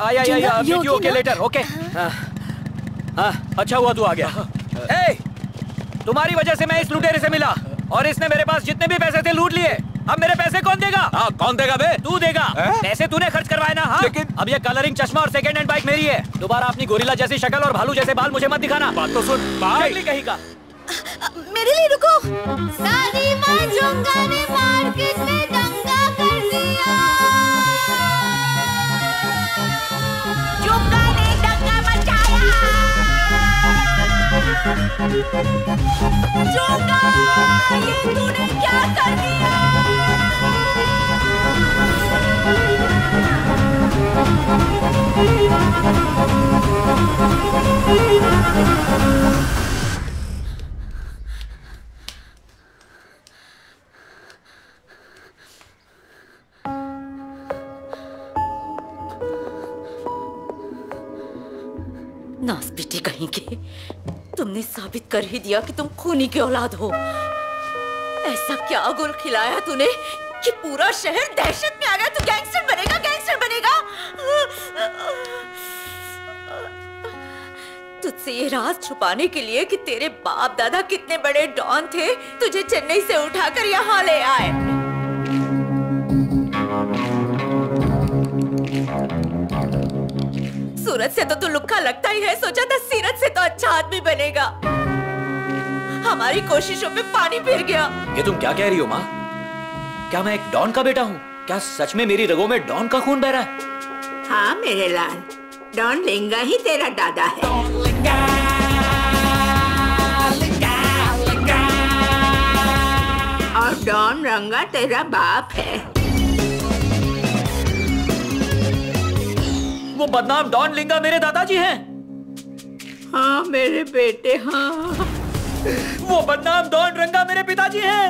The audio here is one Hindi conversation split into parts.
Okay letter okay. अच्छा हुआ तू आ गया। तुम्हारी वजह से मैं इस लुटेरे से मिला और इसने मेरे पास जितने भी पैसे थे लूट लिए। अब मेरे पैसे कौन देगा? कौन देगा बे? तू देगा। पैसे तूने खर्च करवाए ना। हाँ? लेकिन अब ये कलरिंग चश्मा और सेकंड हैंड बाइक मेरी है। दोबारा अपनी गोरिल्ला जैसी शक्ल और भालू जैसे बाल मुझे मत दिखाना। बात तो सुन भाई। कहीं का मेरे लिए रुको। सारी मांझोंगा ने मार्केट में दंगा कर दिया। जोंगा ने दंगा मचाया। जोंगा, ये तूने क्या कर दिया? नासपीटे कहीं के, तुमने साबित कर ही दिया कि तुम खूनी की औलाद हो। ऐसा क्या गुल खिलाया तूने कि पूरा शहर दहशत में आ गया? तू गैंगस्टर बनेगा, गैंगस्टर बनेगा। तुझसे ये राज छुपाने के लिए कि तेरे बाप दादा कितने बड़े डॉन थे, तुझे चेन्नई से उठाकर यहाँ ले आए। सूरत से तो तू लुक्का लगता ही है, सोचा था सीरत से तो अच्छा आदमी बनेगा। हमारी कोशिशों में पानी फिर गया। ये तुम क्या कह रही हो माँ? क्या मैं एक डॉन का बेटा हूँ? क्या सच में मेरी रगों में डॉन का खून बह रहा है? हाँ मेरे लाल, डॉन लिंगा ही तेरा दादा है। और डॉन रंगा तेरा बाप है। वो बदनाम डॉन लिंगा मेरे दादाजी हैं। हाँ मेरे बेटे, हाँ। वो बदनाम डॉन रंगा मेरे पिताजी हैं।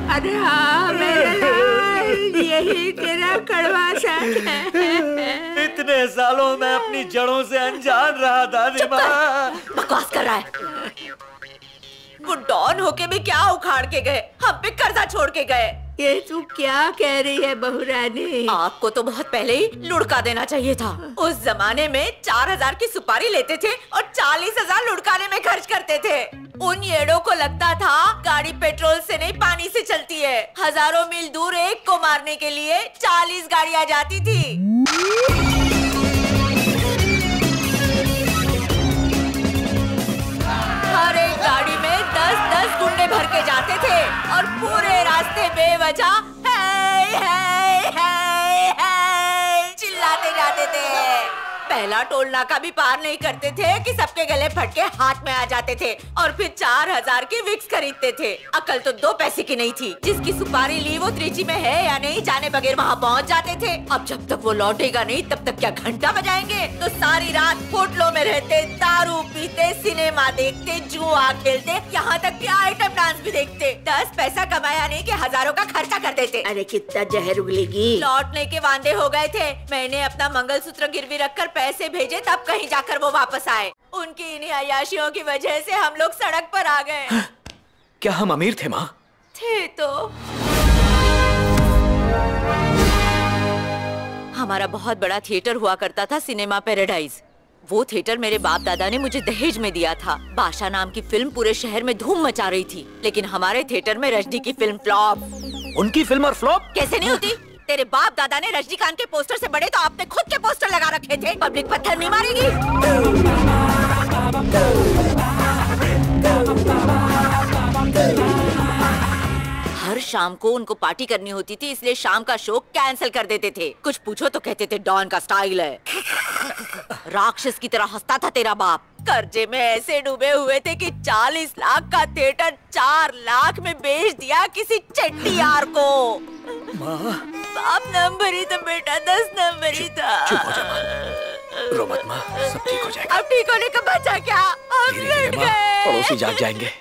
अरे हाँ मेरे लाल, यही तेरा कड़वा सच है। इतने सालों में अपनी जड़ों से अनजान रहा था। बकवास कर रहा है। वो डॉन होके भी क्या उखाड़ के गए, हम पे कर्जा छोड़ के गए। ये तू क्या कह रही है बहुरानी? आपको तो बहुत पहले ही लुढ़का देना चाहिए था। उस जमाने में 4000 की सुपारी लेते थे और 40,000 लुढ़काने में खर्च करते थे। उन येड़ों को लगता था गाड़ी पेट्रोल से नहीं पानी से चलती है। हजारों मील दूर एक को मारने के लिए 40 गाड़ियां जाती थी। हर एक गाड़ी में 10-10 गुंडे भर के जाते थे और पूरे रास्ते बेवजह चिल्लाते जाते थे। पहला टोल नाका भी पार नहीं करते थे कि सबके गले फटके हाथ में आ जाते थे और फिर 4000 की विक्स खरीदते थे। अकल तो 2 पैसे की नहीं थी। जिसकी सुपारी ली वो त्रिची में है या नहीं जाने बगैर वहाँ पहुँच जाते थे। अब जब तक वो लौटेगा नहीं तब तक क्या घंटा बजाएंगे? तो सारी रात होटलों में रहते, दारू पीते, सिनेमा देखते, जुआ खेलते, यहाँ तक कि आइटम डांस भी देखते। 10 पैसा कमाया नहीं कि हजारों का खर्चा कर देते। अरे कितना जहर उगलेगी। लौटने के वांदे हो गए थे। मैंने अपना मंगलसूत्र गिरवी रखकर पैसे भेजे, तब कहीं जाकर वो वापस आए। उनकी इन्हीं अय्याशियों की वजह से हम लोग सड़क पर आ गए। क्या हम अमीर थे माँ? थे तो। हमारा बहुत बड़ा थिएटर हुआ करता था, सिनेमा पैराडाइज। वो थिएटर मेरे बाप दादा ने मुझे दहेज में दिया था। बादशाह नाम की फिल्म पूरे शहर में धूम मचा रही थी, लेकिन हमारे थिएटर में रजनी की फिल्म फ्लॉप। उनकी फिल्म और फ्लॉप कैसे नहीं होती? तेरे बाप दादा ने रजनीकांत के पोस्टर से बड़े तो आपने खुद के पोस्टर लगा रखे थे। पब्लिक पत्थर नहीं मारेगी। हर शाम को उनको पार्टी करनी होती थी, इसलिए शाम का शो कैंसिल कर देते थे। कुछ पूछो तो कहते थे डॉन का स्टाइल है। राक्षस की तरह हंसता था तेरा बाप। कर्जे में ऐसे डूबे हुए थे कि 40 लाख का थिएटर 4 लाख में बेच दिया किसी चट्टियार को। बाप नंबर ही था बेटा, 10 नंबर ही था। चुप हो जा माँ, रो मत माँ, सब ठीक हो जाएगा। अब ठीक होने का बचा क्या? हम लड़ गए। पड़ोसी जाग जाएंगे।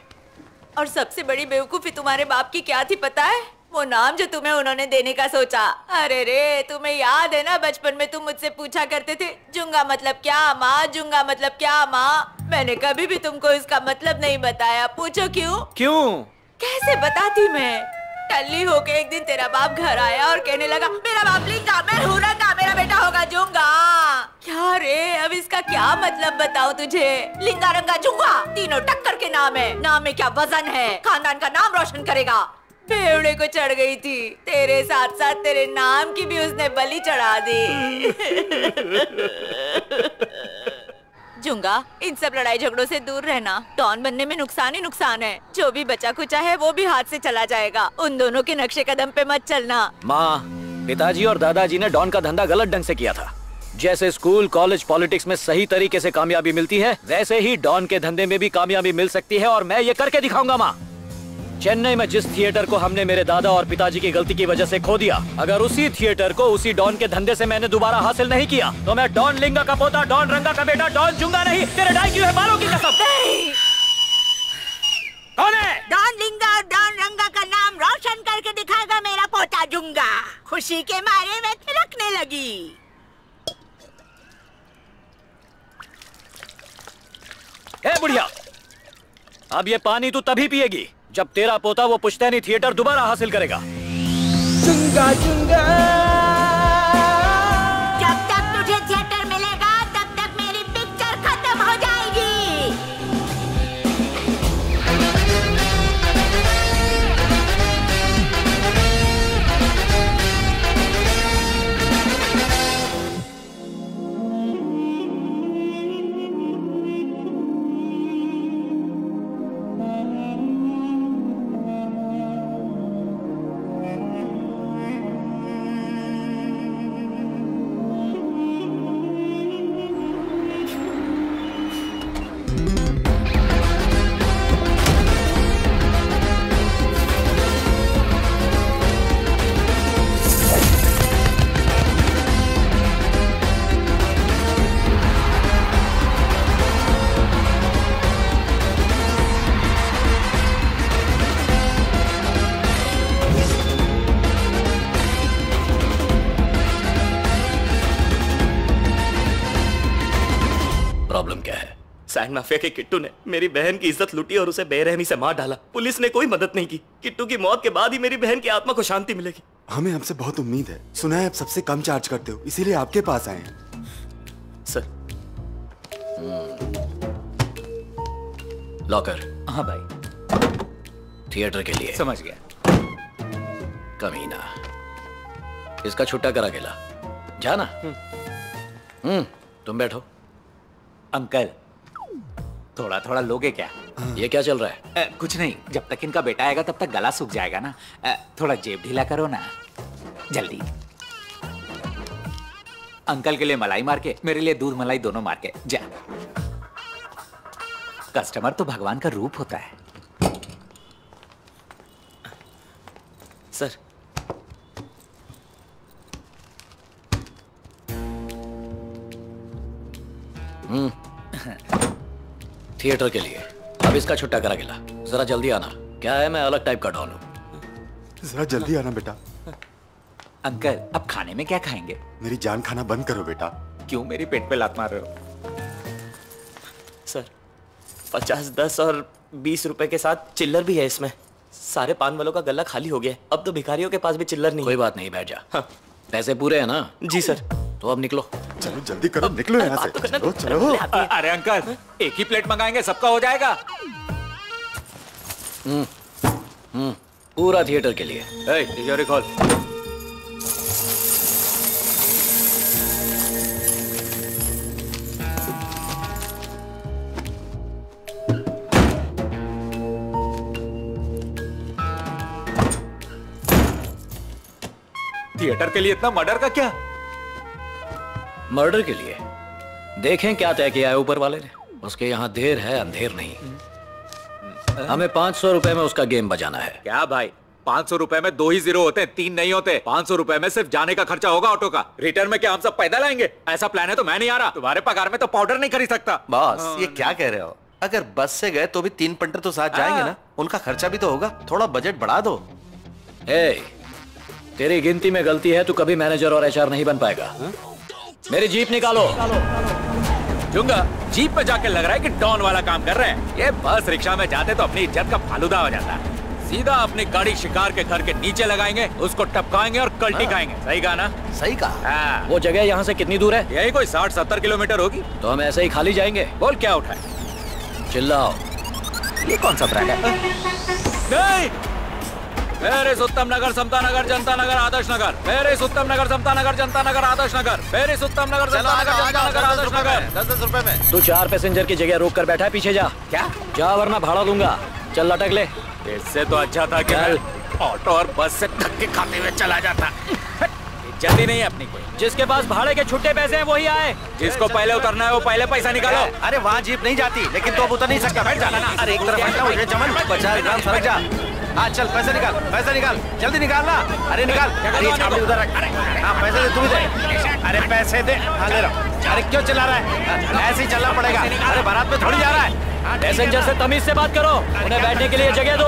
और सबसे बड़ी बेवकूफी तुम्हारे बाप की क्या थी पता है? वो नाम जो तुम्हें उन्होंने देने का सोचा। अरे रे, तुम्हें याद है ना बचपन में तुम मुझसे पूछा करते थे जुंगा मतलब क्या माँ, जुंगा मतलब क्या माँ। मैंने कभी भी तुमको इसका मतलब नहीं बताया। पूछो क्यों? क्यों? कैसे बताती मैं? टल्ली होके एक दिन तेरा बाप घर आया और कहने लगा मेरा बाप लिंगा, मैं हूँ रंगा, मेरा बेटा होगा जुंगा। क्या रे, अब इसका क्या मतलब बताऊँ तुझे? लिंगा रंगा जुंगा तीनों टक्कर के नाम है। नाम में क्या वजन है, खानदान का नाम रोशन करेगा। बेवड़े को चढ़ गई थी, तेरे साथ साथ तेरे नाम की भी उसने बलि चढ़ा दी। जुंगा, इन सब लड़ाई झगड़ों से दूर रहना। डॉन बनने में नुकसान ही नुकसान है। जो भी बचा कुचा है वो भी हाथ से चला जाएगा। उन दोनों के नक्शे कदम पे मत चलना। माँ, पिताजी और दादाजी ने डॉन का धंधा गलत ढंग से किया था। जैसे स्कूल, कॉलेज, पॉलिटिक्स में सही तरीके से कामयाबी मिलती है, वैसे ही डॉन के धंधे में भी कामयाबी मिल सकती है, और मैं ये करके दिखाऊंगा। माँ, चेन्नई में जिस थिएटर को हमने मेरे दादा और पिताजी की गलती की वजह से खो दिया, अगर उसी थिएटर को उसी डॉन के धंधे से मैंने दोबारा हासिल नहीं किया तो मैं डॉन लिंगा का पोता, डॉन रंगा का बेटा, डॉन जुंगा नहीं, तेरे डाई क्यों है बालों की कसम। कौन है? डॉन लिंगा और डॉन रंगा का नाम रोशन करके दिखाएगा मेरा पोता जुंगा। खुशी के मारे मैं थिरकने लगी। ए बुढ़िया, अब ये पानी तू तभी पिएगी जब तेरा पोता वो पुश्तैनी थिएटर दोबारा हासिल करेगा। जुंगा जुंगा, जब तक तुझे थिएटर मिलेगा तब तक मेरी पिक्चर खत्म हो जाएगी। प्रॉब्लम क्या है? सैंड माफिया के किट्टू ने मेरी बहन की इज्जत लूटी और उसे बेरहमी से मार डाला। पुलिस ने कोई मदद नहीं की। किट्टू की मौत के बाद ही मेरी बहन की आत्मा को शांति मिलेगी। हमें आपसे बहुत उम्मीद है। सुना है आप सबसे कम चार्ज करते हो, इसीलिए आपके पास आए हैं। सर। लॉकर। हाँ भाई, थिएटर के लिए। समझ गया। कमीना, इसका छुट्टा करा गेला। जाना। तुम बैठो। अंकल, थोड़ा थोड़ा लोगे क्या? ये क्या चल रहा है? कुछ नहीं, जब तक इनका बेटा आएगा तब तक गला सूख जाएगा ना। थोड़ा जेब ढीला करो ना, जल्दी। अंकल के लिए मलाई मार के, मेरे लिए दूध मलाई दोनों मार के जा। कस्टमर तो भगवान का रूप होता है। सर, थिएटर के लिए। अब इसका छुट्टा करा गेला। जरा जल्दी आना। क्या है, मैं अलग टाइप का डॉन हूँ। जरा जल्दी आना बेटा। अंकल, अब खाने में क्या खाएंगे? मेरी जान खाना बंद करो बेटा। क्यों मेरी पेट पे लात मार रहे हो? सर, 50, 10 और 20 रुपए के साथ चिल्लर भी है इसमें। सारे पान वालों का गला खाली हो गया। अब तो भिखारियों के पास भी चिल्लर नहीं। कोई बात नहीं, बैठ जा। हाँ। पैसे पूरे हैं ना? जी सर। तो अब निकलो। चलो जल्दी करो, निकलो यहाँ से। चलो चलो। अरे अंकल, एक ही प्लेट मंगाएंगे, सबका हो जाएगा। पूरा थिएटर के लिए। तिजोरी खोल। थिएटर के लिए इतना मर्डर का क्या? मर्डर के लिए देखें क्या तय किया है ऊपर वाले ने। उसके यहाँ देर है अंधेर नहीं। हमें 500 रुपए में उसका गेम बजाना है। क्या भाई, 500 रुपए में 2 ही जीरो होते हैं, 3 नहीं होते। 500 रुपए में सिर्फ जाने का खर्चा होगा ऑटो का। रिटर्न में क्या हम सब पैदल आएंगे? ऐसा प्लान है तो मैं नहीं आ रहा। तुम्हारे पगार में तो पाउडर नहीं खरीद सकता। बॉस, ये क्या कह रहे हो? अगर बस से गए तो भी 3 पंटर तो साथ जाएंगे ना। उनका खर्चा भी तो होगा। थोड़ा बजट बढ़ा दो। तेरी गिनती में गलती है। तू कभी मैनेजर और एचआर नहीं बन पाएगा। मेरी जीप निकालो। जुंगा, जीप पे जाके लग रहा है कि डॉन वाला काम कर रहे हैं। ये बस रिक्शा में जाते तो अपनी इज्जत का फालूदा हो जाता है। सीधा अपनी गाड़ी शिकार के घर के नीचे लगाएंगे, उसको टपकाएंगे और कल्टी खाएंगे। सही कहा ना? सही कहा। हाँ। वो जगह यहाँ से कितनी दूर है? यही कोई 60-70 किलोमीटर होगी। तो हम ऐसे ही खाली जाएंगे? बोल क्या उठाए? चिल्लाओ। ये कौन सा ब्रांड है? नहीं, पेरिस उत्तम नगर, समता नगर, जनता नगर, आदर्श नगर। पेरिस उत्तम नगर, समता नगर, जनता नगर, आदर्श नगर। पेरिस उत्तम नगर, समता नगर, जनता नगर, आदर्श नगर। 10-10 रुपए में। तू 4 पैसेंजर की जगह रोक कर बैठा है, पीछे जा। क्या? जा वरना भाड़ा दूंगा। चल लटक ले। इससे तो अच्छा था कि चल। मैं ऑटो और बस से धक्के खाते हुए चला जाता। जल्दी नहीं है अपनी कोई। जिसके पास भाड़े के छुट्टे पैसे हैं वही आए। जिसको पहले उतरना है वो पहले पैसा निकालो। अरे वहाँ जीप नहीं जाती, लेकिन तो अब उतर नहीं सकता। बैठ जाना ना। अरे एक तरफ हटना, उधर चमन 50 ग्राम सरक जा। हाँ चल, पैसे निकाल, पैसे निकाल, जल्दी निकाल ना। अरे निकाल। अरे ये छाबड़ी उधर रख। हाँ पैसे दे, तू भी दे। अरे पैसे दे। हाँ ले रहा हूँ। अरे क्यों चिल्ला रहा है? ऐसे ही चलना पड़ेगा। अरे बारात में थोड़ी जा रहा है। पैसेंजर से तमीज से बात करो, उन्हें बैठने के लिए जगह दो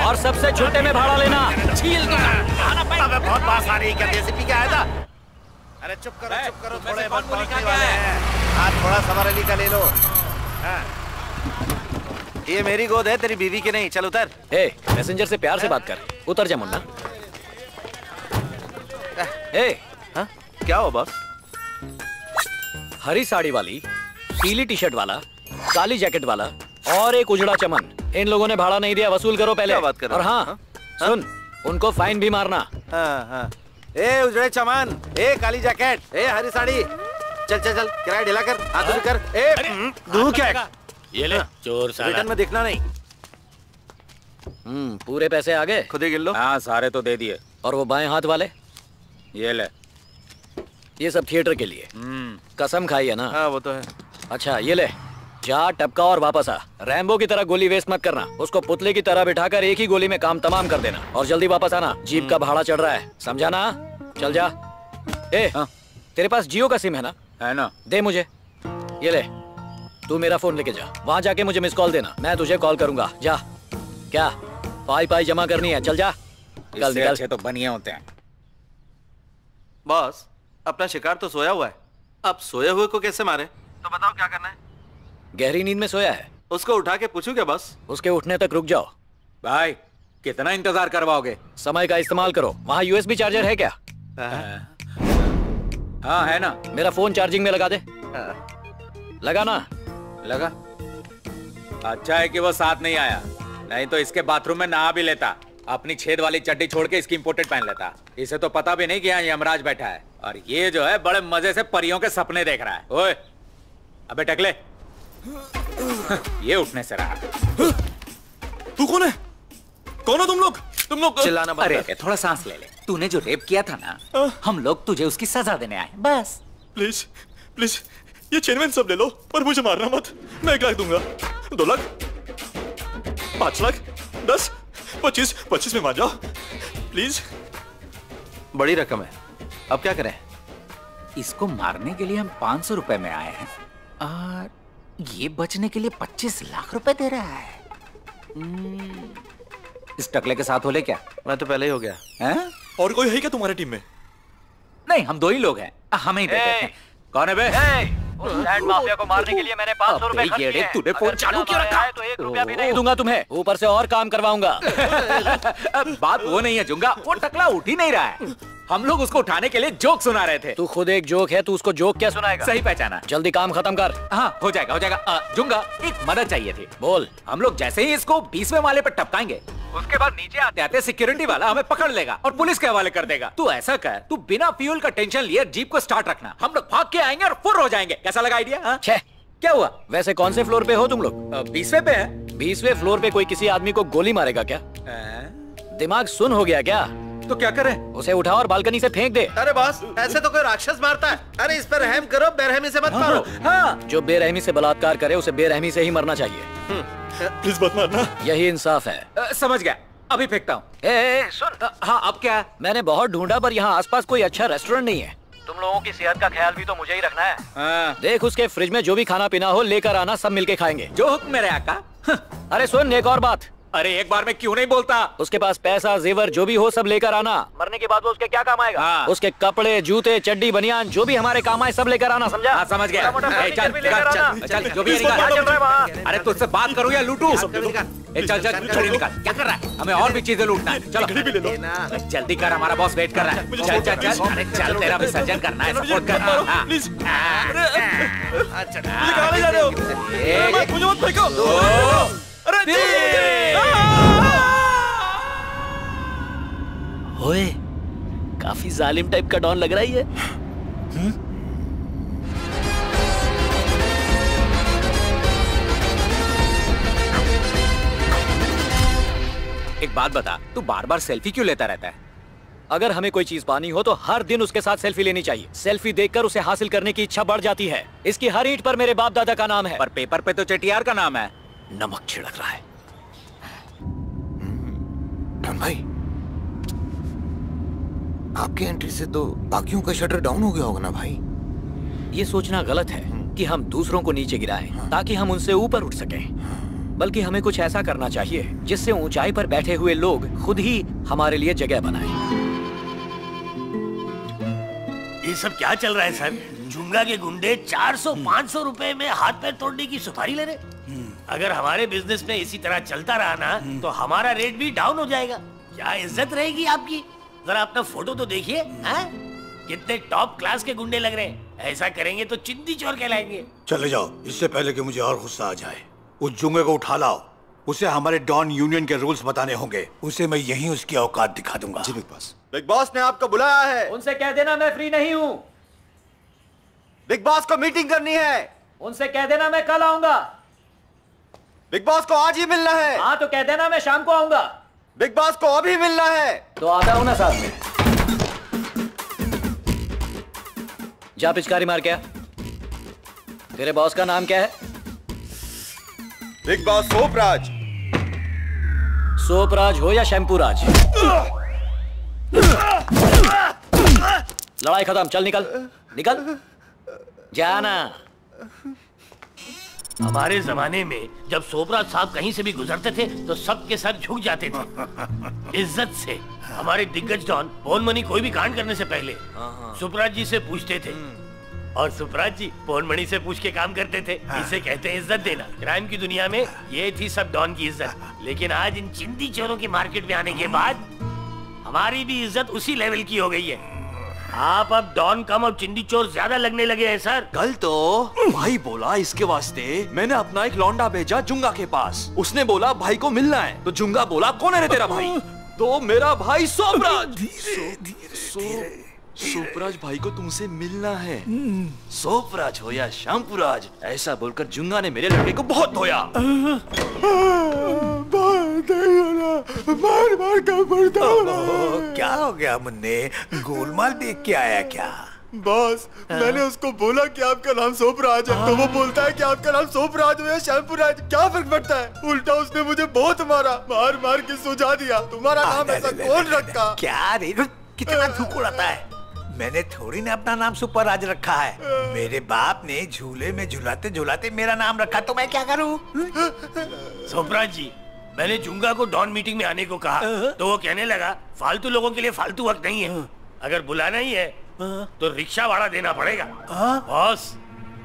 और सबसे छुट्टे में भाड़ा लेना। अबे बहुत बात आ रही है, क्या देसी पी के आया था? अरे चुप करो, थोड़े बहुत पहुंचने वाले हैं। हाँ थोड़ा सवार अली का ले लो। हाँ। ये मेरी गोद है, तेरी बीवी की नहीं। चल उतर। ए, पैसेंजर से प्यार से बात कर। उतर जा मुन्ना। ए, हाँ? क्या हुआ बॉस? हरी साड़ी वाली, पीली टी शर्ट वाला, काली जैकेट वाला और एक उजड़ा चमन, इन लोगों ने भाड़ा नहीं दिया, वसूल करो पहले। क्या बात कर रहे और हाँ, हाँ? सुन, उनको फाइन भी मारना। हाँ हाँ। ए उजड़े चमन, ए काली जैकेट, ए हरी साड़ी, चल चल चल, किराया ढीला कर, हाथ भी कर। ए दू क्या? ये ले चोर साला। रिटर्न में देखना नहीं। पूरे पैसे आ गए? खुद ही गिन लो। हाँ सारे तो दे दिए। और वो बाएं हाथ वाले? ये ले। ये सब थिएटर के लिए। कसम खाई है ना? हाँ वो तो है। अच्छा ये ले, जा टपका और वापस आ। रैम्बो की तरह गोली वेस्ट मत करना, उसको पुतले की तरह बिठाकर एक ही गोली में काम तमाम कर देना। और जल्दी वापस आना, जीप का भाड़ा चढ़ रहा है, समझा ना? चल जा। ए, हाँ? तेरे पास जियो का सिम है ना? है ना? दे मुझे। ये ले, तू मेरा फोन लेके जा, वहाँ जाके मुझे मिस कॉल देना, मैं तुझे कॉल करूंगा। जा। क्या पाई जमा करनी है? चल जा। कल निकल। अच्छे तो बनिए होते हैं। बॉस अपना शिकार तो सोया हुआ है, अब सोए हुए को कैसे मारे? तो बताओ क्या करना है? गहरी नींद में सोया है, उसको उठा के पूछूं क्या बॉस? उसके उठने तक रुक जाओ। भाई कितना इंतजार करवाओगे? समय का इस्तेमाल करो। वहाँ यूएसबी चार्जर है क्या? हाँ है ना। मेरा फोन चार्जिंग में लगा दे। लगा ना? लगा। अच्छा है कि वो साथ नहीं आया, नहीं तो इसके बाथरूम में नहा भी लेता। अपनी छेद वाली चड्डी छोड़ के इसकी इंपोर्टेड पहन लेता। इसे तो पता भी नहीं कि यहाँ यमराज बैठा है, और ये जो है बड़े मजे से परियों के सपने देख रहा है। ओए अबे टकले, ये उठने से रहा। तू कौन है? कौन हो तुम लोग? चिल्लाना बंद अरे कर। थोड़ा सांस ले ले। तूने जो रेप किया था ना, हम लोग तुझे उसकी सजा देने आए बस। प्लीज प्लीज ये चेनमैन सब ले लो, पर मुझे मारना मत। मैं 1 लाख दूंगा। 2 लाख, 5 लाख, 10, 25 में मान जाओ प्लीज। बड़ी रकम है, अब क्या करें? इसको मारने के लिए हम 500 रुपए में आए हैं, और ये बचने के लिए 25 लाख रुपए दे रहा है। इस टकले के साथ हो ले क्या? मैं तो पहले ही हो गया। हैं? और कोई है क्या तुम्हारी टीम में? नहीं, हम 2 ही लोग हैं, हमें ही देते हैं। कौन है बे? उस लैंड माफिया को मारने के लिए मैंने 500 रुपए खर्च किए हैं। तूने फोन चालू क्यों रखा? तो 1 रुपया भी नहीं दूंगा तुम्हें, ऊपर से और काम करवाऊंगा। बात वो नहीं है जुंगा, वो टकला उठ ही नहीं रहा है। हम लोग उसको उठाने के लिए जोक सुना रहे थे। तू खुद एक जोक है, तू उसको जोक क्या सुनाएगा? सही पहचाना। जल्दी काम खत्म कर। हाँ हो जाएगा हो जाएगा। जुंगा एक मदद चाहिए थी। बोल। हम लोग जैसे ही इसको 20वें माले पर टपकाएंगे, उसके बाद नीचे आते आते सिक्योरिटी वाला हमें पकड़ लेगा और पुलिस के हवाले कर देगा। तू ऐसा कर, तू बिना फ्यूल का टेंशन लिए जीप को स्टार्ट रखना, हम लोग भाग के आएंगे और फुर हो जाएंगे। कैसा लगा आइडिया? छे, क्या हुआ? वैसे कौन से फ्लोर पे हो तुम लोग? 20वें पे है। 20वें फ्लोर पे कोई किसी आदमी को गोली मारेगा क्या? दिमाग सुन हो गया क्या? तो क्या करें? उसे उठा और बालकनी से फेंक दे। अरे बॉस ऐसे तो कोई राक्षस मारता है। अरे इस पर रहम करो, बेरहमी से मत मारो। हाँ जो बेरहमी से बलात्कार करे उसे बेरहमी से ही मरना चाहिए। प्लीज मत मारना। यही इंसाफ है। समझ गया, अभी फेंकता हूँ। सुन। हाँ अब क्या? मैंने बहुत ढूंढा पर यहाँ आसपास कोई अच्छा रेस्टोरेंट नहीं है। तुम लोगों की सेहत का ख्याल भी तो मुझे ही रखना है। हाँ। देख उसके फ्रिज में जो भी खाना पीना हो लेकर आना, सब मिलके खाएंगे। जो हुक्म मेरे आका। अरे सुन, एक और बात, अरे एक बार में क्यों नहीं बोलता? उसके पास पैसा जेवर जो भी हो सब लेकर आना। मरने के बाद वो उसके क्या काम आएगा? हाँ। उसके कपड़े जूते चड्डी बनियान जो भी हमारे काम आए सब लेकर आना, समझा? हाँ समझ गया। चल चल जो भी है निकाल। अरे तुझसे बात करूँ या लूटूं? चल चल छोड़ी निकाल। क्या कर रहा है? हमें और भी चीजें लूटना है। चलो जल्दी कर, हमारा बॉस वेट कर रहा है। चल चल चल, अरे चल तेरा विसर्जन करना है, सपोर्ट कर। ओए, काफी जालिम टाइप का डॉन लग रहा है। एक बात बता, तू बार बार सेल्फी क्यों लेता रहता है? अगर हमें कोई चीज पानी हो तो हर दिन उसके साथ सेल्फी लेनी चाहिए। सेल्फी देखकर उसे हासिल करने की इच्छा बढ़ जाती है। इसकी हर ईंट पर मेरे बाप दादा का नाम है। पर पेपर पे तो चेटियार का नाम है। नमक छिड़क रहा है। डॉन भाई, आपके एंट्री से तो बाकियों का शटर डाउन हो गया होगा ना भाई? ये सोचना गलत है कि हम दूसरों को नीचे गिराएं ताकि हम उनसे ऊपर उठ सकें, बल्कि हमें कुछ ऐसा करना चाहिए जिससे ऊंचाई पर बैठे हुए लोग खुद ही हमारे लिए जगह बनाएं। ये सब क्या चल रहा है सर? जुंगा के गुंडे 400-500 रुपए में हाथ पैर तोड़ने की सुपारी ले रहे। अगर हमारे बिजनेस में इसी तरह चलता रहा ना तो हमारा रेट भी डाउन हो जाएगा। क्या इज्जत रहेगी आपकी? जरा अपना फोटो तो देखिए, कितने टॉप क्लास के गुंडे लग रहे हैं। ऐसा करेंगे तो चिंदी चोर कहलाएंगे। चले जाओ, इससे पहले कि मुझे और गुस्सा आ जाए। उस जुंगे को उठा लाओ, उसे हमारे डॉन यूनियन के रूल्स बताने होंगे। उसे मैं यहीं उसकी औकात दिखा दूंगा। जी बिग बॉस। बिग बॉस ने आपको बुलाया है। उनसे कह देना मैं फ्री नहीं हूँ। बिग बॉस को मीटिंग करनी है। उनसे कह देना मैं कल आऊंगा। बिग बॉस को आज ही मिलना है। हाँ तो कह देना मैं शाम को आऊंगा। बिग बॉस को अभी मिलना है। तो आता हूं ना साथ में। जा पिचकारी मार क्या? तेरे बॉस का नाम क्या है? Big boss सोपराज। सोपराज हो या शैम्पू राज, लड़ाई खत्म। चल निकल निकल, जाना। हमारे जमाने में जब सोपराज साहब कहीं से भी गुजरते थे तो सबके सर झुक जाते थे इज्जत से। हमारे दिग्गज डॉन पोन मनी कोई भी कांड करने से पहले सुपराज जी से पूछते थे और सुपराज जी पोन मनी से पूछ के काम करते थे। इसे कहते हैं इज्जत देना। क्राइम की दुनिया में ये थी सब डॉन की इज्जत। लेकिन आज इन चिंदी चोरों के मार्केट में आने के बाद हमारी भी इज्जत उसी लेवल की हो गई है। आप अब डॉन कम और चिंदी चोर ज्यादा लगने लगे हैं सर। कल तो भाई बोला इसके वास्ते मैंने अपना एक लौंडा भेजा जुंगा के पास। उसने बोला भाई को मिलना है, तो जुंगा बोला कौन है रे तेरा भाई? तो मेरा भाई सोपराज। सोपराज भाई को तुमसे मिलना है। सोपराज हो या शैम्पूराज, ऐसा बोलकर जुंगा ने मेरे लड़के को बहुत धोया। मार मार का पड़ता। क्या हो गया मुन्ने? गोलमाल देख के आया क्या? बॉस, मैंने उसको बोला कि आपका नाम सोपराज है, तो वो बोलता है कि आपका नाम सोपराज हो या शैम्पूराज, क्या फर्क पड़ता है? उल्टा उसने मुझे बहुत मारा, मार मार के सुझा दिया। तुम्हारा नाम ऐसा कौन रखा? क्या रे, कितना धूप उड़ाता है? मैंने थोड़ी ना अपना नाम सुपरराज रखा है। मेरे बाप ने झूले में झुलाते झुलाते मेरा नाम रखा, तो मैं क्या करूं? सोपराज जी, मैंने जुंगा को डॉन मीटिंग में आने को कहा तो वो कहने लगा फालतू लोगों के लिए फालतू वक्त नहीं है। अगर बुलाना ही है तो रिक्शा भाड़ा देना पड़ेगा। बॉस,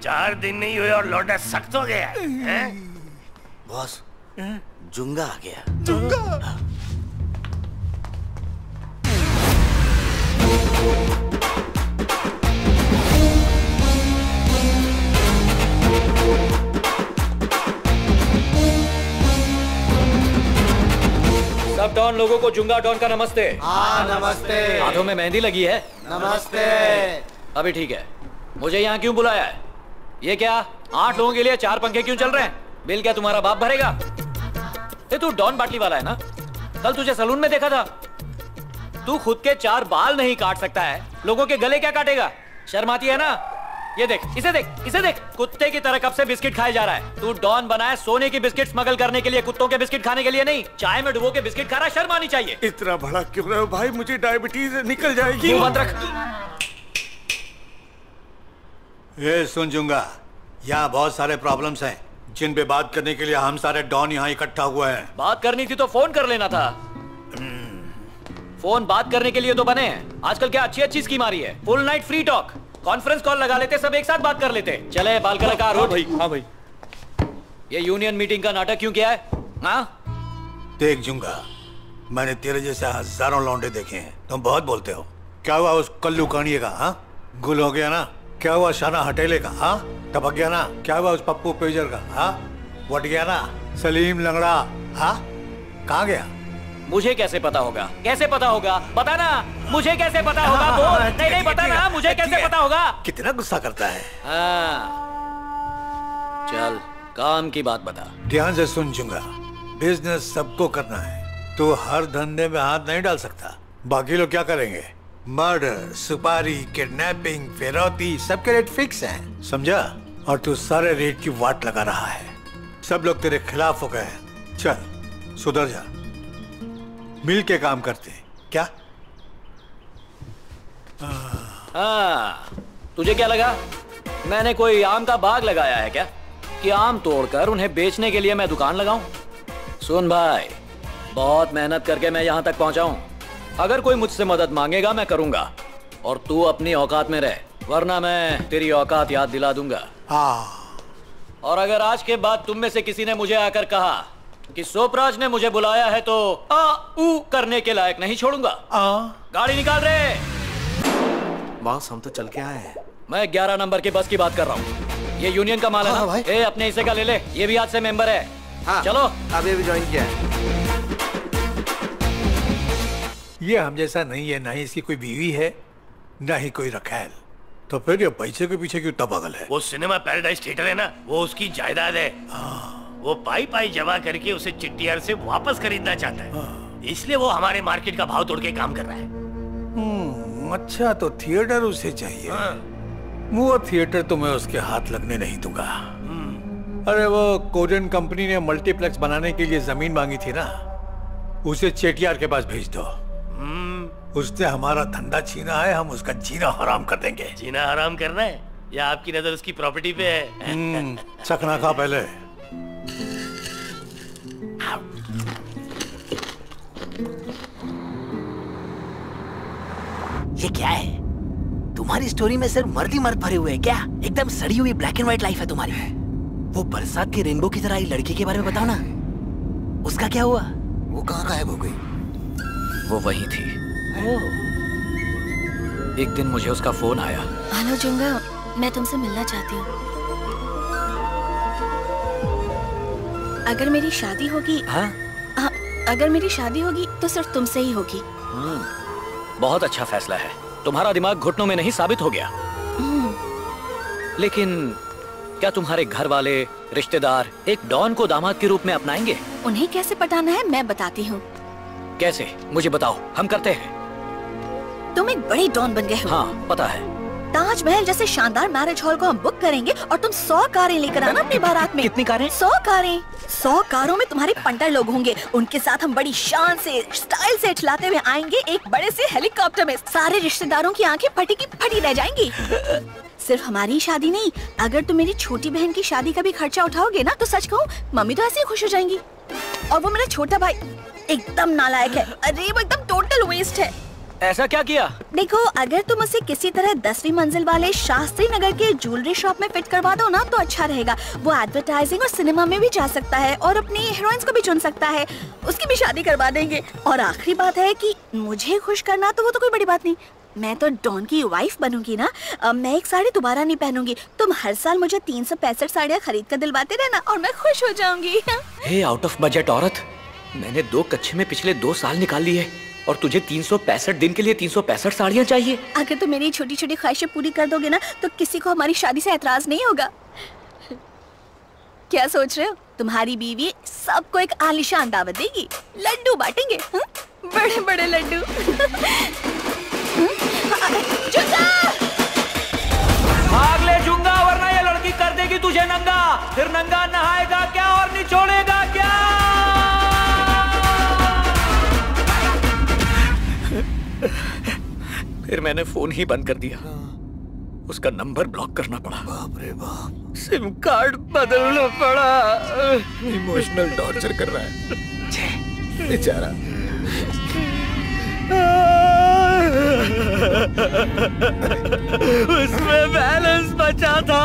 4 दिन नहीं हुए और लौटा सख्त हो गया है। बॉस, जुंगा आ गया। जुंगा? सब डॉन लोगों को जुंगा डॉन का नमस्ते। हाँ नमस्ते। हाथों में मेहंदी लगी है? नमस्ते। अभी ठीक है। मुझे यहाँ क्यों बुलाया है? ये क्या 8 लोगों के लिए 4 पंखे क्यों चल रहे हैं? बिल क्या तुम्हारा बाप भरेगा? ये तू डॉन बाटली वाला है ना? कल तुझे सलून में देखा था। तू खुद के 4 बाल नहीं काट सकता है, लोगों के गले क्या काटेगा? शर्म आती है ना? ये देख, इसे देख, इसे देख, कुत्ते की तरह कब से बिस्किट खाए जा रहा है। तू डॉन बना है सोने की बिस्किट स्मगल करने के लिए, कुत्तों के बिस्किट खाने के लिए नहीं। चाय में डुबो के बिस्किट खा रहा, शर्म आनी चाहिए। इतना बड़ा क्यों रहे हो भाई? मुझे डायबिटीज निकल जाएगी। मुंह बंद रख। ए सुन जुंगा, यहाँ बहुत सारे प्रॉब्लम्स हैं। जिन पे बात करने के लिए हम सारे डॉन यहाँ इकट्ठा हुए हैं। बात करनी थी तो फोन कर लेना था। फोन बात करने के लिए तो बने हैं। आजकल क्या अच्छी अच्छी स्कीम आ रही है, full night free talk, conference call लगा लेते, सब एक साथ बात कर लेते। चले बाल कलाकार। हाँ भाई, हाँ भाई। ये यूनियन मीटिंग का नाटक क्यों किया है? हाँ देख जूंगा, मैंने तेरे जैसे हजारों लौंडे देखे हैं। तुम बहुत बोलते हो। क्या हुआ उस कल्लू कानिए का? हाँ गुल हो गया ना? क्या हुआ शाना हटेले का? हाँ टपक गया ना? क्या हुआ उस पप्पू पेजर का? हाँ वट गया ना? सलीम लंगड़ा हाँ कहाँ गया? मुझे कैसे पता होगा? कैसे पता होगा? बता ना, मुझे कैसे पता होगा? बोल। नहीं नहीं बता ना, मुझे कैसे पता होगा? कितना गुस्सा करता है। हाँ चल काम की बात बता। ध्यान से सुन जूंगा, बिजनेस सबको करना है, तो हर धंधे में हाथ नहीं डाल सकता। बाकी लोग क्या करेंगे? मर्डर, सुपारी, किडनैपिंग, फिरौती, सबके रेट फिक्स हैं, समझा? और तू सारे रेट की वाट लगा रहा है। सब लोग तेरे खिलाफ हो गए हैं। चल सुधर जा, मिल के काम करते हैं क्या? हाँ तुझे क्या लगा मैंने कोई आम का बाग लगाया है क्या कि आम तोड़कर उन्हें बेचने के लिए मैं दुकान लगाऊं? सुन भाई, बहुत मेहनत करके मैं यहाँ तक पहुँचा हूँ। अगर कोई मुझसे मदद मांगेगा मैं करूंगा, और तू अपनी औकात में रह, वरना मैं तेरी औकात याद दिला दूंगा। और अगर आज के बाद तुम में से किसी ने मुझे आकर कहा कि सोपराज ने मुझे बुलाया है तो आ ऊ करने के लायक नहीं छोड़ूंगा। गाड़ी निकाल रे। बॉस हम तो चल के आए हैं। मैं 11 नंबर की बस की बात कर रहा हूँ। ये यूनियन का माल है ना? ए, अपने हिस्से का ले ले, ये भी आज से मेंबर है। हाँ, चलो अभी भी ज्वाइन किया है। ये हम जैसा नहीं है, ना ही इसकी कोई बीवी है, ना ही कोई रखैल, तो फिर ये पैसे के पीछे क्यों पागल है? वो सिनेमा पैराडाइज थिएटर है ना, वो उसकी जायदाद है। वो पाई पाई जमा करके उसे चिट्टियार से वापस खरीदना चाहता है, इसलिए वो हमारे मार्केट का भाव तोड़ के काम कर रहा है। अच्छा तो थिएटर उसे चाहिए। वो थिएटर तो मैं उसके हाथ लगने नहीं दूंगा। अरे वो कोरियन कंपनी ने मल्टीप्लेक्स बनाने के लिए जमीन मांगी थी ना, उसे चेटियार के पास भेज दो। उसने हमारा धंधा छीना है, हम उसका जीना हराम कर देंगे। जीना हराम करना है या आपकी नजर उसकी प्रॉपर्टी पे है? चखना खा पहले। ये क्या है? तुम्हारी स्टोरी में सिर्फ मर्द ही मर्द भरे हुए हैं क्या? एकदम सड़ी हुई ब्लैक एंड व्हाइट लाइफ है तुम्हारी। वो बरसात के रेनबो की तरह आई लड़की के बारे में बताओ ना, उसका क्या हुआ? वो कहाँ गायब हो गई? वो वही थी। एक दिन मुझे उसका फोन आया। हेलो जुंगा, मैं तुमसे मिलना चाहती हूँ। अगर मेरी शादी होगी, हाँ, अगर मेरी शादी होगी तो सिर्फ तुमसे ही होगी। बहुत अच्छा फैसला है। तुम्हारा दिमाग घुटनों में नहीं साबित हो गया। लेकिन क्या तुम्हारे घर वाले रिश्तेदार एक डॉन को दामाद के रूप में अपनाएंगे? उन्हें कैसे पटाना है मैं बताती हूँ। कैसे? मुझे बताओ, हम करते हैं। तुम एक बड़ी डॉन बन गए हो। हाँ पता है। ताजमहल जैसे शानदार मैरिज हॉल को हम बुक करेंगे और तुम 100 कारें लेकर आना अपनी बारात में। कितनी कारें? 100 कारें। 100 कारों में तुम्हारे पंटर लोग होंगे। उनके साथ हम बड़ी शान से, स्टाइल से चलाते हुए आएंगे एक बड़े से हेलीकॉप्टर में। सारे रिश्तेदारों की आंखें फटी की फटी रह जाएंगी। सिर्फ हमारी शादी नहीं, अगर तुम मेरी छोटी बहन की शादी का भी खर्चा उठाओगे ना, तो सच कहूँ मम्मी तो ऐसे ही खुश हो जाएंगी। और वो मेरा छोटा भाई एकदम नालायक है। अरे वो एकदम टोटल वेस्ट है। ऐसा क्या किया? देखो, अगर तुम उसे किसी तरह 10वीं मंजिल वाले शास्त्री नगर के ज्वेलरी शॉप में फिट करवा दो ना, तो अच्छा रहेगा। वो एडवर्टाइजिंग और सिनेमा में भी जा सकता है और अपनी हीरोइंस को भी चुन सकता है। उसकी भी शादी करवा देंगे। और आखिरी बात है कि मुझे खुश करना, तो वो तो कोई बड़ी बात नहीं। मैं तो डॉन की वाइफ बनूंगी ना। मैं एक साड़ी दोबारा नहीं पहनूंगी। तुम हर साल मुझे 365 साड़ियाँ खरीद कर दिलवाते रहना और मैं खुश हो जाऊंगी। हे आउट ऑफ बजट औरत, मैंने 2 कच्चे में पिछले 2 साल निकाल लिए और तुझे 365 दिन के लिए 365 साड़ियाँ चाहिए। अगर तुम मेरी छोटी छोटी ख्वाहिशें पूरी कर दोगे ना, तो किसी को हमारी शादी से एतराज नहीं होगा। क्या सोच रहे हो? तुम्हारी बीवी सबको एक आलीशान दावत देगी, लड्डू बांटेंगे, बड़े बड़े लड्डू। भाग ले जूंगा, वरना ये लड़की कर देगी तुझे नंगा। फिर नंगा नहाएगा क्या और निचोड़ेगा क्या? फिर मैंने फोन ही बंद कर दिया। उसका नंबर ब्लॉक करना पड़ा। बाप रे बाप। सिम कार्ड बदलना पड़ा। इमोशनल टॉर्चर कर रहा है बेचारा। उसमें बैलेंस बचा था,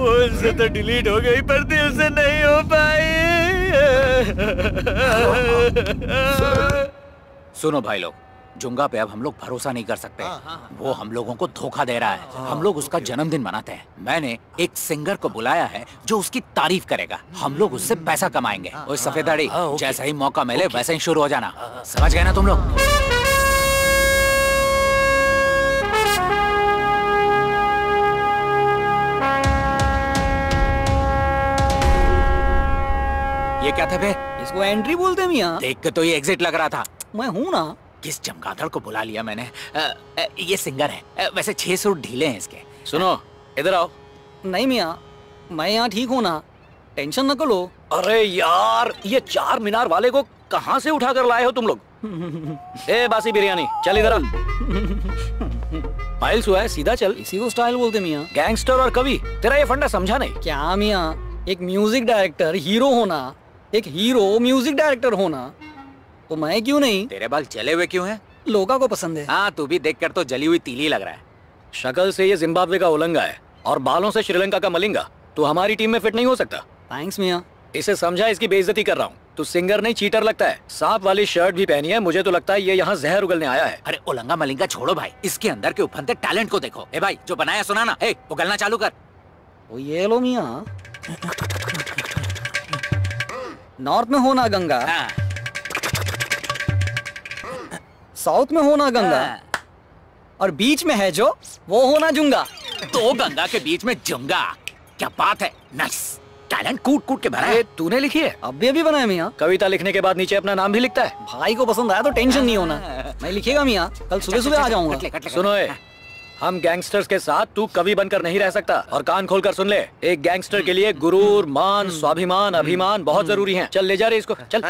उससे तो डिलीट हो गई पर दिल से नहीं हो पाई। सुनो भाई लोग, जुंगा पे अब हम लोग भरोसा नहीं कर सकते। वो हम लोगों को धोखा दे रहा है। हम लोग उसका जन्मदिन मनाते हैं। मैंने एक सिंगर को बुलाया है जो उसकी तारीफ करेगा। हम लोग उससे पैसा कमाएंगे। ओए सफेदाड़ी, जैसा ही मौका मिले वैसे ही शुरू हो जाना। समझ गए ना तुम लोग? ये क्या था बे? इसको एंट्री बोलते हैं मियां। देख के तो ये एग्जिट लग रहा था। मैं हूँ ना। किस चमगादड़ को बुला लिया मैंने। ये सिंगर है। वैसे 6 सूट ढीले हैं इसके। सुनो, इधर आओ। नहीं मियां, मैं यहाँ ठीक हूँ ना, टेंशन न करो। अरे यार, ये 4 मीनार वाले को कहाँ से उठा कर लाए हो तुम लोग? ए बासी बिरयानी, चल इधर आ। पाइल्स हुआ है, सीधा चल। इसी को स्टाइल बोलते मियां। गैंगस्टर और कवि, तेरा ये फंडा समझा नहीं क्या मियां? एक म्यूजिक डायरेक्टर हीरो होना, एक हीरो म्यूजिक डायरेक्टर होना, तो मैं क्यों नहीं? तेरे बाल जले हुए क्यों हैं? लोगों को पसंद है। हाँ, तू भी देखकर तो जली हुई तीली लग रहा है। शक्ल से ये जिम्बाब्वे का ओलंगा है और बालों से श्रीलंका का मलिंगा। तू हमारी टीम में फिट नहीं हो सकता। थैंक्स मियां। इसे समझा, इसकी बेइज्जती कर रहा हूँ। तू सिंगर नहीं चीटर लगता है। सांप वाली शर्ट भी पहनी है, मुझे तो लगता है ये यहाँ जहर उगलने आया है। अरे ओलंगा मलिंगा छोड़ो भाई, इसके अंदर के उफनते टैलेंट को देखो। ए भाई, जो बनाया सुना ना, ए उगलना चालू कर। वो ये लो मियां। नॉर्थ में होना गंगा, साउथ में होना गंगा, और बीच में है जो वो होना जुंगा। तो गंगा के बीच में जुंगा, क्या बात है। नाइस, टैलेंट कूट कूट के भरा है। तूने लिखी है? अभी बनाया मियां। कविता लिखने के बाद नीचे अपना नाम भी लिखता है। भाई को पसंद आया तो टेंशन नहीं होना। मैं लिखेगा मियां, कल सुबह सुबह आ जाऊंगा। सुनो ए, हम गैंगस्टर्स के साथ तू कवि बनकर नहीं रह सकता। और कान खोलकर सुन ले, एक गैंगस्टर के लिए गुरूर, मान, स्वाभिमान, अभिमान बहुत जरूरी हैं। चल ले जा रे इसको, चल।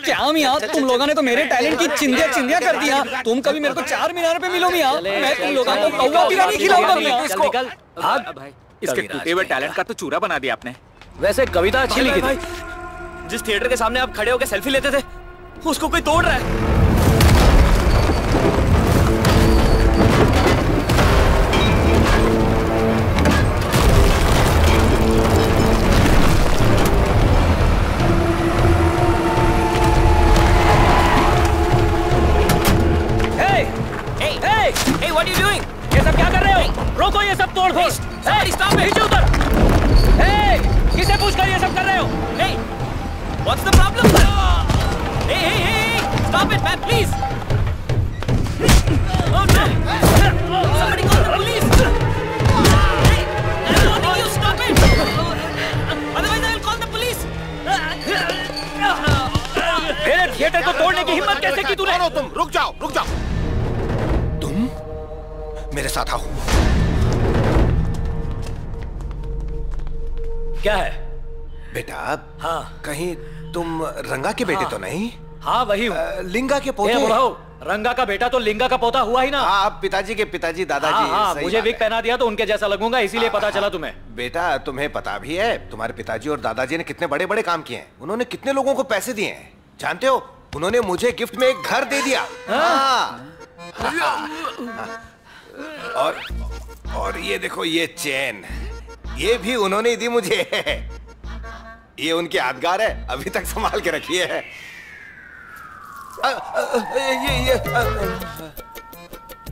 क्या मियां, तुम लोगों ने तो मेरे टैलेंट की चिंदिया चिंदिया कर दिया। तुम कभी मेरे को 4 मीनार पे मिलो मियां, मैं तुम लोगों को कौवा बिरयानी खिलाऊंगा मियां। निकल भाग। इसके टूटे हुए टैलेंट का तो चूरा बना दिया आपने। वैसे कविता अच्छी लिखी थी। जिस थिएटर के सामने आप खड़े होकर सेल्फी लेते थे, उसको कोई तोड़ रहा है। Hey, what are you doing? ये सब क्या कर रहे हो? रोको ये सब तोड़-फोड़। Stop it! नीचे उतर। Hey, किसे पूछकर ये सब कर रहे हो? Hey, what's the problem? Hey, stop it, man, please. Oh no! Somebody call the police. Hey, I'm warning you, stop it. Otherwise I will call the police. मेरे थिएटर को तोड़ने की हिम्मत कैसे की तूने? तुम रुक जाओ। तुम मेरे साथ आओ। क्या है बेटा? हाँ, कहीं तुम रंगा के बेटे तो नहीं? हाँ वही हूँ। लिंगा के पोते? रंगा का बेटा तो लिंगा का पोता हुआ ही ना। आप पिताजी के पिताजी, दादाजी। हाँ, मुझे विग पहना दिया तो उनके जैसा लगूंगा, इसीलिए पता चला तुम्हें। बेटा तुम्हें पता भी है तुम्हारे पिताजी और दादाजी ने कितने बड़े बड़े काम किए हैं। उन्होंने कितने लोगों को पैसे दिए हैं जानते हो? उन्होंने मुझे गिफ्ट में एक घर दे दिया। और ये देखो, ये चेन, ये भी उन्होंने दी मुझे। ये उनके यादगार है, अभी तक संभाल के रखी है।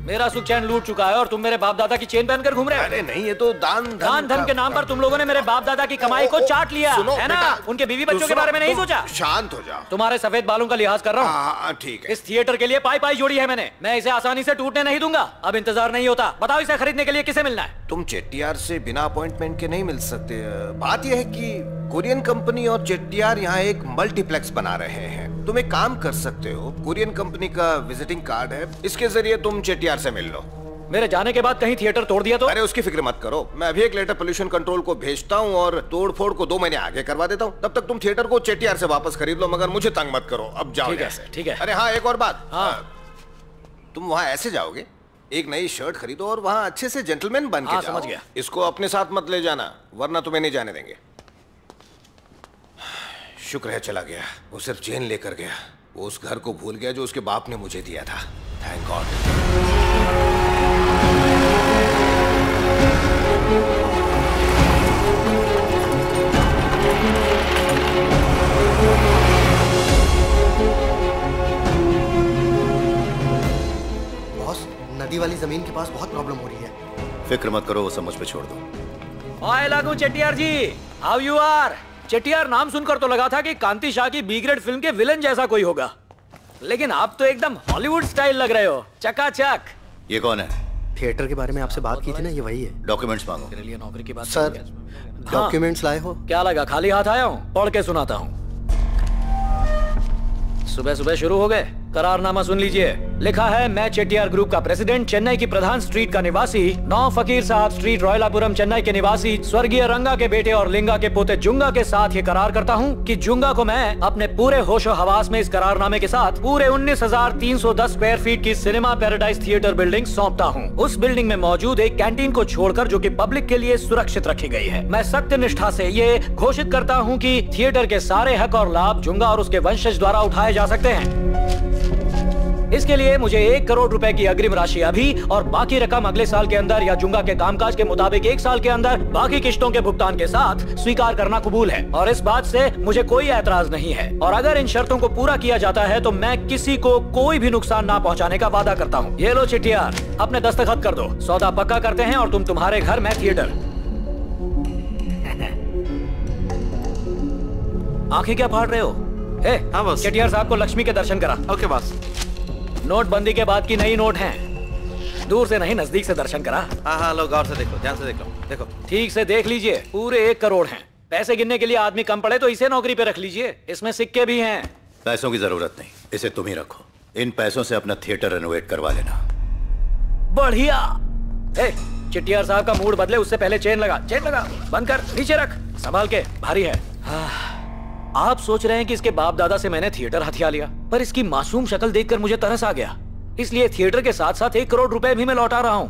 मेरा सुख चैन लूट चुका है और तुम मेरे बाप दादा की चेन पहनकर घूम रहे हो। अरे नहीं, ये तो दान धर्म के नाम पर तुम लोगों ने मेरे बाप दादा की कमाई को चाट लिया है ना? उनके बीवी बच्चों के बारे में नहीं सोचा। शांत हो जाओ। तुम्हारे सफेद बालों का लिहाज कर रहा हूँ। ठीक है। इस थिएटर के लिए पाई पाई जोड़ी है मैंने। मैं इसे आसानी से टूटने नहीं दूंगा। अब इंतजार नहीं होता। बताओ इसे खरीदने के लिए किसे मिलना है? तुम चेट्टियार से बिना अपॉइंटमेंट के नहीं मिल सकते। बात यह है कि कोरियन कंपनी और चेट्टियार यहाँ एक मल्टीप्लेक्स बना रहे हैं। तुम एक काम कर सकते हो, कोरियन कंपनी का विजिटिंग कार्ड है, इसके जरिए तुम चेट्टियार से मिल लो। मेरे जाने के बाद कहीं थिएटर तोड़ दिया तो? अरे उसकी फिक्र मत करो, मैं अभी एक लेटर पोल्यूशन कंट्रोल को भेजता हूँ और तोड़ फोड़ को 2 महीने आगे करवा देता हूँ। तब तक तुम थिएटर को चेट्टियार से वापस खरीद लो, मगर मुझे तंग मत करो। अब जाओ। ठीक है। अरे हाँ, एक और बात। तुम वहाँ ऐसे जाओगे एक नई शर्ट खरीदो और वहाँ अच्छे से जेंटलमैन बन के हाँ, जाओ। समझ गया। इसको अपने साथ मत ले जाना, वरना तुम्हें नहीं जाने देंगे। शुक्र है चला गया, वो सिर्फ चेन लेकर गया। वो उस घर को भूल गया जो उसके बाप ने मुझे दिया था। Thank God. बॉस, नदी वाली जमीन के पास बहुत प्रॉब्लम हो रही है। फिक्र मत करो, वो सब मुझ पे छोड़ दो। ओए लागू चेट्टियार जी, हाउ यू आर? चेट्टियार नाम सुनकर तो लगा था कि कांति शाह की बी ग्रेड फिल्म के विलन जैसा कोई होगा, लेकिन आप तो एकदम हॉलीवुड स्टाइल लग रहे हो, चकाचक। ये कौन है? थिएटर के बारे में आपसे बात की थी ना, ये वही है। डॉक्यूमेंट्स मांगो। तेरे लिए नौकरी की बात सर, डॉक्यूमेंट्स लाए हो? क्या लगा खाली हाथ आया हूँ? पढ़ के सुनाता हूँ। सुबह सुबह शुरू हो गए। करारनामा सुन लीजिए। लिखा है, मैं चेट्टियार ग्रुप का प्रेसिडेंट, चेन्नई की प्रधान स्ट्रीट का निवासी, 9 फकीर साहब स्ट्रीट, रॉयलापुरम, चेन्नई के निवासी, स्वर्गीय रंगा के बेटे और लिंगा के पोते जुंगा के साथ ये करार करता हूँ कि जुंगा को मैं अपने पूरे होशो हवास में इस करारनामे के साथ पूरे 19,310 स्क्वायर फीट की सिनेमा पैराडाइज थिएटर बिल्डिंग सौंपता हूँ। उस बिल्डिंग में मौजूद एक कैंटीन को छोड़कर, जो कि पब्लिक के लिए सुरक्षित रखी गई है। मैं सत्य निष्ठा से ये घोषित करता हूँ कि थिएटर के सारे हक और लाभ जुंगा और उसके वंशज द्वारा उठाए जा सकते हैं। इसके लिए मुझे 1 करोड़ रुपए की अग्रिम राशि अभी और बाकी रकम अगले साल के अंदर या जुंगा के कामकाज के मुताबिक 1 साल के अंदर बाकी किश्तों के भुगतान के साथ स्वीकार करना कबूल है, और इस बात से मुझे कोई ऐतराज नहीं है। और अगर इन शर्तों को पूरा किया जाता है तो मैं किसी को कोई भी नुकसान ना पहुंचाने का वादा करता हूं। ये लो चिट्ठियार, अपने दस्तखत कर दो। सौदा पक्का करते हैं और तुम तुम्हारे घर, मैं थिएटर। आंखें क्या फाड़ रहे हो? हाँ बस। चेट्टियार साहब को लक्ष्मी के दर्शन करा। ओके बस। नोटबंदी के बाद की नई नोट हैं। दूर से नहीं, नजदीक से दर्शन करा। हाँ हाँ, लो गौर से देखो, ध्यान से देख लो। देखो ठीक से देख लीजिए, पूरे 1 करोड़ हैं। पैसे गिनने के लिए आदमी कम पड़े तो इसे नौकरी पे रख लीजिए, इसमें सिक्के भी हैं। पैसों की जरूरत नहीं, इसे तुम ही रखो। इन पैसों से अपना थिएटर रेनोवेट करवा लेना। बढ़िया। चिट्टियार साहब का मूड बदले उससे पहले चेन लगा, चेन लगा, बंद कर, नीचे रख, संभाल के, भारी है। आप सोच रहे हैं कि इसके बाप दादा से मैंने थिएटर हथिया लिया, पर इसकी मासूम शक्ल देखकर मुझे तरस आ गया, इसलिए थिएटर के साथ साथ 1 करोड़ रुपए भी मैं लौटा रहा हूं।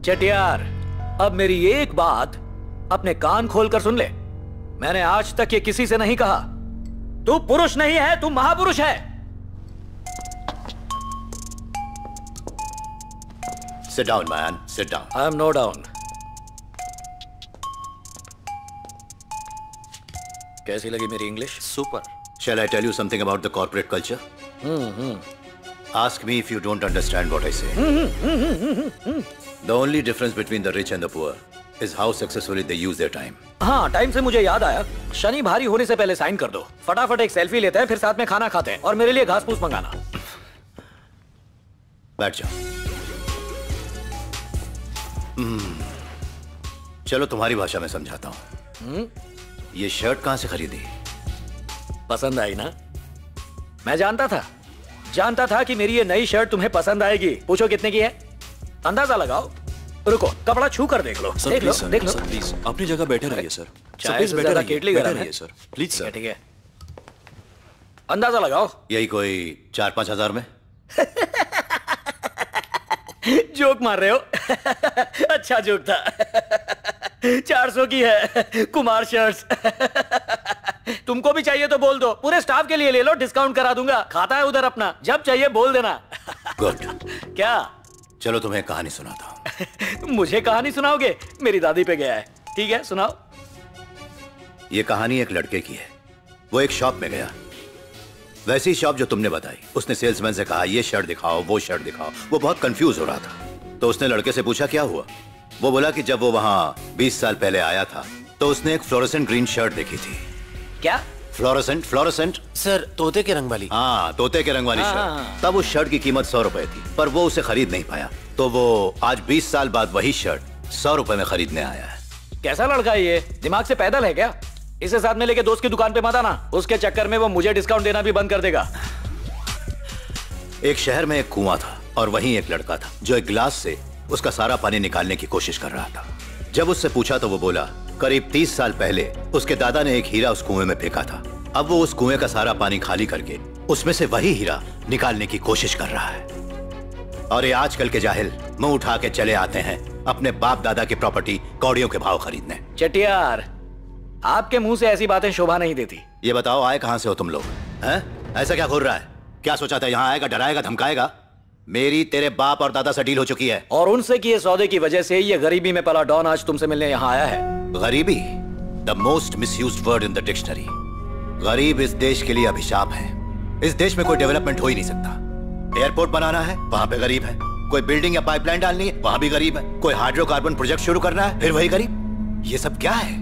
चेट्टियार, अब मेरी एक बात अपने कान खोलकर सुन ले। मैंने आज तक ये किसी से नहीं कहा। तू पुरुष नहीं है, तू महापुरुष है। Sit down, man. Sit down. I am no down. कैसी लगी मेरी English? Super. Shall I tell you something about the corporate culture? Ask me if you don't understand what I say. The only difference between the rich and the poor is how successfully they use their time. हाँ, टाइम से मुझे याद आया, शनि भारी होने से पहले साइन कर दो। फटाफट एक सेल्फी लेते हैं, फिर साथ में खाना खाते हैं, और मेरे लिए घास फूस मंगाना। बैठ जाओ। चलो तुम्हारी भाषा में समझाता हूँ। ये शर्ट कहाँ से खरीदी? पसंद आई ना? मैं जानता था कि मेरी ये नई शर्ट तुम्हें पसंद आएगी। पूछो कितने की है? अंदाजा लगाओ। रुको, कपड़ा छू कर देख लो। देख लो, देख लो। प्लीज अपनी जगह बैठे रहिए सर। चाय से ज्यादा केटली गरम है सर। Please sir. ठीक है, अंदाजा लगाओ। यही कोई 4-5 हजार में। जोक मार रहे हो? अच्छा जोक था। 400 की है, कुमार शर्ट्स। तुमको भी चाहिए तो बोल दो, पूरे स्टाफ के लिए ले लो, डिस्काउंट करा दूंगा। खाता है उधर अपना, जब चाहिए बोल देना। गुड। क्या? चलो तुम्हें कहानी सुनाता हूँ। मुझे कहानी सुनाओगे? मेरी दादी पे गया है। ठीक है, सुनाओ। ये कहानी एक लड़के की है। वो एक शॉप में गया, वैसी शॉप जो तुमने बताई। उसने सेल्समैन से कहा, ये शर्ट दिखाओ, वो शर्ट दिखाओ। वो बहुत कंफ्यूज हो रहा था, तो उसने लड़के से पूछा क्या हुआ। वो बोला कि जब वो वहां 20 साल पहले आया था तो उसने एक फ्लोरोसेंट ग्रीन शर्ट देखी थी। क्या? फ्लोरोसेंट सर, तोते के रंग वाली। हाँ, तोते के रंग वाली शर्ट। तब उस शर्ट की कीमत 100 रुपए थी, पर वो उसे खरीद नहीं पाया, तो वो आज 20 साल बाद वही शर्ट 100 रुपए में खरीदने आया है। कैसा लड़का है ये? दिमाग से पैदल है क्या? इसे साथ में लेके दोस्त की दुकान पे मत आना, उसके चक्कर में वो मुझे डिस्काउंट देना भी बंद कर देगा। एक शहर में एक कुआं था और वहीं एक लड़का था जो एक गिलास से उसका सारा पानी निकालने की कोशिश कर रहा था। जब उससे पूछा तो वो बोला, करीब 30 साल पहले उसके दादा ने एक हीरा उस कुएं में फेंका था। अब वो उस कुएं का सारा पानी खाली करके उसमें से वही हीरा निकालने की कोशिश कर रहा है। और ये आजकल के जाहिल मुंह उठा के चले आते हैं अपने बाप दादा की प्रॉपर्टी कौड़ियों के भाव खरीदने। चटियार, आपके मुंह से ऐसी बातें शोभा नहीं देती। ये बताओ आए कहां से हो तुम लोग? हैं? ऐसा क्या घूर रहा है? क्या सोचा था यहाँ आएगा, डराएगा, धमकाएगा? मेरी तेरे बाप और दादा से डील हो चुकी है और उनसे किए सौदे की वजह से ये गरीबी में पला डॉन आज तुमसे मिलने यहाँ आया है। गरीबी, the most misused word in the dictionary. गरीब इस देश के लिए अभिशाप है। इस देश में कोई डेवलपमेंट हो ही नहीं सकता। एयरपोर्ट बनाना है, वहां पे गरीब है। कोई बिल्डिंग या पाइपलाइन डालनी है, वहां भी गरीब है। कोई हाइड्रोकार्बन प्रोजेक्ट शुरू करना है, फिर वही गरीब। ये सब क्या है?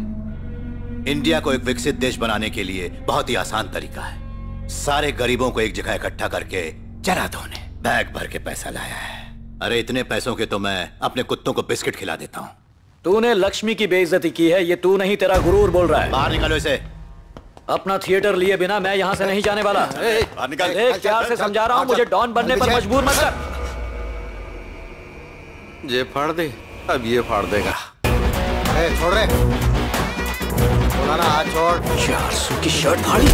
इंडिया को एक विकसित देश बनाने के लिए बहुत ही आसान तरीका है। सारे गरीबों को एक जगह इकट्ठा करके जनातों ने बैग भर के पैसा लाया है। अरे इतने पैसों के तो मैं अपने कुत्तों को बिस्किट खिला देता हूँ। तूने लक्ष्मी की बेइज्जती की है, ये तू नहीं, तेरा गुरूर बोल रहा है। बाहर निकालो इसे। अपना थिएटर लिए बिना मैं यहाँ से नहीं जाने वाला। देख, प्यार से समझा रहा हूँ, मुझे डॉन बनने पर मजबूर मत कर। ये फाड़ दे, अब ये फाड़ देगा। छोड़ रहे, बोला हाथ छोड़। 400 की शर्ट फाड़ी।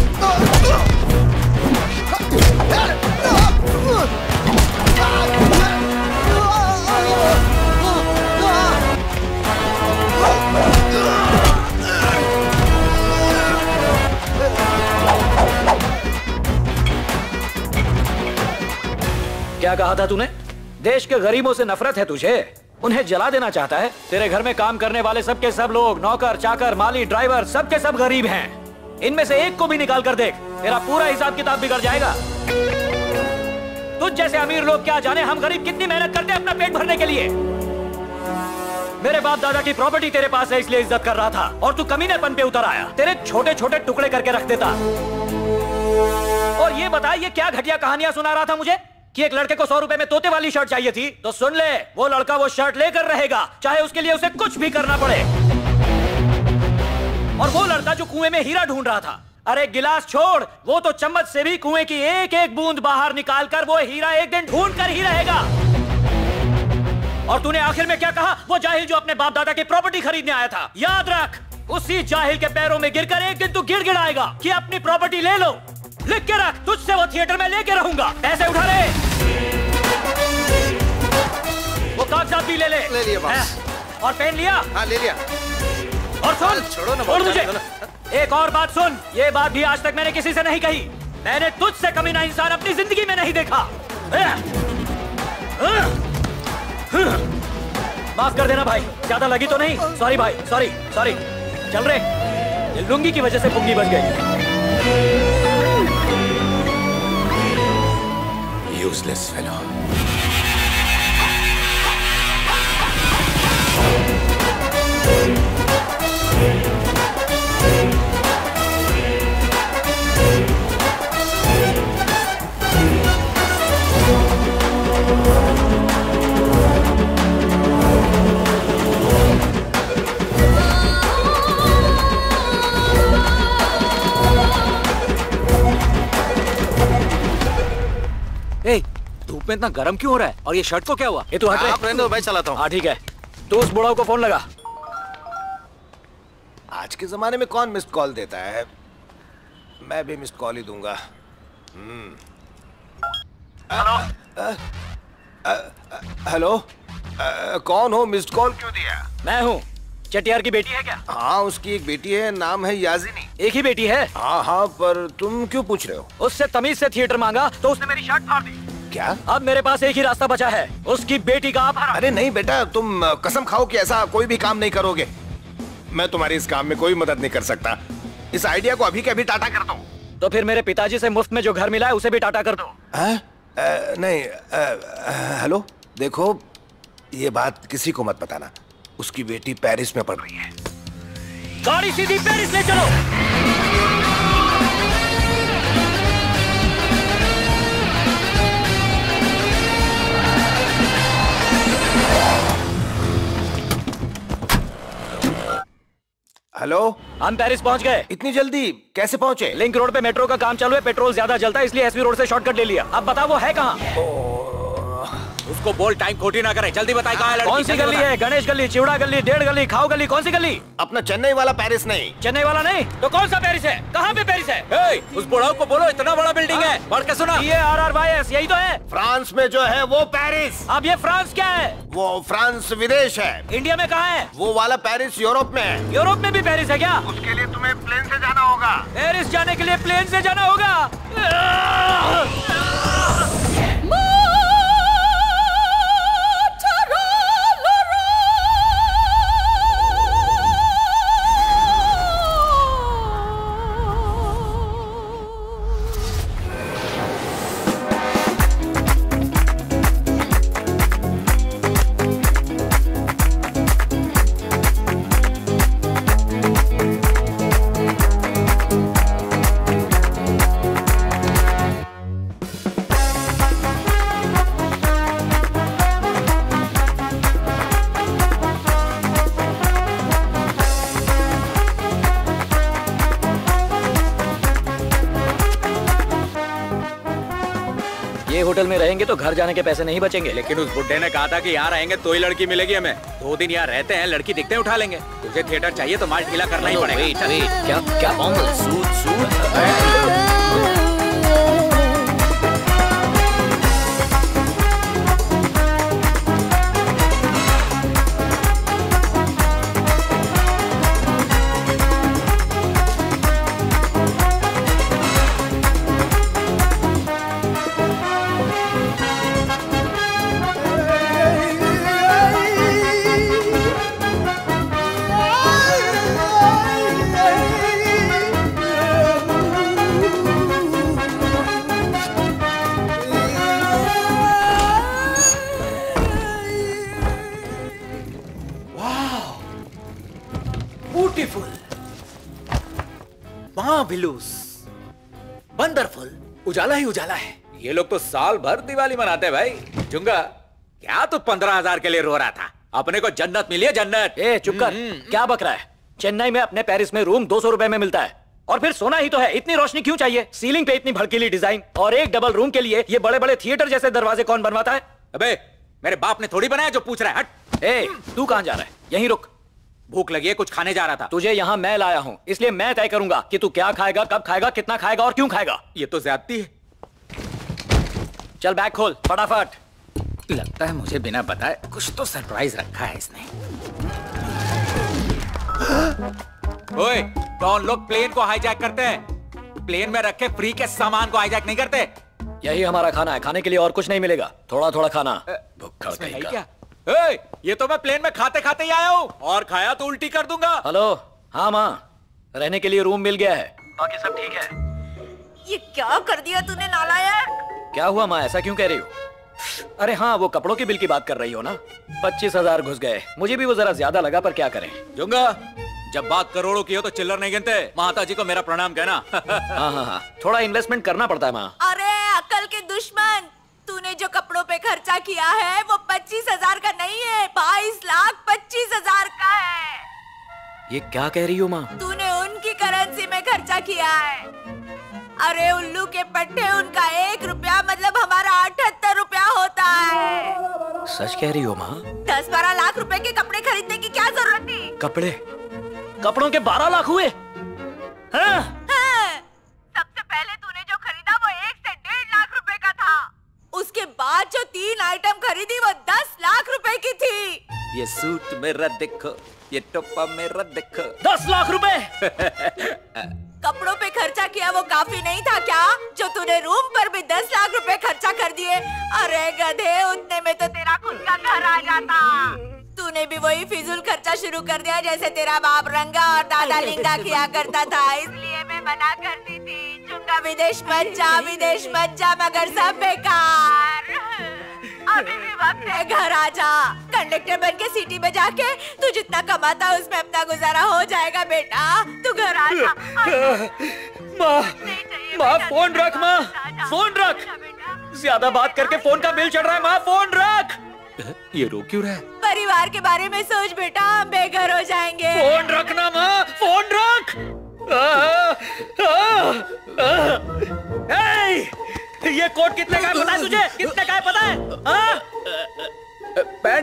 क्या कहा था तूने? देश के गरीबों से नफरत है तुझे, उन्हें जला देना चाहता है। तेरे घर में काम करने वाले सबके सब लोग, नौकर, चाकर, माली, ड्राइवर, सबके सब गरीब हैं। इनमें से एक को भी निकाल कर देख, तेरा पूरा हिसाब किताब बिगड़ जाएगा। तुझ जैसे अमीर लोग क्या जाने हम गरीब कितनी मेहनत करते हैं अपना पेट भरने के लिए। मेरे बाप दादा की प्रॉपर्टी तेरे पास है इसलिए इज्जत कर रहा था और तू कमीनेपन पे उतर आया। तेरे छोटे छोटे टुकड़े करके रख देता। और ये बता, ये क्या घटिया कहानियां सुना रहा था मुझे कि एक लड़के को 100 रुपए में तोते वाली शर्ट चाहिए थी। तो सुन ले, वो लड़का वो शर्ट लेकर रहेगा, चाहे उसके लिए उसे कुछ भी करना पड़े। और वो लड़का जो कुएं में हीरा ढूंढ रहा था, अरे गिलास छोड़, वो तो चम्मच से भी कुएं की एक एक बूंद बाहर निकालकर वो हीरा एक दिन ढूंढ कर ही रहेगा। और तूने आखिर में क्या कहा? वो जाहिल जो अपने बाप दादा की प्रॉपर्टी खरीदने आया था, याद रख, उसी जाहिल के पैरों में गिरकर एक दिन तू गिड़गिड़ाएगा कि अपनी प्रॉपर्टी ले लो। लिख के रख, तुझसे वो थिएटर में लेके रहूंगा। पैसे उठा ले, वो कागजात भी ले लिया बॉस। और पेन लिया? हाँ ले लिया। और सुन, छोड़ मुझे। एक और बात सुन, ये बात भी आज तक मैंने किसी से नहीं कही, मैंने तुझसे कमीना इंसान अपनी जिंदगी में नहीं देखा। माफ कर देना भाई, ज्यादा लगी तो नहीं? सॉरी भाई, सॉरी सॉरी। चल रे, ये लुंगी की वजह से पुंगी बच गई। Useless fellow. ए, धूप में इतना गर्म क्यों हो रहा है? और ये शर्ट को क्या हुआ? ये तू हट आप रहने दो, मैं चलाता हूँ। हाँ ठीक है, तू उस बुढ़ाऊ को फोन लगा। आज के जमाने में कौन मिस्ड कॉल देता है? मैं भी मिस्ड कॉल ही दूंगा। हेलो, कौन हो? मिस्ड कॉल क्यों दिया? मैं हूँ। चटियार की बेटी है क्या? हाँ, उसकी एक बेटी है, नाम है याजिनी। एक ही बेटी है? हाँ हाँ, पर तुम क्यों पूछ रहे हो? उससे तमीज से थिएटर मांगा तो उसने मेरी शर्ट फाड़ दी। क्या? अब मेरे पास एक ही रास्ता बचा है, उसकी बेटी का अपहरण। अरे नहीं बेटा, तुम कसम खाओ कि ऐसा कोई भी काम नहीं करोगे। मैं तुम्हारी इस काम में कोई मदद नहीं कर सकता। इस आइडिया को अभी के अभी टाटा कर दो। तो फिर मेरे पिताजी से मुफ्त में जो घर मिला है उसे भी टाटा कर दो। नहीं, हेलो, देखो, ये बात किसी को मत बताना। उसकी बेटी पेरिस में पढ़ रही है। गाड़ी सीधी पेरिस ले चलो। हेलो, हम पेरिस पहुंच गए। इतनी जल्दी कैसे पहुंचे? लिंक रोड पे मेट्रो का काम चालू है, पेट्रोल ज्यादा जलता है इसलिए एसवी रोड से शॉर्टकट ले लिया। अब बता वो है कहाँ? उसको बोल टाइम खोटी ना करे, जल्दी बताए कहाँ है लड़की। कौन सी गली है? गणेश गली, चिवड़ा गली, 1.5 गली, खाओ गली, कौन सी गली? अपना चेन्नई वाला पेरिस नहीं। चेन्नई वाला नहीं तो कौन सा पेरिस है? कहाँ पे पेरिस है? उस बुढ़ाऊ को बोलो इतना बड़ा बिल्डिंग है, पढ़ के सुना। PARRYS यही तो है। फ्रांस में जो है वो पेरिस। अब ये फ्रांस क्या है? वो फ्रांस विदेश है। इंडिया में कहाँ है? वो वाला पेरिस यूरोप में है। यूरोप में भी पेरिस है क्या? उसके लिए तुम्हें प्लेन से जाना होगा। पेरिस जाने के लिए प्लेन से जाना होगा। होटल में रहेंगे तो घर जाने के पैसे नहीं बचेंगे। लेकिन उस बुड्ढे ने कहा था कि यहाँ रहेंगे तो ही लड़की मिलेगी हमें। 2 दिन यहाँ रहते हैं, लड़की दिखते उठा लेंगे। तुझे थिएटर चाहिए तो माल ढीला करना ही पड़ेगा। क्या वंडरफुल, उजाला ही उजाला है। ये लोग तो साल भर दिवाली मनाते हैं भाई। जुंगा, क्या तू 15,000 के लिए रो रहा था? अपने को जन्नत मिली है, जन्नत। चुप कर, क्या बक रहा है? चेन्नई में अपने पेरिस में रूम 200 रुपए में मिलता है, और फिर सोना ही तो है। इतनी रोशनी क्यों चाहिए? सीलिंग पे इतनी भड़कीली डिजाइन, और एक डबल रूम के लिए ये बड़े बड़े थिएटर जैसे दरवाजे कौन बनवाता है? अबे मेरे बाप ने थोड़ी बनाया जो पूछ रहा है। हट। तू कहाँ जा रहा है? यहीं रुक। भूख लगी है, कुछ खाने जा रहा था। तुझे यहाँ मैं लाया हूँ, इसलिए मैं तय करूंगा कि तू क्या खाएगा, कब खाएगा, कितना खाएगा और क्यों खाएगा। ये तो ज्यादती है। चल बैग खोल फटाफट। लगता है मुझे बिना बताए कुछ तो सरप्राइज रखा है इसने। ओए, डॉन लोग प्लेन को हाईजैक करते हैं। प्लेन में रखे फ्री के सामान को हाईजैक नहीं करते। यही हमारा खाना है, खाने के लिए और कुछ नहीं मिलेगा। थोड़ा थोड़ा खाना। भुक्खड़ कहीं का। ये तो मैं प्लेन में खाते खाते ही आया हूँ, और खाया तो उल्टी कर दूंगा। हेलो, हाँ माँ, रहने के लिए रूम मिल गया है, बाकी सब ठीक है। ये क्या कर दिया तूने नालायक? क्या हुआ माँ, ऐसा क्यों कह रही हो? अरे हाँ, वो कपड़ों की बिल की बात कर रही हो ना? 25,000 घुस गए। मुझे भी वो जरा ज्यादा लगा, पर क्या करें। जुंगा, जब बात करोड़ों की हो तो चिल्लर नहीं गिनते। माता जी को मेरा प्रणाम कहना। हाँ, थोड़ा इन्वेस्टमेंट करना पड़ता है माँ। अरे अकल के दुश्मन, तूने जो कपड़ों पे खर्चा किया है वो 25,000 का नहीं है, 22,25,000 का है। ये क्या कह रही हो माँ? तूने उनकी करेंसी में खर्चा किया है। अरे उल्लू के पट्टे, उनका 1 रुपया मतलब हमारा 78 रुपया होता है। सच कह रही हो माँ? 10-12 लाख रुपए के कपड़े खरीदने की क्या जरूरत थी? कपड़ों के 12 लाख हुए? हाँ? सबसे पहले तूने जो खरीदा वो 1 से 1.5 लाख रुपए का था। उसके बाद जो 3 आइटम खरीदी वो 10 लाख रुपए की थी। ये सूट मेरा देखो, ये टोपा मेरा देखो। 10 लाख रुपए। कपड़ों पे खर्चा किया वो काफी नहीं था क्या, जो तूने रूम पर भी 10 लाख रुपए खर्चा कर दिए? अरे गधे, उतने में तो तेरा खुद का घर आ जाता। तूने भी वही फिजूल खर्चा शुरू कर दिया जैसे तेरा बाप रंगा और दादा लिंगा किया करता था। इसलिए मैं मना करती थी, चुंगा विदेश मत जा, मगर सब बेकार। अभी भी वक्त है, घर आ जा। कंडक्टर बन के सिटी में जाके तू जितना कमाता उसमें अपना गुजारा हो जाएगा बेटा। तू घर आ जा। माँ फोन रख, माँ फोन रख। ज्यादा बात करके फोन का बिल चढ़ रहा है। माँ फोन रख। ये रो क्यों रहा है? परिवार के बारे में सोच बेटा, हम बेघर हो जाएंगे। फोन रखना माँ, फोन रख। ये कोट कितने का है पता है तुझे? कितने का है पता है?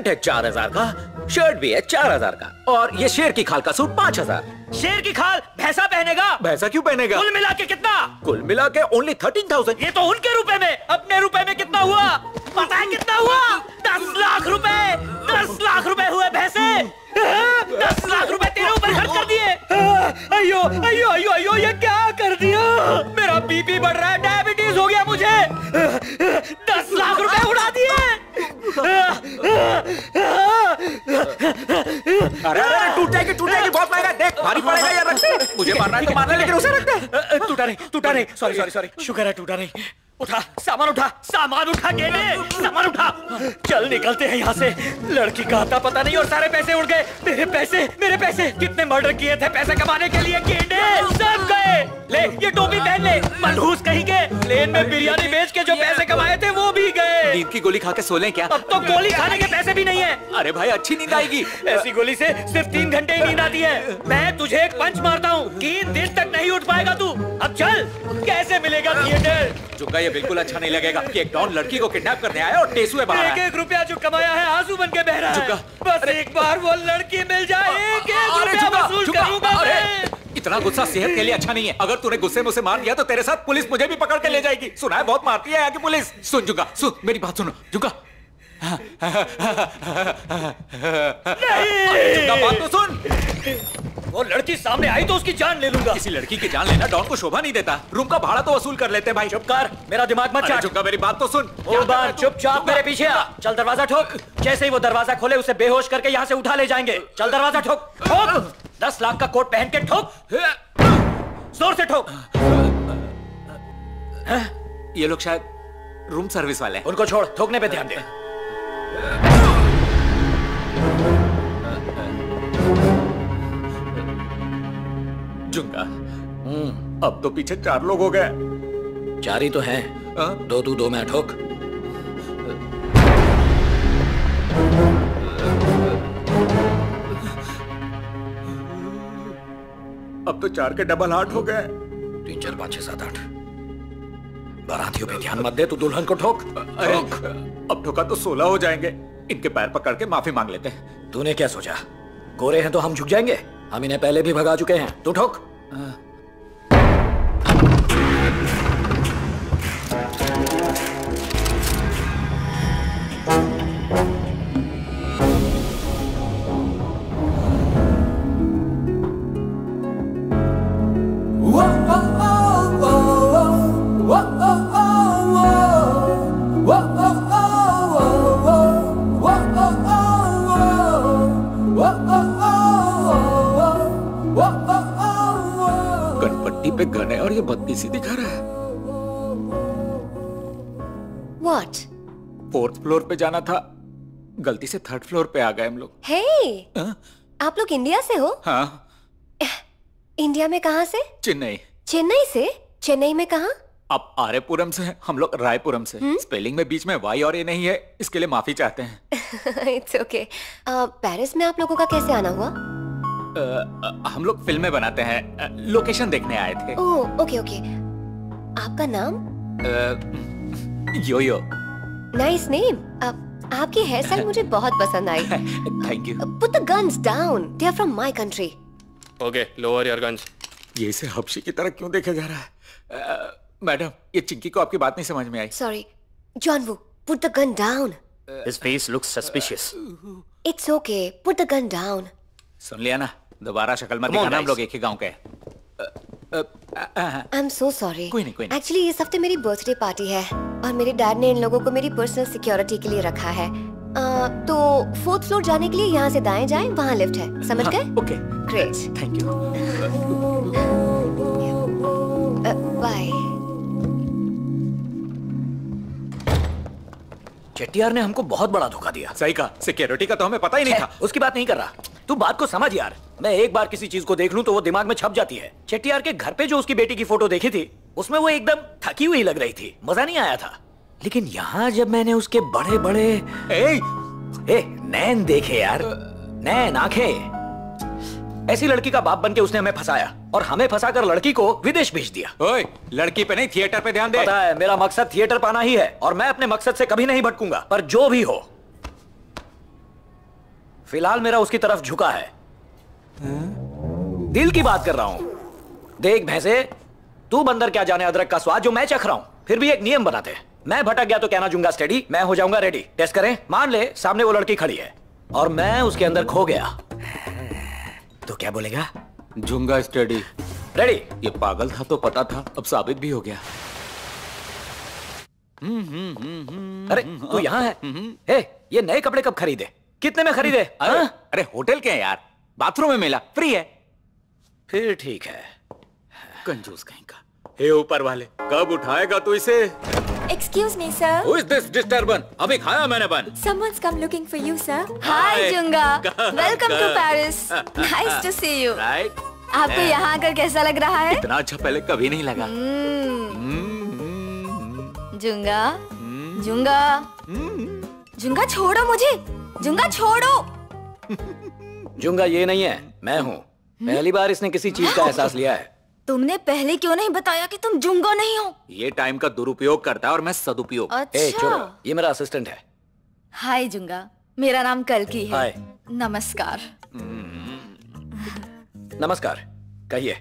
पैंट है 4000 का, शर्ट भी है 4000 का, और ये शेर की खाल का सूट 5000। शेर की खाल भैंसा पहनेगा? भैंसा क्यों पहनेगा? कुल मिला के कितना? कुल मिला के ओनली 13,000। ये तो उनके रुपए में, अपने रुपए में कितना हुआ? पता है कितना हुआ? 10 लाख रुपए। 10 लाख रुपए हुए भैंसे। 10 लाख रुपए तेरे ऊपर खर्च कर दिए। अयो अयो अयो अयो, ये क्या कर दिया? मेरा बीपी बढ़ रहा है, डायबिटीज हो गया मुझे। 10 लाख रुपए उड़ा दिए। अरे अरे टूटेगी टूटेगी, बहुत महंगा, देख भारी पड़ेगा यार, रख दे। मुझे मारना है तो मारना, लेकिन उसे रख दे। टूटा नहीं, सॉरी सॉरी सॉरी, शुक्र है टूटा नहीं। उठा सामान, उठा सामान, उठा गेंडे, सामान उठा। चल निकलते हैं यहाँ से। लड़की कहाँ था पता नहीं और सारे पैसे उड़ गए। मेरे पैसे कितने मर्डर किए थे पैसे कमाने के लिए, गेंडे सब गए। ले ये टोपी पहन ले, मनहूस कहीं के। प्लेन में बिरयानी बेच के जो पैसे कमाए थे वो भी गए। नींद की गोली खा के सो लें क्या? अब तो गोली खाने के पैसे भी नहीं है। अरे भाई अच्छी नींद आएगी। ऐसी गोली से सिर्फ 3 घंटे ही नींद आती है। मैं तुझे एक पंच मारता हूँ, 3 दिन तक नहीं उठ पाएगा तू। अब चल, कैसे मिलेगा थिएटर? जुग्गा ये बिल्कुल अच्छा नहीं लगेगा कि एक डॉन लड़की को किडनैप करने आया और टेसुए बना रहा है। 1-1 रुपया जो कमाया है आंसू बन के बह रहा है। बस एक बार वो लड़की मिल जाए, 1-1 रुपया वसूल करूंगा मैं। इतना गुस्सा सेहत के लिए अच्छा नहीं है। अगर तूने गुस्से में उसे मार दिया तो तेरे साथ पुलिस मुझे भी पकड़ के ले जाएगी। सुना है बहुत मारती है यहाँ की पुलिस। सुन जुग्गा, सुन मेरी बात सुनो जुग्गा। जुग्गा बात तो सुन। वो लड़की सामने आई तो उसकी जान ले लूंगा। किसी लड़की की जान लेना डॉन को शोभा नहीं देता। रूम का भाड़ा तो वसूल कर लेते हैं भाई। चुप कर, मेरा दिमाग मत चाट। जुग्गा मेरी बात तो सुन। चुपचाप मेरे पीछे आ। चल दरवाजा ठोक। जैसे ही वो दरवाजा खोले उसे बेहोश करके यहाँ से उठा ले जाएंगे। चल दरवाजा ठोक, ठोक। 10 लाख का कोट पहन के ठोक, जोर से ठोक। ये लोग शायद रूम सर्विस वाले हैं। उनको छोड़, ठोकने पे ध्यान दे। जुंगा, अब तो पीछे 4 लोग हो गए। 4 ही तो हैं। 2 तू 2 मैं, ठोक। अब तो 4 के डबल 8 हो गए। 3 4 5 6 7 8। बारातियों पे ध्यान मत दे, तू दुल्हन को ठोक। अरे अब ठोका तो 16 हो जाएंगे। इनके पैर पकड़ के माफी मांग लेते हैं। तूने क्या सोचा गोरे हैं तो हम झुक जाएंगे? हम इन्हें पहले भी भगा चुके हैं। तू ठोक। पे गन है और ये बदतमीजी दिखा रहा है। What? 4th फ्लोर पे जाना था, गलती से 3rd फ्लोर पे आ गए हम लोग। Hey, आप लोग इंडिया से हो? हाँ। इंडिया में कहाँ से? चेन्नई। चेन्नई से? चेन्नई में कहाँ? आप आरेपुरम से हैं, हम लोग रायपुरम से। स्पेलिंग में बीच में वाई और ए नहीं है, इसके लिए माफी चाहते हैं। It's okay. पेरिस में आप लोगों का कैसे आना हुआ? हम लोग फिल्में बनाते हैं, लोकेशन देखने आए थे। Oh, okay okay. आपका नाम? Yo yo. Nice name. आपकी हेयर स्टाइल मुझे बहुत पसंद आई। Thank you. Put the guns down. They are from my country. Okay, lower your guns. ये इसे हबशी की तरह क्यों देखा जा रहा है? मैडम, ये चिंकी को आपकी बात नहीं समझ में आई। Sorry, John Woo, put the gun down. His face looks suspicious. It's okay. Put the gun down. सुन लिया ना, दोबारा शक्ल मत दिखाना, हम लोग एक ही गांव के। I'm so sorry. कोई नहीं। Actually इस हफ्ते मेरी बर्थडे पार्टी है और मेरे डैड ने इन लोगों को मेरी पर्सनल सिक्योरिटी के लिए रखा है। तो 4th फ्लोर जाने के लिए यहाँ से दाएं जाएं, वहाँ लिफ्ट है, समझ गए? Okay, great, thank you. Bye. Chettiar ने हमको बहुत बड़ा धोखा दिया। सही कहा, सिक्योरिटी का तो हमें पता ही नहीं था। उसकी बात नहीं कर रहा, तू बात को समझ यार। मैं एक बार किसी चीज को देख लूं तो वो दिमाग में छप जाती है। चेट्टियार के घर पे जो उसकी बेटी की फोटो देखी थी, उसमें वो एकदम थकी हुई लग रही थी, मजा नहीं आया था। लेकिन यहाँ जब मैंने उसके बड़े बड़े नैन देखे यार, नैन आंखें, ऐसी लड़की का बाप बनके उसने हमें फंसाया और हमें फंसाकर लड़की को विदेश भेज दिया। ओए, लड़की पे नहीं थिएटर पे ध्यान दे। पता है, मेरा मकसद थिएटर पाना ही है और मैं अपने मकसद से कभी नहीं भटकूंगा। पर जो भी हो, फिलहाल मेरा उसकी तरफ झुका है। दिल की बात कर रहा हूं। देख भैंसे, तू बंदर क्या जाने अदरक का स्वाद जो मैं चख रहा हूं। फिर भी एक नियम बनाते हैं, मैं भटक गया तो कहना जुंगा स्टेडी, मैं हो जाऊंगा रेडी। टेस्ट करें। मान ले सामने वो लड़की खड़ी है और मैं उसके अंदर खो गया, तो क्या बोलेगा? जुंगा स्टेडी। रेडी। ये पागल था तो पता था, अब साबित भी हो गया। अरे तू यहाँ है? हे, ये नए कपड़े कब खरीदे? कितने में खरीदे? अरे होटल के हैं यार, बाथरूम में मिला, फ्री है। फिर ठीक है। कंजूस कहीं का। हे ऊपर वाले, कब उठाएगा तू इसे? Excuse me, sir. Who is this disturbance? अभी खाया मैंने बन। Someone's come looking for you, sir. Hi, Junga. Welcome to Paris. Nice to see you. Right? आपको यहाँ आकर कैसा लग रहा है? इतना अच्छा पहले कभी नहीं लगा। जुंगा, जुंगा, जुंगा छोड़ो मुझे, जुंगा छोड़ो। जुंगा ये नहीं है, मैं हूँ। पहली बार इसने किसी चीज का एहसास लिया है। तुमने पहले क्यों नहीं बताया कि तुम जुंगा नहीं हो? ये टाइम का दुरुपयोग करता है और मैं सदुपयोग। अच्छा। ये मेरा असिस्टेंट है। हाय जुंगा, मेरा नाम कल्की है। हाय। नमस्कार। नमस्कार, कहिए।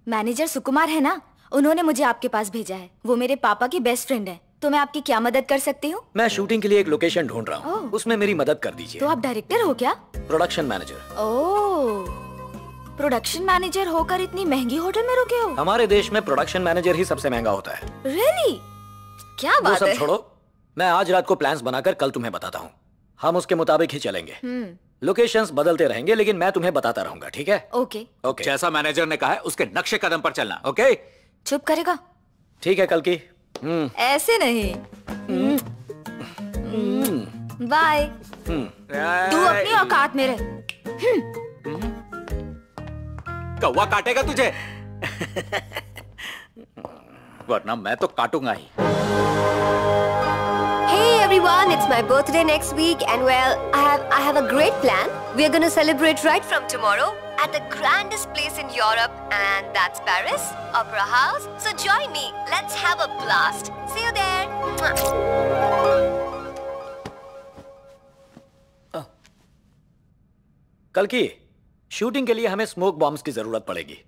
मैनेजर सुकुमार है ना, उन्होंने मुझे आपके पास भेजा है। वो मेरे पापा की बेस्ट फ्रेंड है। तो मैं आपकी क्या मदद कर सकती हूँ? मैं शूटिंग के लिए एक लोकेशन ढूंढ रहा हूँ, उसमें मेरी मदद कर दीजिए। तो आप डायरेक्टर हो क्या? Production manager. Oh, production manager होकर इतनी महंगी होटल में रुके हो? हमारे देश में प्रोडक्शन मैनेजर ही सबसे महंगा होता है। Really? क्या बात है? वो सब छोड़ो, मैं आज रात को प्लान्स बनाकर कल तुम्हें बताता हूँ। हम उसके मुताबिक ही चलेंगे। लोकेशंस बदलते रहेंगे, लेकिन मैं तुम्हें बताता रहूंगा, ठीक है? ओके। ओके। जैसा मैनेजर ने कहा है उसके नक्शे कदम पर चलना। ओके? चुप करेगा? ठीक है कल की। ऐसे नहीं। बाय। तू अपनी औकात में रह। कौवा काटेगा तुझे वरना मैं तो काटूंगा ही। Hey everyone, it's my birthday next week and well, I have a great plan. We are going to celebrate right from tomorrow at the grandest place in Europe and that's Paris, Opera House. So join me. Let's have a blast. See you there. कल की शूटिंग के लिए हमें स्मोक बॉम्ब्स की जरूरत पड़ेगी।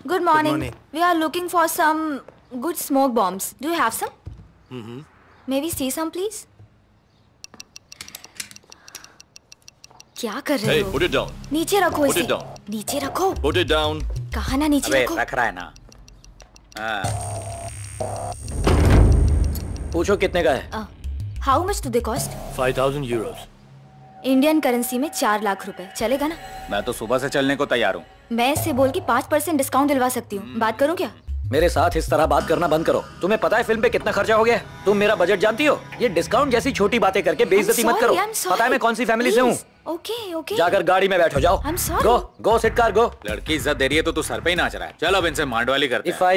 Good morning. We are looking for some good smoke bombs. Do you have some? May we see some, please? क्या कर रहे हो? Put it down. नीचे रखो Put इसे। it down. नीचे रखो। Put it down. कहा ना नीचे रखो। रख रहा है ना। पूछो कितने का है? How much do they cost? 5,000 euros. Indian currency में 4 लाख रुपए। चलेगा ना? मैं तो सुबह से चलने को तैयार हूँ। मैं इससे बोल के 5% डिस्काउंट दिलवा सकती हूँ। बात करूँ क्या? मेरे साथ इस तरह बात करना बंद करो। तुम्हें पता है फिल्म पे कितना खर्चा हो गया? तुम मेरा बजट जानती हो? ये डिस्काउंट जैसी छोटी बातें करके बेइज्जती मत करो। पता है मैं कौन सी फैमिली से हूँ? Okay okay. जाकर गाड़ी में बैठो, जाओ। गो गो सिट कार गो। लड़की इज्जत दे रही है तो तू सर पे ही नाच रहा है। चल अब इनसे मांडवाली करते हैं। If I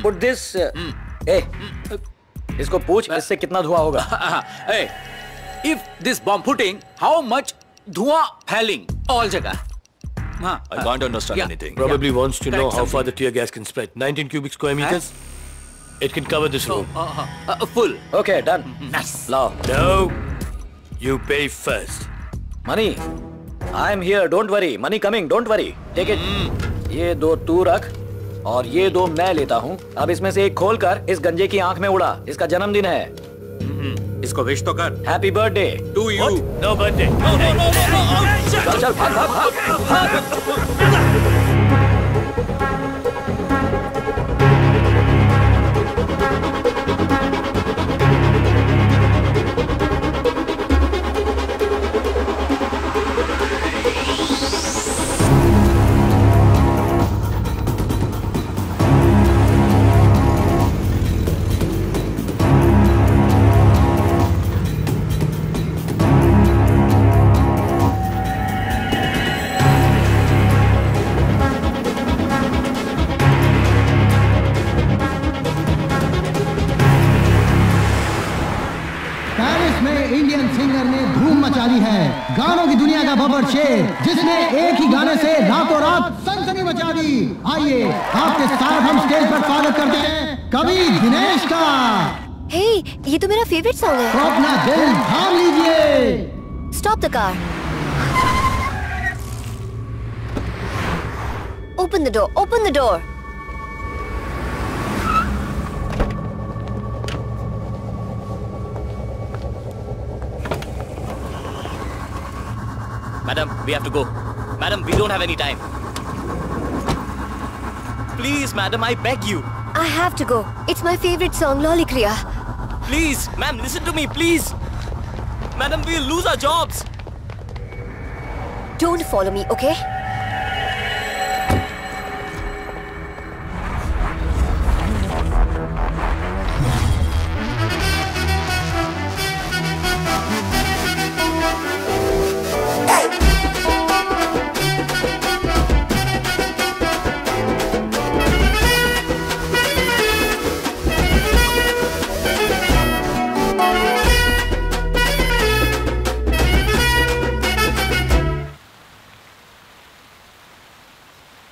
put this, इसको पूछ इससे कितना धुआं होगा? If this bomb putting, how much धुआं फैलिंग all जगह? I can't understand anything. Probably wants to know Correct how something. far the tear gas can spread. 19 cubic square meters. It can cover this room. Full. Okay, done. Nice. Law. No, you pay first. Money. I am here. Don't worry. Money coming. Don't worry. Take it. ये 2 तू रख और ये 2 मैं लेता हूँ। अब इसमें से एक खोलकर इस गंजे की आंख में उड़ा। इसका जन्मदिन है। इसको विश तो कर। Happy birthday to you. No birthday. चल चल भाग भाग भाग। इंडियन सिंगर ने धूम मचा दी है। गानों की दुनिया का बबर शेर जिसने एक ही गाने से रातों रात सनसनी मचा दी। आइए आपके साथ हम स्टेज पर स्वागत करते हैं कवि दिनेश का। हे, ये तो मेरा फेवरेट सॉन्ग है। तो अपना दिल थाम लीजिए। Stop the car. Open the door, open the door. Madam, we have to go. Madam, we don't have any time. Please, madam, I beg you. I have to go. It's my favorite song, Lolicria. Please, ma'am, listen to me, please. Madam, we'll lose our jobs. Don't follow me, okay?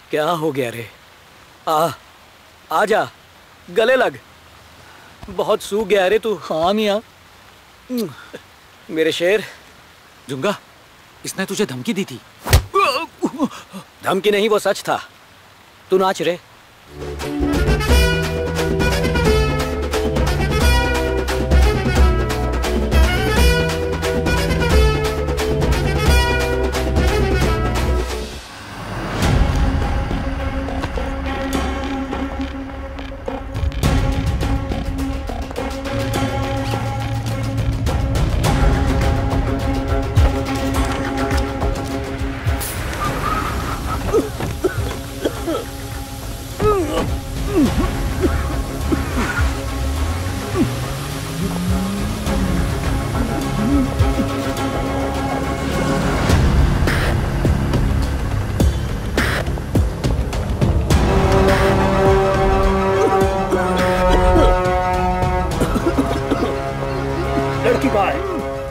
क्या हो गया रे? आ जा, गले लग। बहुत सूख गया रे तू। हाँ मियाँ। मेरे शेर। जुंगा, इसने तुझे धमकी दी थी। धमकी नहीं, वो सच था। तू नाच रे।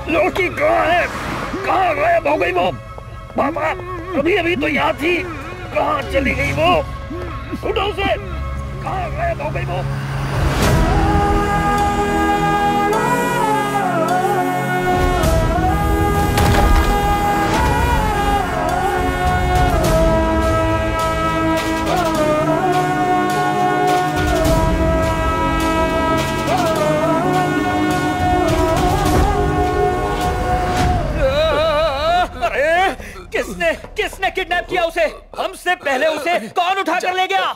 लड़की कहाँ है? कहाँ गायब हो गई वो? पापा, अभी तो यहाँ थी। कहाँ चली गई वो? उठो उसे। कहाँ गायब हो गई वो? किसने किडनैप किया उसे? हमसे पहले उसे कौन उठा कर ले गया?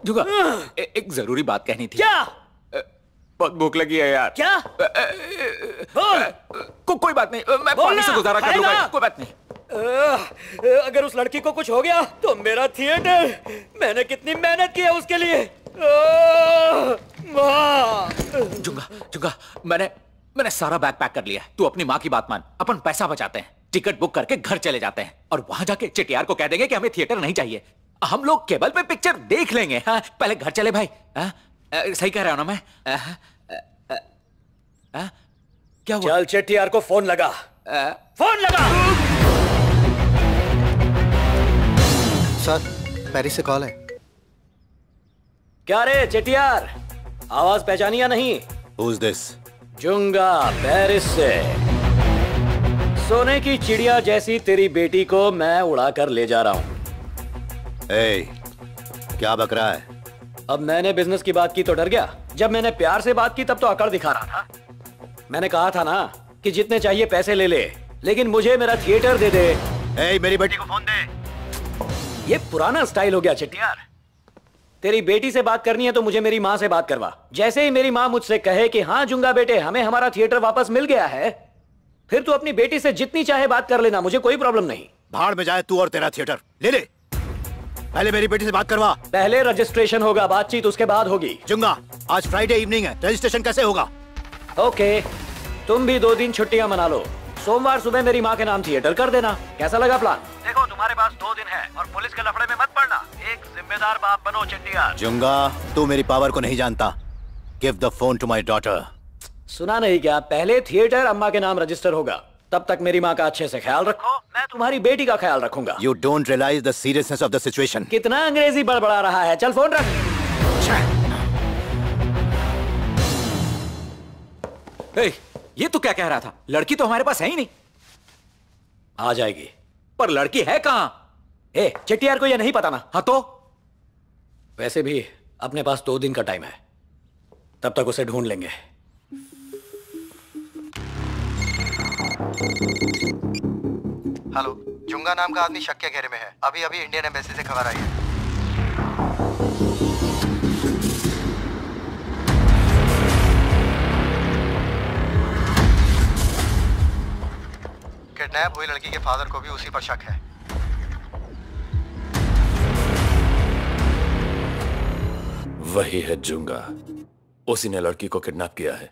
जुगा, एक जरूरी बात कहनी थी। क्या? बहुत भूख लगी है यार। क्या? कोई बात नहीं, मैं पानी से गुजारा कर लूंगा। कोई बात नहीं। अगर उस लड़की को कुछ हो गया तो मेरा थिएटर, मैंने कितनी मेहनत की है उसके लिए। जुगा, मैंने सारा बैग पैक कर लिया है। तू अपनी माँ की बात मान। अपन पैसा बचाते हैं, टिकट बुक करके घर चले जाते हैं और वहां जाके चेटियार को कह देंगे कि हमें थिएटर नहीं चाहिए, हम लोग केबल पे पिक्चर देख लेंगे। हाँ, पहले घर चले भाई। सही कह रहा हूं ना मैं? क्या हुआ? चल चेटियार को फोन लगा। फोन लगा। सर, पेरिस से कॉल है। क्या रे चेटियार, आवाज पहचानी या नहीं? Who's this? जुंगा, पेरिस से। सोने की चिड़िया जैसी तेरी बेटी को मैं उड़ाकर ले जा रहा हूं। क्या बक रहा है? अब मैंने बिजनेस की बात की तो डर गया। जब मैंने प्यार से बात की तब तो अकड़ दिखा रहा था। मैंने कहा था ना कि जितने चाहिए पैसे ले ले, लेकिन मुझे मेरा थिएटर दे दे। मेरी बेटी को फोन दे। ये पुराना स्टाइल हो गया चेटियार। तेरी बेटी से बात करनी है तो मुझे मेरी माँ से बात करवा। जैसे ही मेरी माँ मुझसे कहे कि हाँ जुंगा बेटे, हमें हमारा थिएटर वापस मिल गया है, फिर तू अपनी बेटी से जितनी चाहे बात कर लेना, मुझे कोई प्रॉब्लम नहीं। भाड़ में जाए तू और तेरा थिएटर। ले ले, पहले मेरी बेटी से बात करवा। पहले रजिस्ट्रेशन होगा, बातचीत उसके बाद होगी। जुंगा, आज फ्राइडे इवनिंग है, रजिस्ट्रेशन कैसे होगा? ओके, तुम भी 2 दिन छुट्टियां मना लो। सोमवार सुबह मेरी माँ के नाम थिएटर कर देना। कैसा लगा प्लान? देखो, तुम्हारे पास 2 दिन है और पुलिस के लफड़े में मत पड़ना। एक जिम्मेदार बाप बनो चेटियार। जुंगा, तू मेरी पावर को नहीं जानता। Give the phone to my daughter. सुना नहीं क्या? पहले थिएटर अम्मा के नाम रजिस्टर होगा, तब तक मेरी माँ का अच्छे से ख्याल रखो। मैं तुम्हारी बेटी का ख्याल रखूंगा। You don't realize the seriousness of the situation. कितना अंग्रेजी बड़बड़ा रहा है। चल फोन रख। ये तू क्या कह रहा था? लड़की तो हमारे पास है ही नहीं। आ जाएगी। पर लड़की है कहां? चेट्टियार को यह नहीं पता ना? हाँ तो वैसे भी अपने पास 2 दिन का टाइम है, तब तक उसे ढूंढ लेंगे। हेलो, जुंगा नाम का आदमी शक के घेरे में है। अभी अभी इंडियन एम्बेसी से खबर आई है। किडनैप हुई लड़की के फादर को भी उसी पर शक है। वही है जुंगा, उसी ने लड़की को किडनैप किया है।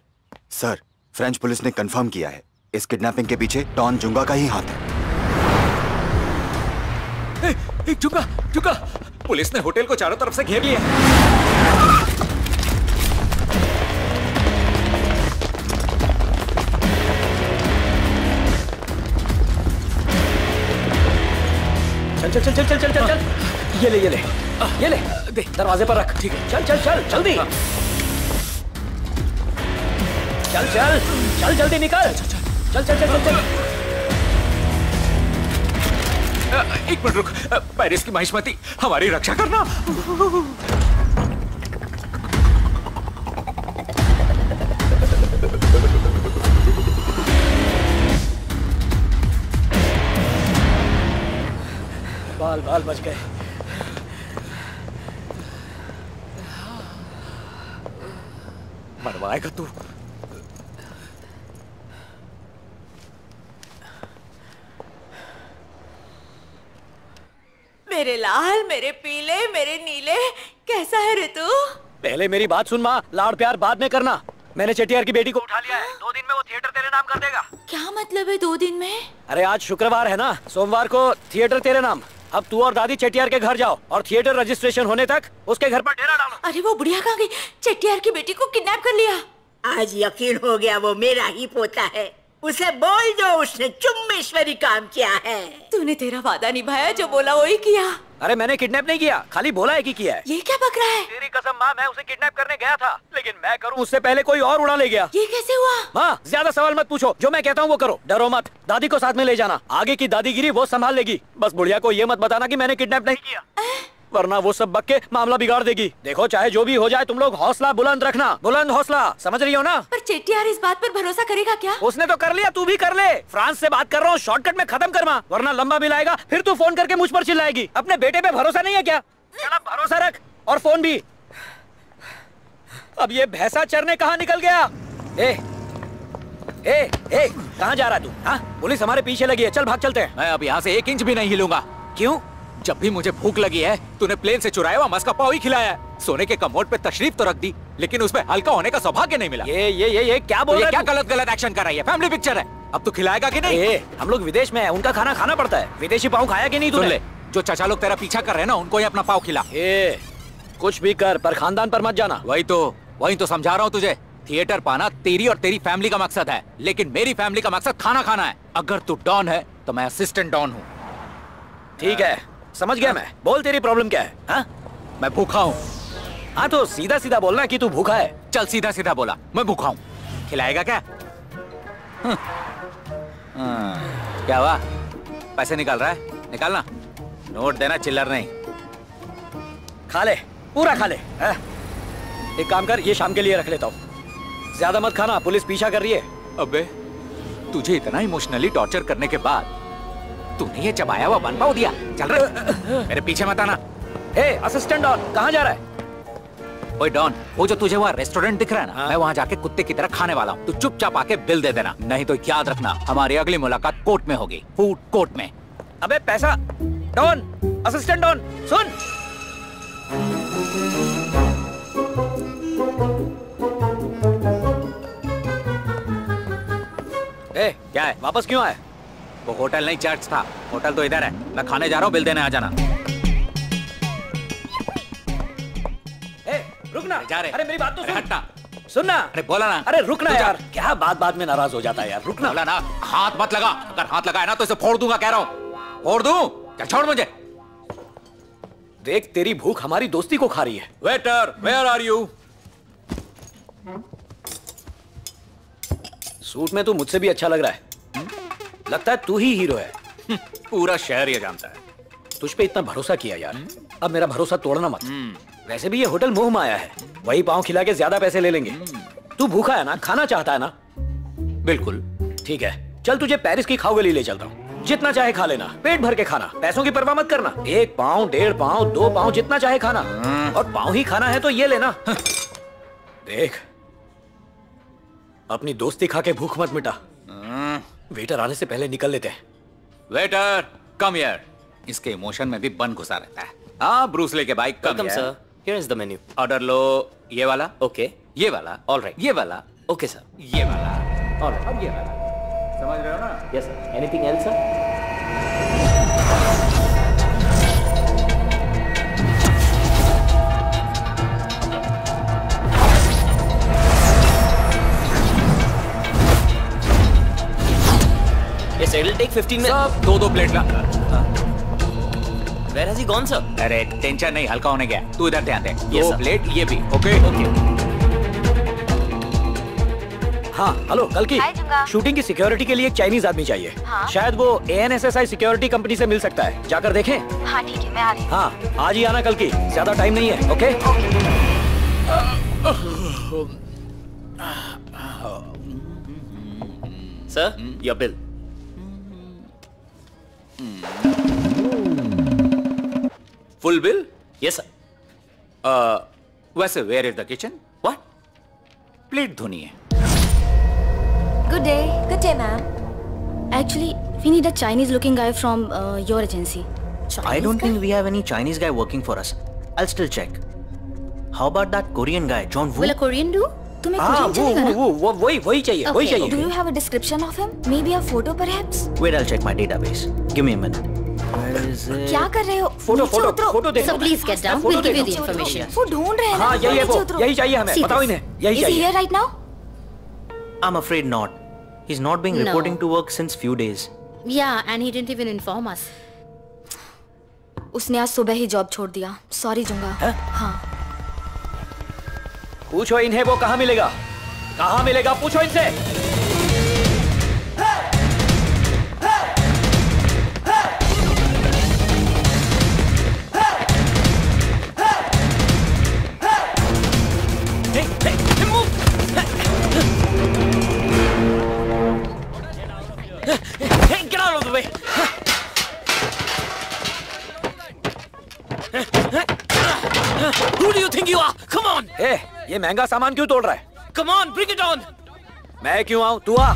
सर, फ्रेंच पुलिस ने कंफर्म किया है, इस किडनैपिंग के पीछे डॉन जुंगा का ही हाथ है। जुंगा, जुंगा! पुलिस ने होटल को चारों तरफ से घेर लिया। चल चल चल चल चल चल चल चल। ये ले ये ले ये ले, दे दरवाजे पर रख। ठीक है, चल चल चल जल्दी। चल चल चल जल्दी निकल। चल चल चल चल चल। एक मिनट रुक। पेरिस की महिष्मती, हमारी रक्षा करना। बाल बाल बच गए। मरवाएगा तू। मेरे लाल, मेरे पीले, मेरे नीले, कैसा है ऋतु? पहले मेरी बात सुन माँ, लाड़ प्यार बाद में करना। मैंने चेट्टियार की बेटी को उठा लिया है। 2 दिन में वो थिएटर तेरे नाम कर देगा। क्या मतलब है 2 दिन में? अरे आज शुक्रवार है ना, सोमवार को थिएटर तेरे नाम। अब तू और दादी चेट्टियार के घर जाओ और थिएटर रजिस्ट्रेशन होने तक उसके घर पर डेरा डालो। अरे वो बुढ़िया कहाँ गई? चेट्टियार की बेटी को किडनैप कर लिया। आज यकीन हो गया वो मेरा ही पोता है। उसे बोल दो उसने चुम्मेश्वरी काम किया है। तूने तेरा वादा निभाया, जो बोला वही किया। अरे मैंने किडनैप नहीं किया, खाली बोला है कि किया है। ये क्या बक रहा है? तेरी कसम माँ, मैं उसे किडनैप करने गया था, लेकिन मैं करूँ उससे पहले कोई और उड़ा ले गया। ये कैसे हुआ? माँ ज्यादा सवाल मत पूछो, जो मैं कहता हूँ वो करो। डरो मत, दादी को साथ में ले जाना। आगे की दादीगिरी वो संभाल लेगी। बस बुढ़िया को ये मत बताना कि मैंने किडनैप नहीं किया, वरना वो सब बक के मामला बिगाड़ देगी। देखो चाहे जो भी हो जाए, तुम लोग हौसला बुलंद रखना। बुलंद हौसला, समझ रही हो ना? पर चेट्टियार इस बात पर भरोसा करेगा क्या? उसने तो कर लिया, तू भी कर ले। फ्रांस से बात कर रहा हूँ, शॉर्टकट में खत्म करवा, वरना लंबा बिल आएगा, फिर तू फोन करके मुझ पर चिल्लाएगी। अपने बेटे पे भरोसा नहीं है क्या? चल अब भरोसा रख, और फोन भी। अब ये भैंसा चरने कहाँ निकल गया? कहाँ जा रहा है तू? हाँ, पुलिस हमारे पीछे लगी है, चल भाग चलते हैं। मैं अब यहाँ से 1 इंच भी नहीं हिलूंगा। क्यों? जब भी मुझे भूख लगी है, तूने प्लेन से चुराया हुआ मस्का पाव ही खिलाया है। सोने के कमोड पे तशरीफ तो रख दी, लेकिन उसमें हल्का होने का सौभाग्य नहीं मिला। ये क्या बोल रहा है? क्या गलत एक्शन कर रही है? फैमिली पिक्चर है, अब तू खिलाएगा कि नहीं? हम लोग विदेश में है, उनका खाना खाना पड़ता है। विदेशी पाव खाया कि नहीं तूने? सुन ले, जो चाचा लोग तेरा पीछा कर रहे हैं ना, उनको ही अपना पाव खिला। कुछ भी कर, पर खानदान पर मत जाना। वही तो समझा रहा हूँ तुझे। थिएटर पाना तेरी और तेरी फैमिली का मकसद है, लेकिन मेरी फैमिली का मकसद खाना खाना है। अगर तू डॉन है तो मैं असिस्टेंट डॉन हूँ। ठीक है, समझ गया मैं। बोल तेरी प्रॉब्लम क्या है? हाँ? मैं भूखा हूँ। हाँ तो सीधा सीधा बोलना कि तू भूखा है। चल सीधा सीधा बोला, मैं भूखा हूँ। खिलाएगा क्या? क्या हुआ? पैसे निकाल रहा है? निकालना। नोट देना, चिल्लर नहीं। खा ले, पूरा खा ले। एक काम कर, ये शाम के लिए रख लेता हूँ। ज्यादा मत खाना, पुलिस पीछा कर रही है। अबे तुझे इतना इमोशनली टॉर्चर करने के बाद तूने ये चबाया हुआ बन पाव दिया? चल रहे मेरे पीछे मत आना। असिस्टेंट डॉन, कहाँ जा रहा है? ओए डॉन, वो जो तुझे वहाँ रेस्टोरेंट दिख रहा है ना, मैं वहाँ जाके कुत्ते की तरह खाने वाला हूँ। तू चुपचाप आके बिल दे देना, नहीं तो याद रखना हमारी अगली मुलाकात कोर्ट में होगी, फूड कोर्ट में। अबे पैसा। डॉन, असिस्टेंट डॉन, सुन। क्या है, वापस क्यों आए? वो होटल नहीं, चर्च था। होटल तो इधर है, मैं खाने जा रहा हूँ, बिल देने आ जाना। रुकना जा रहे। अरे मेरी बात तो सुन। हटना, सुनना। अरे बोला ना। अरे रुकना यार, क्या बात में नाराज हो जाता है यार। रुकना। बोला ना, हाथ मत लगा। अगर हाथ लगाया ना तो इसे फोड़ दूंगा, कह रहा हूँ। फोड़ दूं? क्या छोड़ मुझे। देख तेरी भूख हमारी दोस्ती को खा रही है। Waiter, where are you? Suit में तू मुझसे भी अच्छा लग रहा है। लगता है तू ही हीरो है। पूरा शहर ये जानता है। तुझ पे इतना भरोसा किया यार, अब मेरा भरोसा तोड़ना मत। वैसे भी ये होटल मोह माया है, वही पाँव खिला के ज्यादा पैसे ले लेंगे। तू भूखा है ना, खाना चाहता है ना? बिल्कुल। ठीक है, चल तुझे पेरिस की खाओ गली ले चलता हूँ। जितना चाहे खा लेना, पेट भर के खाना, पैसों की परवाह मत करना। 1 पाँव, 1.5 पाँव, 2 पाँव, जितना चाहे खाना। और पाँव ही खाना है तो ये लेना। देख, अपनी दोस्ती खा के भूख मत मिटा। वेटर आने से पहले निकल लेते हैं। Waiter come here. इसके इमोशन में भी बन घुसा रहता है। हाँ, ब्रूस ले के bike come here. Sir, here is the menu. Order low. ये वाला? ओके। ये वाला? ऑलराइट। ये वाला? Okay sir. ये वाला? ऑलराइट। अब ये वाला? समझ रहे हो ना? Yes sir. Anything else sir? Yes, it'll take 15 minutes. सब 2-2 प्लेट ला। Where has he gone, sir? अरे टेंशन नहीं, हल्का होने गया। तू इधर ध्यान दे। Yes, 2 sir. प्लेट ये भी। ओके? ओके। हाँ, हेलो, कल की शूटिंग की सिक्योरिटी के लिए एक चाइनीज आदमी चाहिए। शायद वो ANSSI सिक्योरिटी कंपनी से मिल सकता है। जाकर देखें। हाँ ठीक है, मैं आ रही हूँ। हाँ, आज ही आना कल की, ज्यादा टाइम नहीं है। Okay? Sir, your bill. Full bill? Yes, sir. वैसे where is the kitchen? What? Plate धोनी है। Good day. Good day, ma'am. Actually, we need a Chinese-looking guy from your agency. I don't think we have any Chinese guy working for us. I'll still check. How about that Korean guy, John Woo? Will a Korean do? तुम्हें हाँ, Korean चलेगा ना? वो वही चाहिए, वही Okay. चाहिए। Do you have a description of him? Maybe a photo, perhaps? Wait, I'll check my database. Give me a minute. Where is it? क्या कर रहे हो? फोटो नीचे उतरो। फोटो देखो। So please get down. Photo We'll give you the देखो। information. वो ढूंढ रहे हैं ना। हाँ, यही है नीचे वो, उतरो। यही चाहिए हमें। See बताओ this. इन्हें, यही Is he चाहिए। here right now? I'm afraid not. He's not been No. reporting to work since few days. Yeah, and he didn't even inform us. उसने आज सुबह ही जॉब छोड़ दिया। Sorry जुंगा। हाँ। पूछो इन्हें वो कहाँ मिलेगा? कहाँ मिलेगा? पूछो इनसे। Hey, get out of the way. Who do you think you are? Come on. ये महंगा सामान क्यों तोड़ रहा है? Come on, bring it on. मैं क्यों आऊं? तू आ।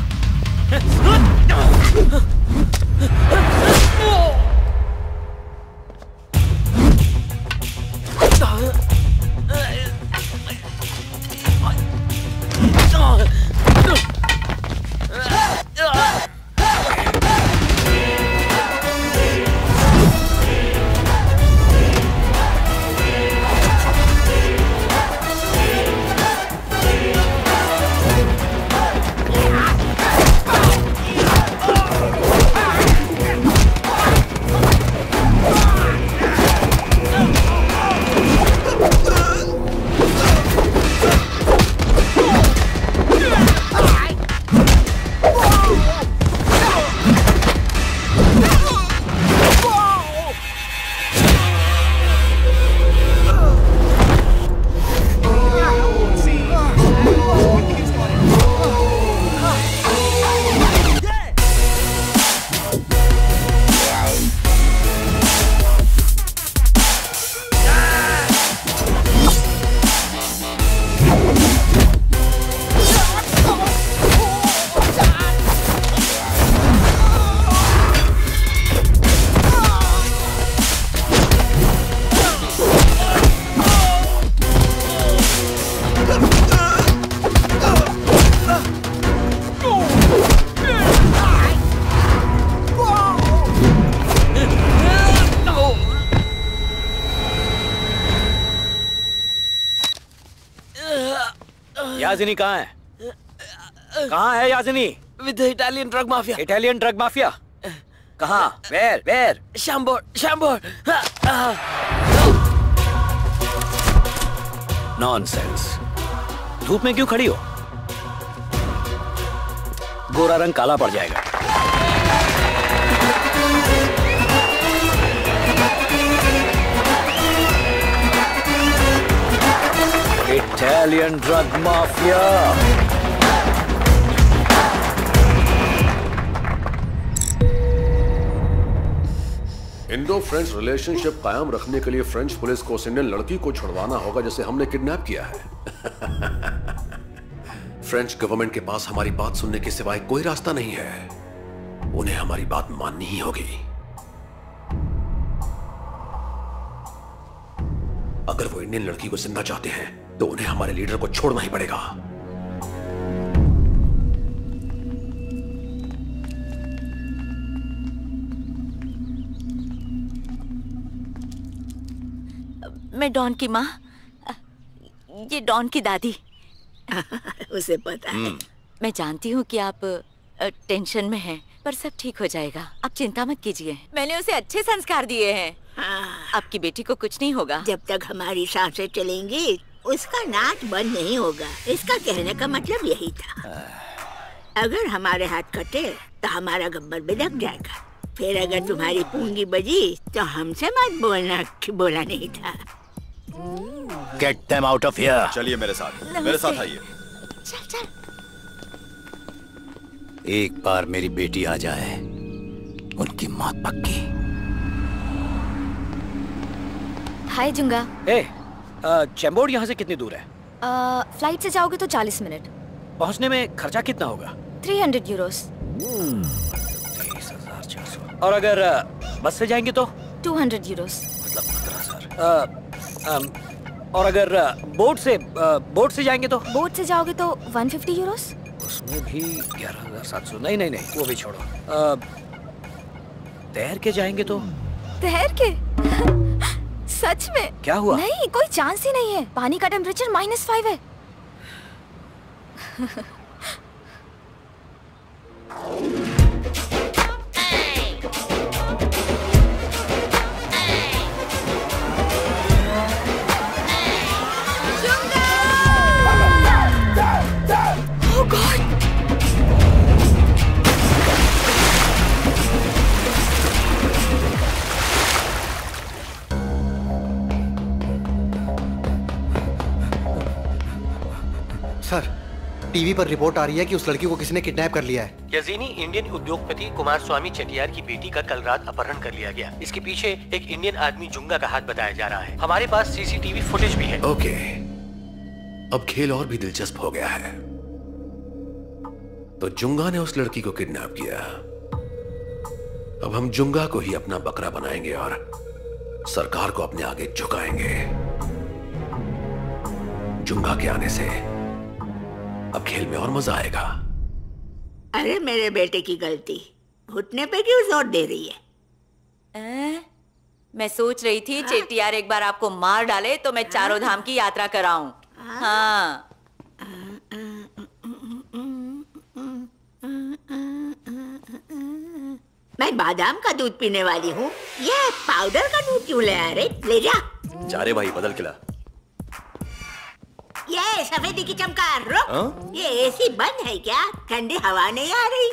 याजिनी कहाँ है? कहाँ है याजिनी? With the Italian drug mafia. Italian drug mafia? कहाँ? Where? Shambor. नॉनसेंस। धूप में क्यों खड़ी हो? गोरा रंग काला पड़ जाएगा। Italian drug mafia. Indo French relationship कायम रखने के लिए फ्रेंच पुलिस को उस इंडियन लड़की को छुड़वाना होगा जिसे हमने किडनैप किया है। फ्रेंच गवर्नमेंट के पास हमारी बात सुनने के सिवाय कोई रास्ता नहीं है। उन्हें हमारी बात माननी ही होगी। अगर वो इंडियन लड़की को जिंदा चाहते हैं तो उन्हें हमारे लीडर को छोड़ना ही पड़ेगा। मैं डॉन की माँ, ये डॉन की दादी। उसे पता है। मैं जानती हूँ कि आप टेंशन में हैं, पर सब ठीक हो जाएगा। आप चिंता मत कीजिए। मैंने उसे अच्छे संस्कार दिए हैं। आपकी बेटी को कुछ नहीं होगा। जब तक हमारी सांसें चलेंगी उसका नाच बंद नहीं होगा। इसका कहने का मतलब यही था। अगर हमारे हाथ कटे तो हमारा गब्बर भी लग जाएगा। फिर अगर तुम्हारी पूंगी बजी तो हमसे मत बोलना कि बोला नहीं था। Get them out of here. चलिए मेरे साथ आइए। चल चल। एक बार मेरी बेटी आ जाए, उनकी मौत पक्की। हाय जुंगा। चेंबूर यहाँ से कितनी दूर है? फ्लाइट से जाओगे तो 40 मिनट। पहुँचने में खर्चा कितना होगा? 300 यूरोस। 30,400। और अगर बस से जाएंगे तो? 200 यूरोस। मतलब 15,000। और अगर बोट से जाएंगे तो? बोट से जाओगे तो 150 यूरोस। उसमें भी 11,700। नहीं, वो भी छोड़ो। तैर के जाएंगे तो? तैर के? सच में? क्या हुआ? नहीं, कोई चांस ही नहीं है। पानी का टेम्परेचर -5 है। Oh God! सर, टीवी पर रिपोर्ट आ रही है कि उस लड़की को किसी ने किडनैप कर लिया है। यजीनी इंडियन उद्योगपति कुमार स्वामी चेटियार की बेटी का कल रात अपहरण कर लिया गया। इसके पीछे एक इंडियन आदमी जुंगा का हाथ बताया जा रहा है। हमारे पास सीसीटीवी फुटेज भी है। ओके, अब खेल और भी दिलचस्प हो गया है। तो जुंगा ने उस लड़की को किडनैप किया। अब हम जुंगा को ही अपना बकरा बनाएंगे और सरकार को अपने आगे झुकाएंगे। जुंगा के आने से अब खेल में और मजा आएगा। अरे मेरे बेटे की गलती, घुटने पे क्यों जोर दे रही है? मैं सोच रही थी चेटियार एक बार आपको मार डाले तो मैं चारों धाम की यात्रा कराऊं। हाँ। मैं बादाम का दूध पीने वाली हूँ। ये पाउडर का दूध क्यों ले आ रहे? ले जा रे भाई, बदल खिला। ये सफेदी की चमकार रुक। ये एसी बंद है क्या? ठंडी हवा नहीं आ रही?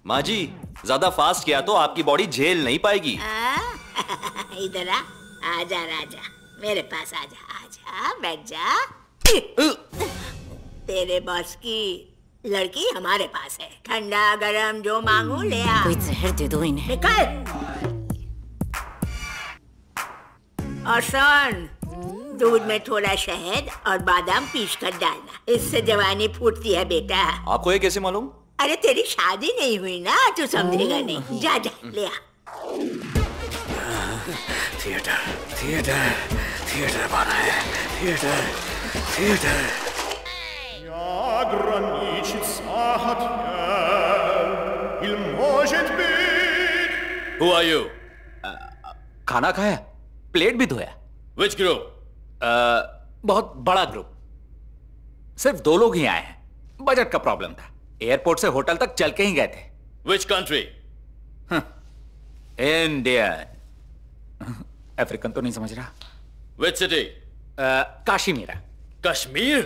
माँ जी, ज्यादा फास्ट किया तो आपकी बॉडी झेल नहीं पाएगी। इधर आजा राजा, मेरे पास आजा, बैठ जा। तेरे बॉस की लड़की हमारे पास है। ठंडा गरम जो मांगू ले आ। कोई जहर दे दो इन्हें। निकल। और सुन, दूध में थोड़ा शहद और बादाम पीस कर डालना, इससे जवानी फूटती है बेटा। आपको ये कैसे मालूम? अरे तेरी शादी नहीं हुई ना, तू समझेगा नहीं। जा जा ले आ। थिएटर बना है। थिएटर। Who are you? खाना खाया, प्लेट भी धोया। Which group? बहुत बड़ा ग्रुप। सिर्फ 2 लोग ही आए हैं। बजट का प्रॉब्लम था। एयरपोर्ट से होटल तक चल के ही गए थे। Which country? इंडियन। अफ्रीकन तो नहीं समझ रहा। Which city? काशीमीरा। कश्मीर?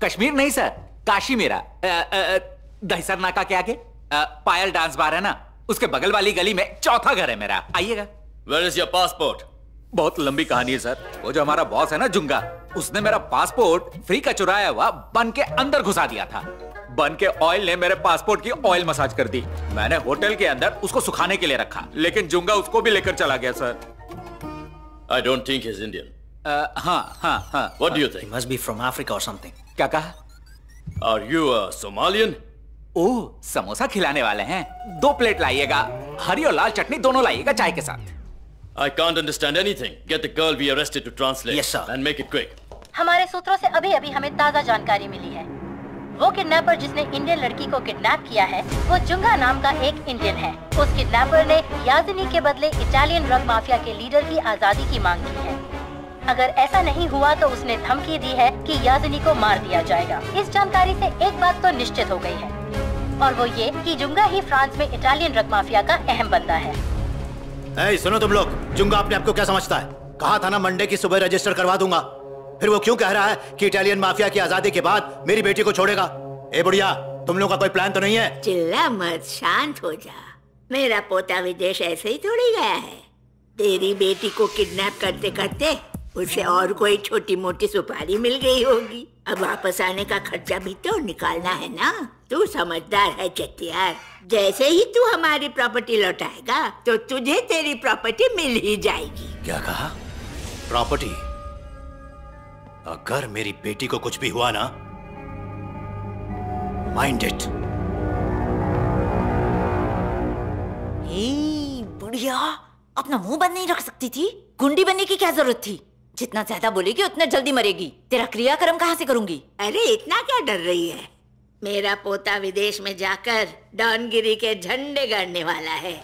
कश्मीर नहीं सर, काशीमीरा। दहीसर नाका के आगे पायल डांस बार है ना, उसके बगल वाली गली में चौथा घर है मेरा, आइएगा। Where is your passport? बहुत लंबी कहानी है सर। वो जो हमारा बॉस है ना जुंगा, उसने मेरा पासपोर्ट फ्री का चुराया हुआ बन के अंदर घुसा दिया था। बन के ऑयल ने मेरे पासपोर्ट की ऑयल मसाज कर दी। मैंने होटल के अंदर उसको सुखाने के लिए रखा, लेकिन जुंगा उसको भी लेकर चला गया sir. I don't think he's Indian. हाँ। What do you think? He must be from Africa or something. क्या कहा? Are you a Somalian? ओह, समोसा खिलाने वाले हैं। 2 प्लेट लाइएगा, हरी और लाल चटनी दोनों लाइएगा चाय के साथ। I can't understand anything. Get the girl we arrested to translate. Yes, sir. And make it quick. हमारे सूत्रों से अभी-अभी हमें ताज़ा जानकारी मिली है। वो किडनैपर जिसने इंडियन लड़की को किडनैप किया है, वो जुंगा नाम का एक इंडियन है। उस किडनैपर ने याजिनी के बदले इटालियन ड्रग माफिया के लीडर की आज़ादी की मांग की है। अगर ऐसा नहीं हुआ तो उसने धमकी दी है कि याजिनी को मार दिया जाएगा। इस जानकारी से एक बात तो निश्चित हो गई है, और वो ये कि जुंगा ही फ्रांस में इटालियन ड्रग माफिया का अहम बंदा है। सुनो तुम लोग, जुंगा अपने आप को क्या समझता है? कहा था ना मंडे की सुबह रजिस्टर करवा दूंगा। फिर वो क्यों कह रहा है कि इटालियन माफिया की आजादी के बाद मेरी बेटी को छोड़ेगा? ए बुढ़िया, तुम लोगों का कोई प्लान तो नहीं है? चिल्ला मत, शांत हो जा। मेरा पोता विदेश ऐसे ही थोड़ी गया है। तेरी बेटी को किडनैप करते करते उसे और कोई छोटी मोटी सुपारी मिल गई होगी। अब वापस आने का खर्चा भी तो निकालना है ना। तू समझदार है चटियार। जैसे ही तू हमारी प्रॉपर्टी लौटाएगा तो तुझे तेरी प्रॉपर्टी मिल ही जाएगी। क्या कहा? प्रॉपर्टी? अगर मेरी बेटी को कुछ भी हुआ ना, माइंड इट। बुढ़िया, अपना मुंह बंद नहीं रख सकती थी? गुंडी बनने की क्या जरूरत थी? जितना ज्यादा बोलेगी उतना जल्दी मरेगी। तेरा क्रियाक्रम कहाँ से करूंगी? अरे इतना क्या डर रही है? मेरा पोता विदेश में जाकर डॉनगिरी के झंडे गाड़ने वाला है।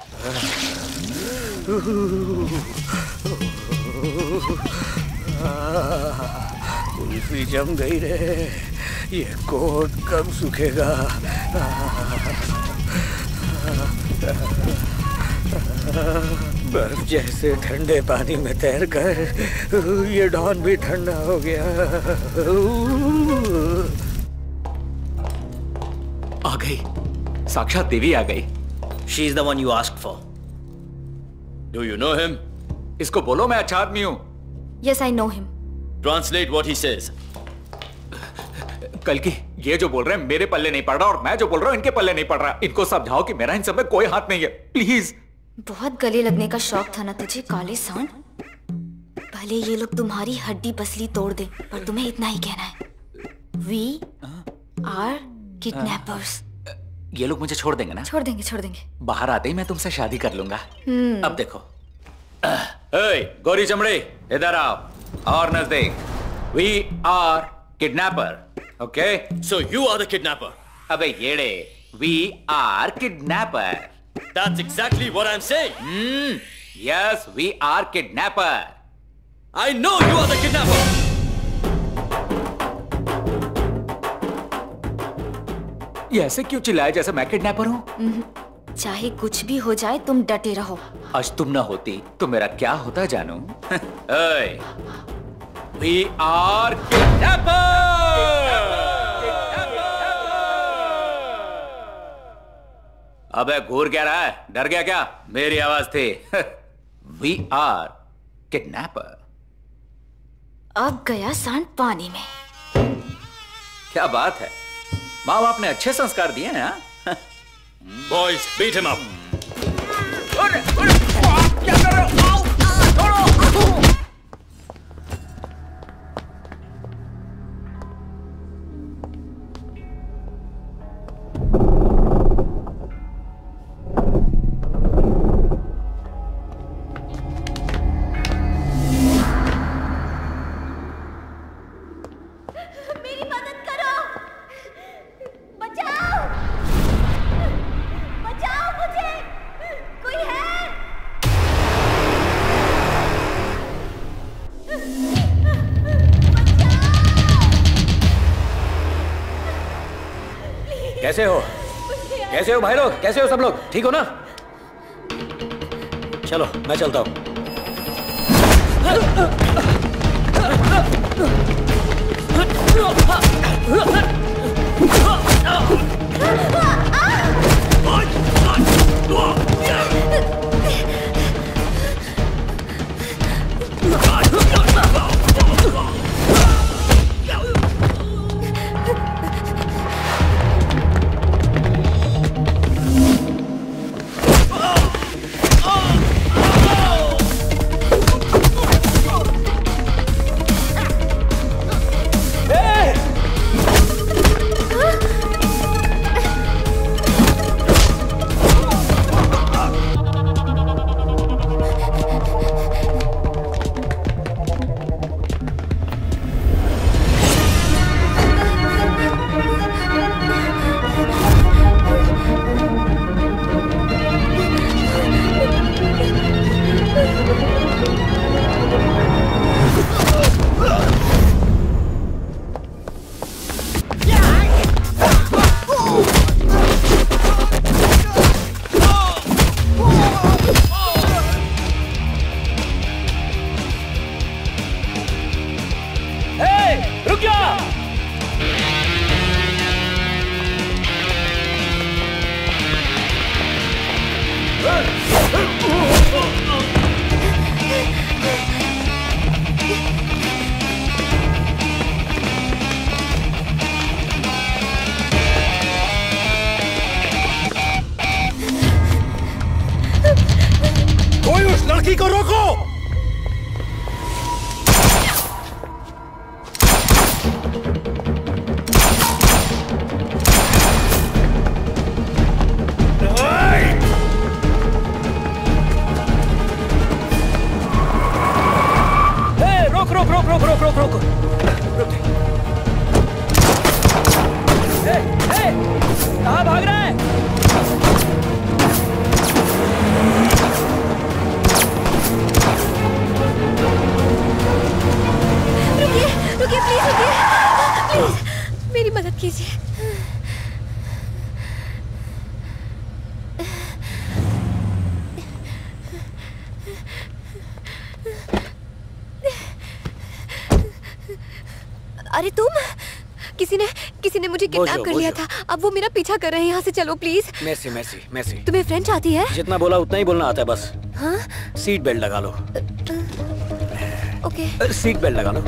कुल्फी जम गई रे, ये कोट कब सूखेगा? बर्फ जैसे ठंडे पानी में तैरकर ये डॉन भी ठंडा हो गया। आ गई, साक्षात देवी आ गई। She is the one you asked for. Do you know him? इसको बोलो मैं अच्छा आदमी हूँ। Yes, I know him. Translate what he says. कल की ये जो बोल रहे हैं मेरे पल्ले नहीं पड़ रहा, और मैं जो बोल रहा हूँ इनके पल्ले नहीं पड़ रहा। इनको समझाओ कि मेरा इन सब में कोई हाथ नहीं है, प्लीज। बहुत गले लगने का शौक था ना तुझे काले सांड? भले ये लोग तुम्हारी हड्डी पसली तोड़ दे, पर तुम्हें इतना ही कहना है, We are kidnappers. ये लोग मुझे छोड़ देंगे ना? छोड़ देंगे, छोड़ देंगे। बाहर आते ही मैं तुमसे शादी कर लूंगा। अब देखो, गोरी चमड़े इधर आओ और नजदीक। We are kidnapper, okay? So you are the kidnapper? अबे येड़े, we are kidnapper. That's exactly what I'm saying. Yes, we are kidnapper. I know you are the kidnapper. ये ऐसे क्यों चिल्लाए जैसे मैं किडनैपर हूँ? चाहे कुछ भी हो जाए तुम डटे रहो। आज तुम ना होती तो मेरा क्या होता जानू? We are kidnapper. अबे घूर क्या रहा है? डर गया क्या? मेरी आवाज थी। We are kidnapper. अब गया सांड पानी में। क्या बात है, माँ बाप ने अच्छे संस्कार दिए हैं। Boys, beat him up. क्या कर रहे हो? कैसे हो? कैसे हो भाई लोग? कैसे हो सब लोग? ठीक हो ना? चलो मैं चलता हूं। लड़की को रोको। रोक रोक रोक रोक रोक रोक रोक कहाँ भाग रहा है? रुकिए प्लीज, रुकिए प्लीज, मेरी मदद कीजिए। अरे तुम, किसी ने मुझे किडनैप कर लिया था। अब वो मेरा पीछा कर रहे हैं। यहाँ से चलो प्लीज। मैसी मैसी मैसी, तुम्हें फ्रेंच आती है? जितना बोला उतना ही बोलना आता है बस। हाँ? सीट बेल्ट लगा लो। ओके। सीट बेल्ट लगा लो।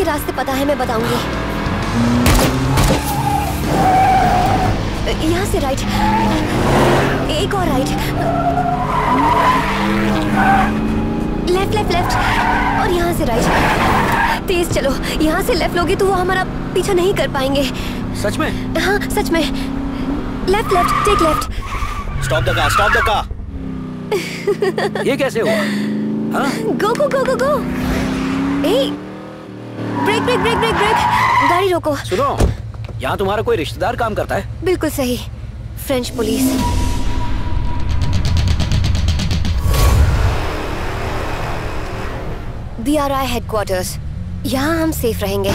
रास्ते पता है, मैं बताऊंगी। यहाँ से राइट, एक और राइट, लेफ्ट लेफ्ट लेफ्ट, और यहाँ से राइट। तेज चलो, यहाँ से लेफ्ट लोगे तो वो हमारा पीछा नहीं कर पाएंगे। सच में? हाँ सच में। Left left, take left. Stop the car, stop the car. ये कैसे हुआ? हाँ? Go go go go go. ए brake brake brake brake brake. गाड़ी रोको। सुनो, यहाँ तुम्हारा कोई रिश्तेदार काम करता है? बिल्कुल सही, फ्रेंच पुलिस। BRI हेडक्वार्टर्स, यहाँ हम सेफ रहेंगे।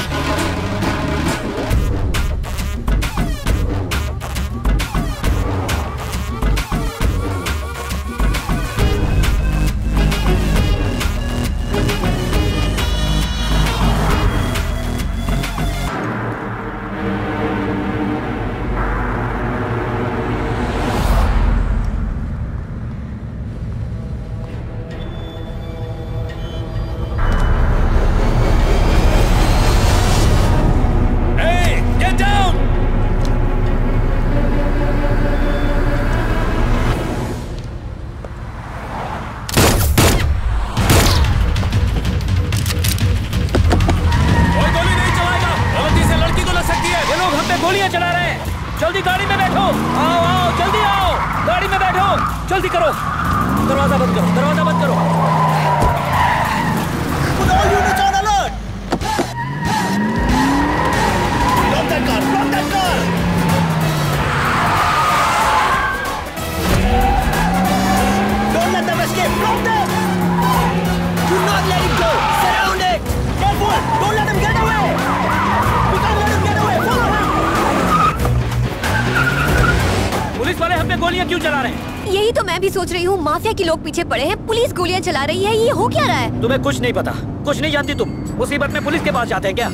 माफिया के लोग पीछे पड़े हैं, पुलिस गोलियां चला रही है, ये हो क्या रहा है? तुम्हें कुछ नहीं पता, कुछ नहीं जानती तुम। मुसीबत में पुलिस के पास जाते हैं क्या?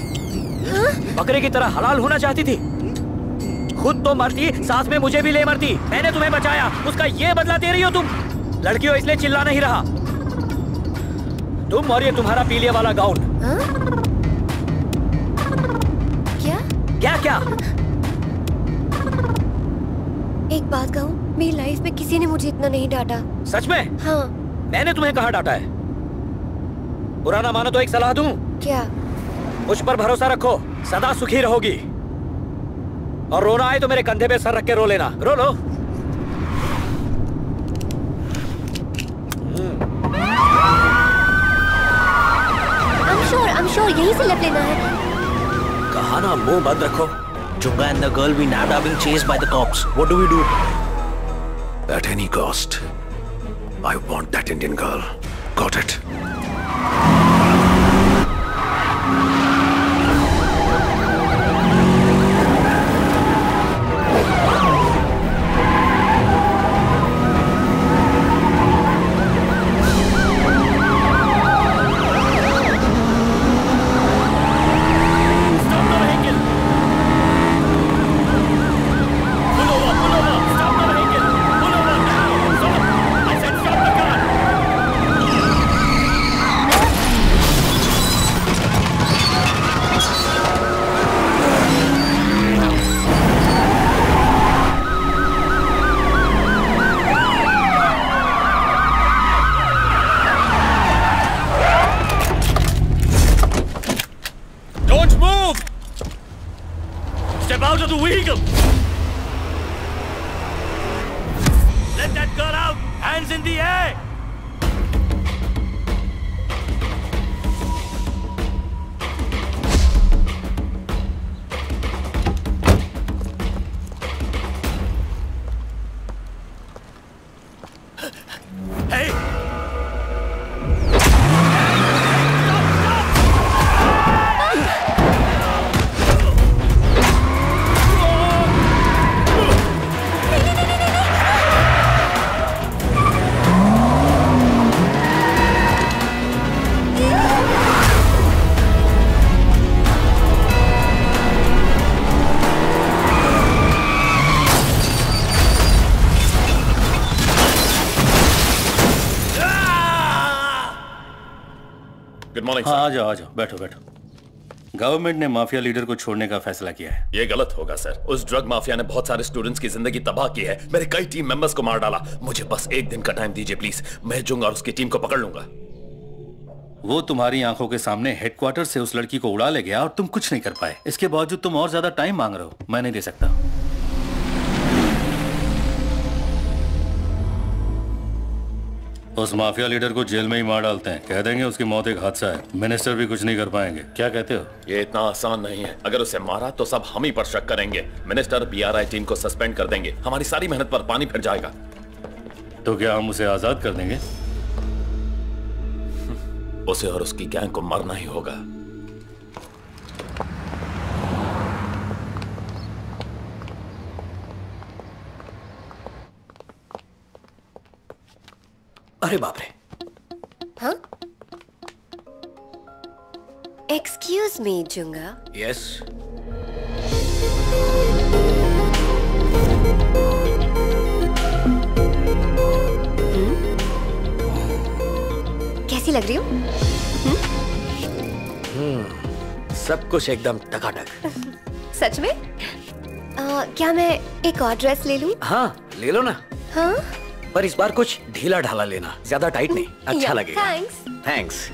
बकरे की तरह हलाल होना चाहती थी, खुद तो मरती, साथ में मुझे भी ले मरती। मैंने तुम्हें बचाया, उसका ये बदला दे रही हो तुम। लड़की हो इसलिए चिल्ला नहीं रहा। तुम और ये तुम्हारा पीलिया वाला गाउन। क्या क्या क्या? एक बात कहूँ, मेरी लाइफ में किसी ने मुझे इतना नहीं डांटा। सच में? हाँ। मैंने तुम्हें कहाँ डांटा है? बुरा ना मानो तो एक सलाह दूं। क्या? मुझ पर भरोसा रखो, सदा सुखी रहोगी। और रोना आए तो मेरे कंधे पे सर रख के रो लेना। रो लो। I'm sure यहीं से लग लेना है। कहा ना मुंह बंद रखो। Junga and the girl we nabbed are being chased by the cops. What do we do? At any cost, I want that Indian girl. Got it? हाँ, आ जाओ बैठो बैठो। गवर्नमेंट ने माफिया लीडर को छोड़ने का फैसला किया है। ये गलत होगा सर। उस ड्रग माफिया ने बहुत सारे स्टूडेंट्स की जिंदगी तबाह की है, मेरे कई टीम मेंबर्स को मार डाला। मुझे बस एक दिन का टाइम दीजिए प्लीज, मैं जुंगा और उसकी टीम को पकड़ लूंगा। वो तुम्हारी आंखों के सामने हेडक्वार्टर से उस लड़की को उड़ा ले गया और तुम कुछ नहीं कर पाए। इसके बावजूद तुम और ज्यादा टाइम मांग रहे हो, मैं नहीं दे सकता। उस माफिया लीडर को जेल में ही मार डालते हैं, कह देंगे उसकी मौत एक हादसा है, मिनिस्टर भी कुछ नहीं कर पाएंगे। क्या कहते हो? ये इतना आसान नहीं है। अगर उसे मारा तो सब हम ही पर शक करेंगे। मिनिस्टर BRI टीम को सस्पेंड कर देंगे, हमारी सारी मेहनत पर पानी फिर जाएगा। तो क्या हम उसे आजाद कर देंगे? उसे और उसकी गैंग को मरना ही होगा। अरे बाप रे। हाँ? Excuse me, Junga. यस। कैसी लग रही हूँ? सब कुछ एकदम टकाटक। सच में? क्या मैं एक और ड्रेस ले लूं? हाँ ले लो ना। हाँ? पर इस बार कुछ ढीला ढाला लेना, ज्यादा टाइट नहीं, अच्छा लगेगा। थैंक्स। थैंक्स।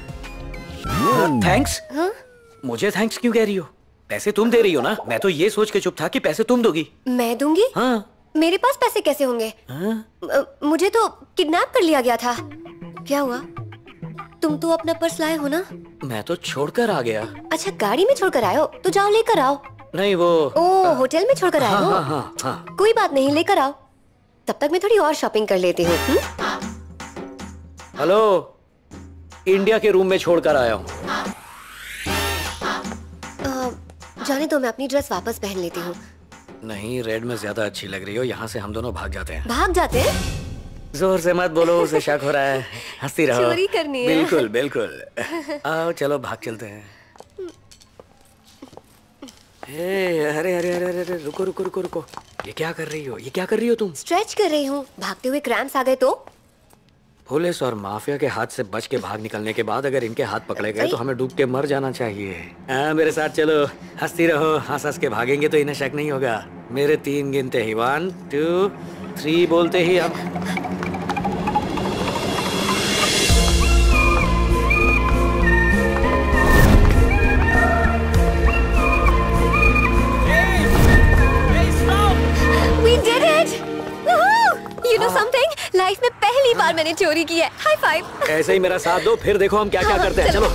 थैंक्स? हाँ? मुझे थैंक्स क्यों कह रही हो? पैसे तुम दे रही हो ना। मैं तो ये सोच के चुप था कि पैसे तुम दोगी। मैं दूंगी? हाँ। मेरे पास पैसे कैसे होंगे? हाँ? मुझे तो किडनैप कर लिया गया था। क्या हुआ? तुम तो अपना पर्स लाए हो ना? मैं तो छोड़कर आ गया। अच्छा गाड़ी में छोड़कर आए हो, तो जाओ लेकर आओ। नहीं वो ओह होटल में छोड़कर आए हो? हाँ। कोई बात नहीं, लेकर आओ। तब तक मैं थोड़ी और शॉपिंग कर लेती हूँ। हेलो, इंडिया के रूम में छोड़कर आया हूँ। जाने दो, मैं अपनी ड्रेस वापस पहन लेती हूँ। नहीं, रेड में ज्यादा अच्छी लग रही हो। यहाँ से हम दोनों भाग जाते हैं। भाग जाते हैं? जोर से मत बोलो, उसे शक हो रहा है। हंसती रहो। चोरी करनी है। बिल्कुल बिल्कुल। आओ चलो भाग चलते हैं। अरे अरे अरे अरे रुको रुको रुको रुको। ये क्या कर रही हो? ये क्या कर रही हो तुम? स्ट्रेच कर रही हूँ। भागते हुए क्रैम्प्स आ गए तो? पुलिस और माफिया के हाथ से बच के भाग निकलने के बाद अगर इनके हाथ पकड़े गए तो हमें डूब के मर जाना चाहिए। मेरे साथ चलो, हंसती रहो। हंस हंस के भागेंगे तो इन्हें शक नहीं होगा। मेरे 3 गिनते ही 1 2 3 बोलते ही हम something? लाइफ में पहली बार मैंने चोरी की है। High five. ऐसे ही मेरा साथ दो, फिर देखो हम क्या क्या करते हैं। चलो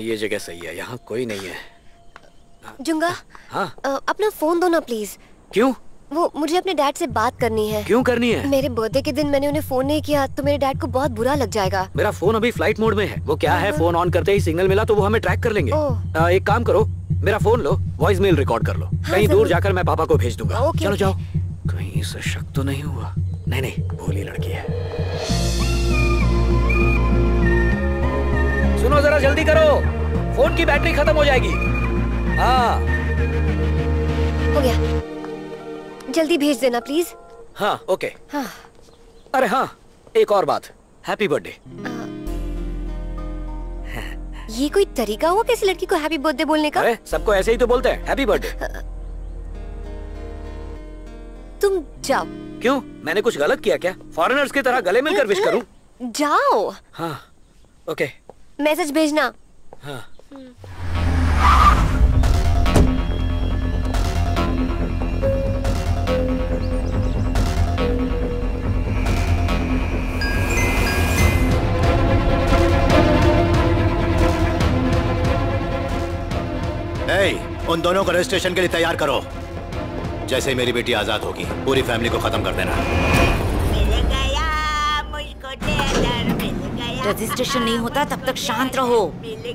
ये जगह सही है, यहाँ कोई नहीं है। जुंगा, हाँ? अपना फोन दो ना प्लीज। क्यों? वो मुझे अपने डैड से बात करनी है। क्यों करनी है? मेरे बर्थडे के दिन मैंने उन्हें फोन नहीं किया तो मेरे डैड को बहुत बुरा लग जाएगा। मेरा फोन अभी फ्लाइट मोड में है। वो क्या है, फोन ऑन करते ही सिग्नल मिला तो वो हमें ट्रैक कर लेंगे। एक काम करो, मेरा फोन लो, वॉइस मेल रिकॉर्ड कर लो। कहीं दूर जाकर मैं पापा को भेज दूंगा। चलो जाओ। कहीं इसे शक तो नहीं हुआ? नहीं नहीं, भोली लड़की है। सुनो जरा जल्दी करो, फोन की बैटरी खत्म हो जाएगी। हाँ हो गया, जल्दी भेज देना प्लीज। हाँ ओके। हाँ। अरे हाँ, एक और बात, हैप्पी बर्थडे। ये कोई तरीका हुआ किसी लड़की को हैप्पी बर्थडे बोलने का? अरे सबको ऐसे ही तो बोलते हैं, हैप्पी बर्थडे। तुम जाओ। क्यों, मैंने कुछ गलत किया क्या? फॉरेनर्स की तरह गले मिलकर विश करूं? जाओ। हाँ ओके। मैसेज भेजना। हाँ। उन दोनों को रजिस्ट्रेशन के लिए तैयार करो। जैसे मेरी बेटी आजाद होगी पूरी फैमिली को खत्म कर देना। रजिस्ट्रेशन नहीं होता तब तक शांत रहो।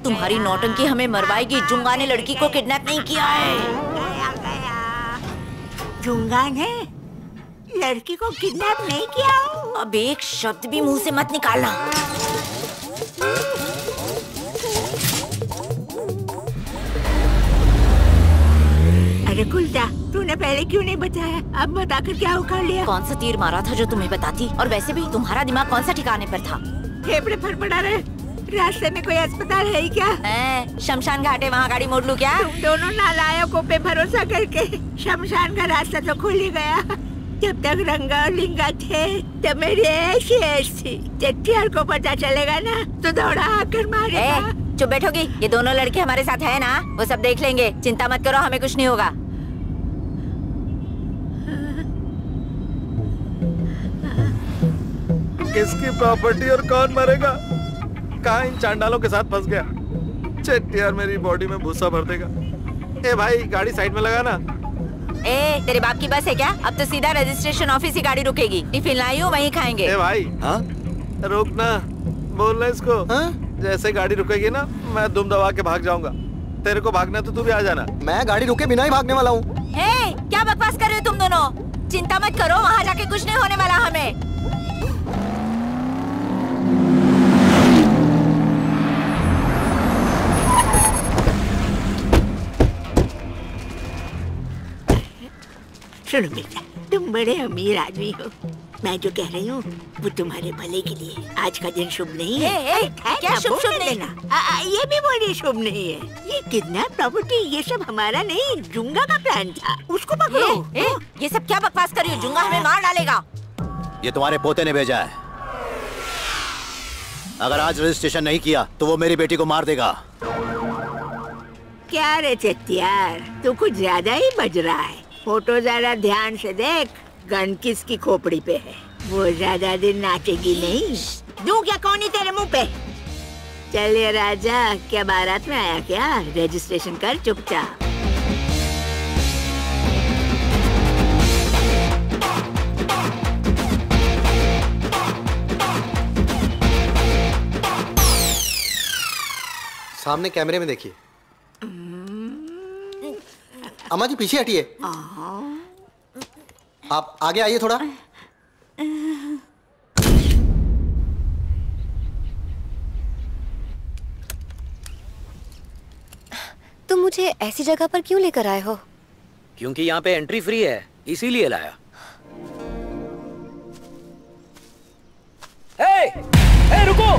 तुम्हारी नौटंकी हमें मरवाएगी। जुंगा ने लड़की को किडनैप नहीं किया है। जुंगा ने? लड़की को किडनैप नहीं किया हूँ। अब एक शब्द भी मुंह से मत निकालना। अरे कुलटा, तूने पहले क्यों नहीं बताया? अब बताकर क्या उखाड़ लिया? कौन सा तीर मारा था जो तुम्हें बताती? और वैसे भी तुम्हारा दिमाग कौन सा ठिकाने पर था? फेफड़े फड़फड़ा रहे। रास्ते में कोई अस्पताल है क्या? शमशान घाट है, वहाँ गाड़ी मोड़ लूं क्या? तुम दोनों नालायकों पे भरोसा करके शमशान का रास्ता तो खुल ही गया। जब तक रंगा और लिंगा थे तब मेरी ऐसी ऐसी चट्टियार को पता चलेगा ना तो दौड़ा आकर मारेगा। चुप बैठोगी? ये दोनों लड़के हमारे साथ है ना, वो सब देख लेंगे, चिंता मत करो, हमें कुछ नहीं होगा। किसकी प्रॉपर्टी और कौन मरेगा? कहाँ इन चांडालों के साथ फंस गया। चट्टियार मेरी बॉडी में भूसा भर देगा। ए भाई, गाड़ी साइड में लगा ना। तेरे बाप की बस है क्या? अब तो सीधा रजिस्ट्रेशन ऑफिस ही गाड़ी रुकेगी। टिफिन लाई हूँ, वहीं खाएंगे। ए भाई, हाँ? रुक ना, बोल ना इसको। हाँ? जैसे गाड़ी रुकेगी ना, मैं दुम दबा के भाग जाऊंगा। तेरे को भागना तो तू भी आ जाना। मैं गाड़ी रुके बिना ही भागने वाला हूँ। क्या बकवास कर रहे हो तुम दोनों? चिंता मत करो, वहाँ जाके कुछ नहीं होने वाला हमें। सुनो बेटा, तुम बड़े अमीर आदमी हो। मैं जो कह रही हूँ वो तुम्हारे भले के लिए। आज का दिन शुभ नहीं है। क्या शुभ नहीं? ये भी बोलिए शुभ नहीं है। ये किडनैप प्रॉपर्टी ये सब हमारा नहीं, जुंगा का प्लान था। उसको पकड़ो। ये सब क्या बकवास कर रही हो? जुंगा हमें मार डालेगा। ये तुम्हारे पोते ने भेजा है। अगर आज रजिस्ट्रेशन नहीं किया तो वो मेरी बेटी को मार देगा। क्या रे चट्टियार, तू कुछ ज्यादा ही बज रहा है। फोटो जरा ध्यान से देख, गन किसकी खोपड़ी पे है। वो ज्यादा दिन नाचेगी नहीं। दूं क्या कौनी तेरे मुंह पे? चल ये राजा, क्या बारात में आया क्या? रजिस्ट्रेशन कर चुपचाप। सामने कैमरे में देखिए। अम्मा जी पीछे हटिए। आप आगे आइए थोड़ा। तुम मुझे ऐसी जगह पर क्यों लेकर आए हो? क्योंकि यहाँ पे एंट्री फ्री है, इसीलिए लाया। रुको।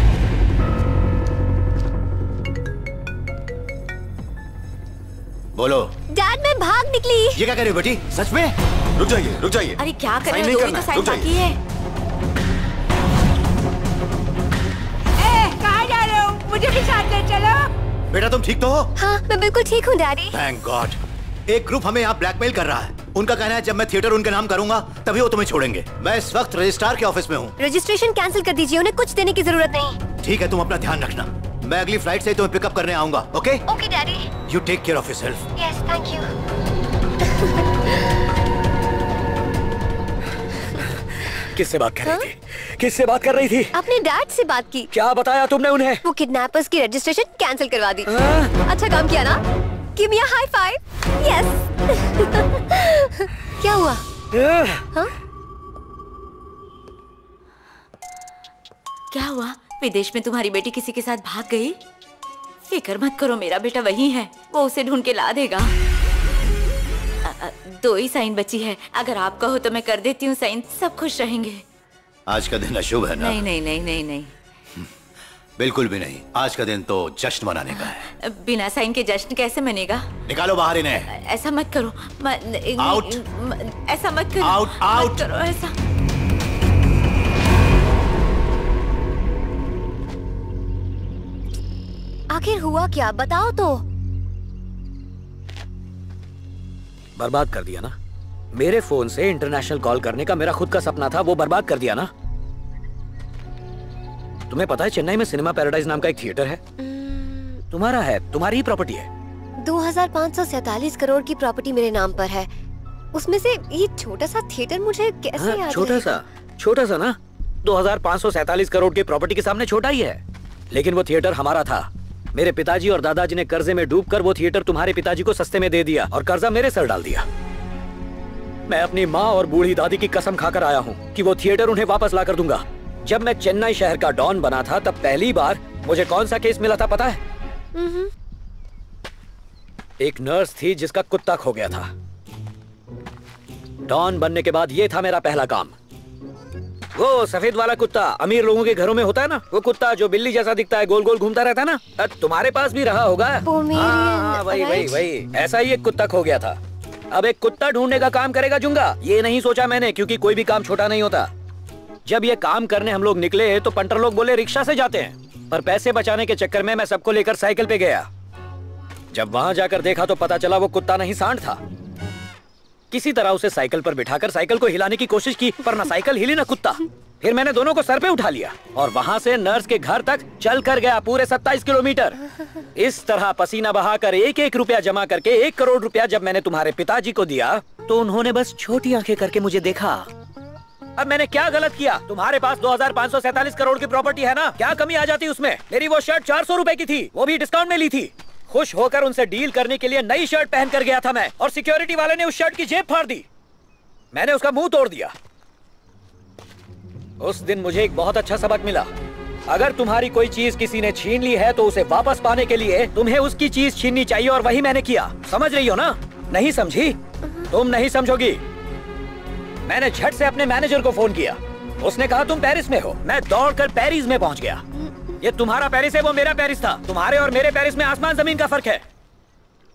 बोलो। डैड, मैं भाग निकली। ये क्या कर रही हो बेटी? सच में? रुक जाइए, रुक जाइए। अरे क्या कर रहे हो? तो साइन बाकी है। कहाँ जा रहे हो? मुझे भी साथ ले चलो। बेटा तुम ठीक तो हो? हाँ, मैं बिल्कुल ठीक हूँ डैडी। Thank God. एक ग्रुप हमें यहाँ ब्लैकमेल कर रहा है। उनका कहना है जब मैं थिएटर उनके नाम करूंगा तभी वो तुम्हें छोड़ेंगे। मैं इस वक्त रजिस्ट्रार के ऑफिस में हूँ। रजिस्ट्रेशन कैंसिल कर दीजिए, उन्हें कुछ देने की जरूरत नहीं। ठीक है, तुम अपना ध्यान रखना। मैं अगली फ्लाइट से तुम्हें पिकअप करने आऊंगा। Okay? Okay daddy. You take care of yourself. Yes, thank you. किससे बात कर रही थी? किससे बात कर रही थी? अपने डैड से बात की। क्या बताया तुमने उन्हें? वो किडनैपर्स की रजिस्ट्रेशन कैंसिल करवा दी। अच्छा काम किया ना? Give me a high five. Yes. क्या हुआ? हाँ? क्या हुआ? विदेश में तुम्हारी बेटी किसी के साथ भाग गई? फिक्र मत करो, मेरा बेटा वही है, वो उसे ढूंढ के ला देगा। 2 ही साइन बची है, अगर आप कहो तो मैं कर देती हूँ साइन, सब खुश रहेंगे। आज का दिन अशुभ है ना? नहीं नहीं नहीं नहीं नहीं, बिल्कुल भी नहीं। आज का दिन तो जश्न मनाने का है। बिना साइन के जश्न कैसे मनेगा? निकालो बाहर इन्हें। ऐसा मत करो। आउट। ऐसा मत करो। Out out. मत करो ऐसा। आखिर हुआ क्या, बताओ तो। बर्बाद कर दिया ना। मेरे फोन से इंटरनेशनल कॉल करने का मेरा खुद का सपना था, वो बर्बाद कर दिया ना। तुम्हें पता है चेन्नई में सिनेमा पैराडाइज नाम का एक थिएटर है, तुम्हारा है, तुम्हारी ही प्रॉपर्टी है। 2547 करोड़ की प्रॉपर्टी मेरे नाम पर है। उसमें से ये छोटा सा थिएटर मुझे कैसे याद छोटा सा ना। 2547 करोड़ की प्रॉपर्टी के सामने छोटा ही है, लेकिन वो थिएटर हमारा था। मेरे पिताजी और दादाजी ने कर्जे में डूबकर वो थिएटर तुम्हारे पिताजी को सस्ते में दे दिया और कर्जा मेरे सर डाल दिया। मैं अपनी माँ और बूढ़ी दादी की कसम खाकर आया हूँ कि वो थिएटर उन्हें वापस ला कर दूंगा। जब मैं चेन्नई शहर का डॉन बना था तब पहली बार मुझे कौन सा केस मिला था पता है? एक नर्स थी जिसका कुत्ता खो गया था। डॉन बनने के बाद ये था मेरा पहला काम। वो सफेद वाला कुत्ता अमीर लोगों के घरों में होता है ना, वो कुत्ता जो बिल्ली जैसा दिखता है, गोल गोल घूमता रहता है ना, तुम्हारे पास भी रहा होगा। हाँ, वही ऐसा ही एक कुत्ता खो गया था। अब एक कुत्ता ढूंढने का काम करेगा जुंगा, ये नहीं सोचा मैंने, क्योंकि कोई भी काम छोटा नहीं होता। जब ये काम करने हम लोग निकले तो पंटर लोग बोले रिक्शा से जाते हैं, पर पैसे बचाने के चक्कर में मैं सबको लेकर साइकिल पे गया। जब वहां जाकर देखा तो पता चला वो कुत्ता नहीं सांड था। किसी तरह उसे साइकिल पर बिठाकर साइकिल को हिलाने की कोशिश की, पर ना साइकिल हिली ना कुत्ता। फिर मैंने दोनों को सर पे उठा लिया और वहां से नर्स के घर तक चल कर गया, पूरे 27 किलोमीटर। इस तरह पसीना बहाकर 1-1 रुपया जमा करके 1 करोड़ रुपया जब मैंने तुम्हारे पिताजी को दिया तो उन्होंने बस छोटी आंखें करके मुझे देखा। अब मैंने क्या गलत किया? तुम्हारे पास 2547 करोड़ की प्रॉपर्टी है ना, क्या कमी आ जाती उसमें? मेरी वो शर्ट 400 रुपए की थी, वो भी डिस्काउंट में ली थी। खुश होकर उनसे डील करने के लिए नई शर्ट पहन कर गया था मैं, और सिक्योरिटी वाले ने उस शर्ट की जेब फाड़ दी। मैंने उसका मुंह तोड़ दिया। उस दिन मुझे एक बहुत अच्छा सबक मिला। अगर तुम्हारी कोई चीज किसी ने छीन ली है तो उसे वापस पाने के लिए तुम्हें उसकी चीज छीननी चाहिए, और वही मैंने किया। समझ रही हो ना? नहीं समझी? तुम नहीं समझोगी। मैंने झट से अपने मैनेजर को फोन किया। उसने कहा तुम पेरिस में हो। मैं दौड़कर पेरिस में पहुंच गया। ये तुम्हारा पेरिस है, वो मेरा पेरिस था। तुम्हारे और मेरे पेरिस में आसमान जमीन का फर्क है।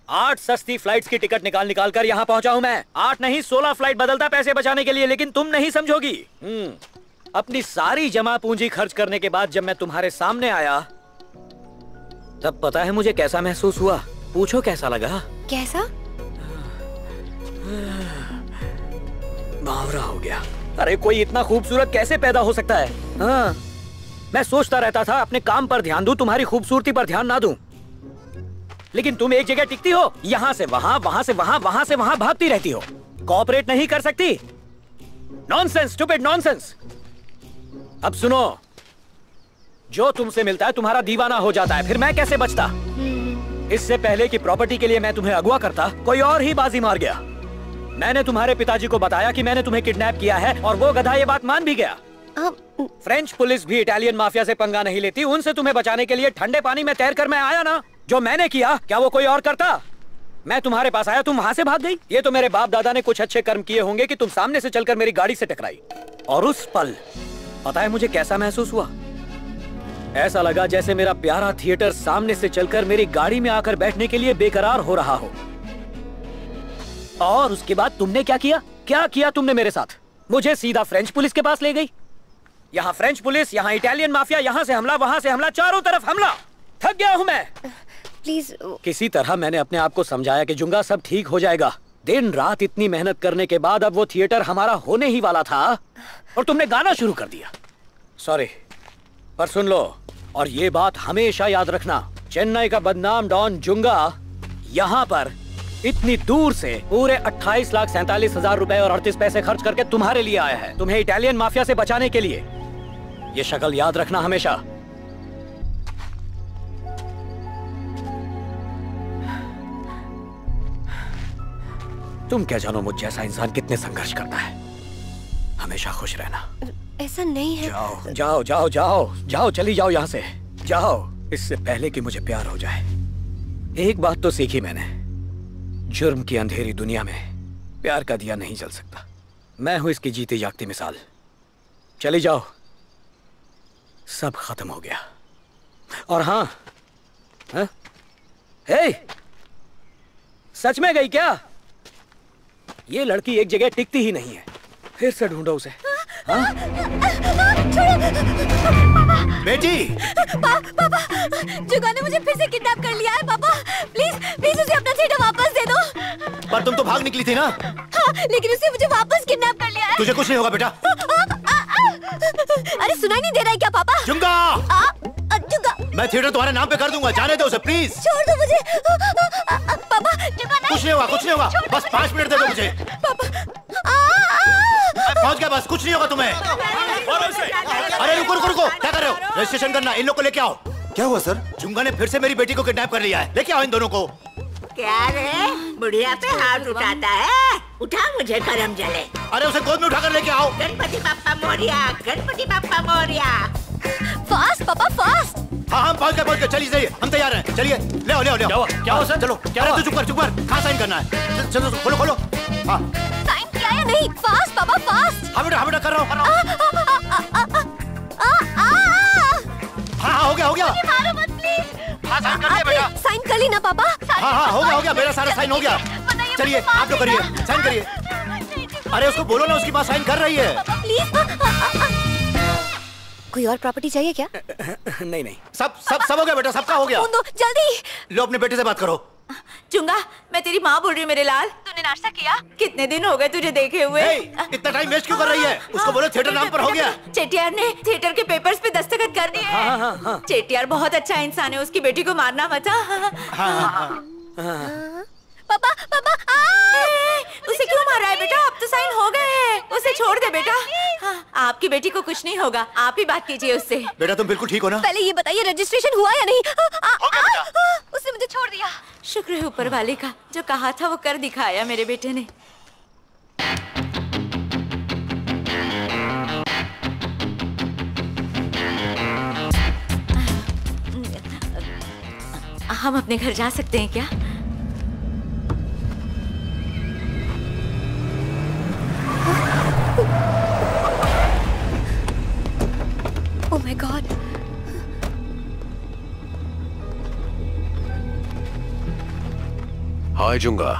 8 सस्ती फ्लाइट्स की टिकट निकाल कर यहाँ पहुंचा हूँ मैं। 8 नहीं 16 फ्लाइट बदलता पैसे बचाने के लिए, लेकिन तुम नहीं समझोगी। अपनी सारी जमा पूंजी खर्च करने के बाद जब मैं तुम्हारे सामने आया तब पता है मुझे कैसा महसूस हुआ? पूछो कैसा लगा? कैसा? बावरा हो गया। अरे कोई इतना खूबसूरत कैसे पैदा हो सकता है? हाँ, मैं सोचता रहता था अपने काम पर ध्यान दूं, तुम्हारी खूबसूरती पर ध्यान ना दूं। लेकिन तुम एक जगह टिकती हो, यहाँ से वहाँ, वहाँ से वहाँ, वहाँ से वहाँ भागती रहती हो। कोऑपरेट नहीं कर सकती। Nonsense, stupid nonsense. अब सुनो, जो तुमसे मिलता है तुम्हारा दीवाना हो जाता है, फिर मैं कैसे बचता? इससे पहले कि प्रॉपर्टी के लिए मैं तुम्हें अगवा करता, कोई और ही बाजी मार गया। मैंने तुम्हारे पिताजी को बताया कि मैंने तुम्हें किडनैप किया है, और वो गधा ये बात मान भी गया। फ्रेंच पुलिस भी इटालियन माफिया से पंगा नहीं लेती। उनसे तुम्हें बचाने के लिए ठंडे पानी में तैरकर मैं आया ना। जो मैंने किया क्या वो कोई और करता? मैं तुम्हारे पास आया, तुम वहां से भाग गई। ये तो मेरे बाप दादा ने कुछ अच्छे कर्म किए होंगे कि तुम सामने से चलकर मेरी गाड़ी से टकराई। और उस पल पता है मुझे कैसा महसूस हुआ? ऐसा लगा जैसे मेरा प्यारा थिएटर सामने से चलकर मेरी गाड़ी में आकर बैठने के लिए बेकरार हो रहा हो। और उसके बाद तुमने क्या किया? क्या किया तुमने मेरे साथ? मुझे सीधा फ्रेंच पुलिस के पास ले गई। यहाँ फ्रेंच पुलिस, यहाँ इटालियन माफिया, यहाँ से हमला, वहां से हमला, चारों तरफ हमला। थक गया हूँ मैं। प्लीज। किसी तरह मैंने अपने आप को समझाया कि जुंगा सब ठीक हो जाएगा। दिन रात इतनी मेहनत करने के बाद अब वो थिएटर हमारा होने ही वाला था और तुमने गाना शुरू कर दिया। सॉरी, पर सुन लो, और ये बात हमेशा याद रखना, चेन्नई का बदनाम डॉन जुंगा यहाँ पर इतनी दूर से पूरे 28,47,000 रुपए और 38 पैसे खर्च करके तुम्हारे लिए आया है, तुम्हें इटालियन माफिया से बचाने के लिए। ये शक्ल याद रखना हमेशा। तुम क्या जानो मुझ जैसा इंसान कितने संघर्ष करता है। हमेशा खुश रहना। ऐसा नहीं है। जाओ जाओ जाओ जाओ जाओ, चली जाओ यहाँ से, जाओ, इससे पहले कि मुझे प्यार हो जाए। एक बात तो सीखी मैंने, जुर्म की अंधेरी दुनिया में प्यार का दिया नहीं जल सकता। मैं हूं इसकी जीती जागती मिसाल। चली जाओ, सब खत्म हो गया। और हाँ, हे, सच में गई क्या? ये लड़की एक जगह टिकती ही नहीं है, फिर से ढूंढो उसे। बेटी, पापा, जुगा ने मुझे फिर से किडनैप कर लिया है। पापा प्लीज प्लीज उसे अपना थिएटर वापस दे दो। पर तुम तो भाग निकली थी ना? हाँ, लेकिन उसने मुझे वापस किडनैप कर लिया है। तुझे कुछ नहीं होगा बेटा। अरे सुनाई नहीं दे रहा है क्या पापा? जुंगा, जुंगा, मैं थिएटर तुम्हारे नाम पे कर दूंगा, जाने दो उसे प्लीज। छोड़ दो मुझे पापा। जुंगा नहीं। कुछ नहीं होगा, कुछ नहीं होगा, बस 5 मिनट दे दो मुझे। पहुंच गया, बस कुछ नहीं होगा तुम्हें। अरे रुको रुको रुको, क्या कर रहे हो? रजिस्ट्रेशन करना, इन लोग को लेके आओ। क्या हुआ सर? जुंगा ने फिर से मेरी बेटी को किडनैप कर लिया है, लेके आओ इन दोनों को। क्या रे, बुढ़िया पे हाथ उठाता है? उठा मुझे करम जले। अरे उसे गोद में उठाकर लेके आओ। गणपति बाप्पा मोरिया, गणपति बाप्पा मोरिया। फास्ट पापा फास्ट। हाँ पहुंच गए चलिए सही हम तैयार हैं। चलिए ले आओ क्या हुआ सर? चलो क्या तू चुप कर कहाँ साइन करना है? चलो खोलो। हाँ साइन किया या नहीं? फास्ट पापा फास्ट। हाँ बेटा कर रहा हूँ। हाँ हो गया। मारो मत प्लीज। हाँ साइन कर लिया बेटा। साइन कर ली ना पापा? हाँ हो गया मेरा सारा साइन हो गया। चलिए आप लोग करिए साइन करिए। अरे उसको बोलो ना उसकी माँ साइन कर रही है। प्लीज। कोई और प्रॉपर्टी चाहिए क्या? नहीं सब हो गया बेटा, सबका हो गया। जल्दी लो अपने बेटे से बात करो। चुंगा मैं तेरी माँ बोल रही हूँ मेरे लाल। तूने नाश्ता किया? कितने दिन हो गए तुझे देखे हुए? इतना टाइम वेस्ट क्यों कर रही है? उसको बोलो थिएटर नाम पर हो गया। चेटियार ने थिएटर के पेपर्स पे दस्तखत कर दिए हैं। चेटियार बहुत अच्छा इंसान है, उसकी बेटी को मारना मत। पापा उसे क्यों मार रहा है बेटा? अब तो साइन हो गए हैं, उसे छोड़ दे बेटा। आपकी बेटी को कुछ नहीं होगा, आप ही बात कीजिए उससे। बेटा तुम बिल्कुल ठीक हो ना? पहले ये बताइए रजिस्ट्रेशन हुआ या नहीं? उसने मुझे छोड़ दिया। शुक्र है ऊपर वाले का, जो कहा था वो कर दिखाया मेरे बेटे ने। हम अपने घर जा सकते हैं क्या? Oh my God. Hi, Junga.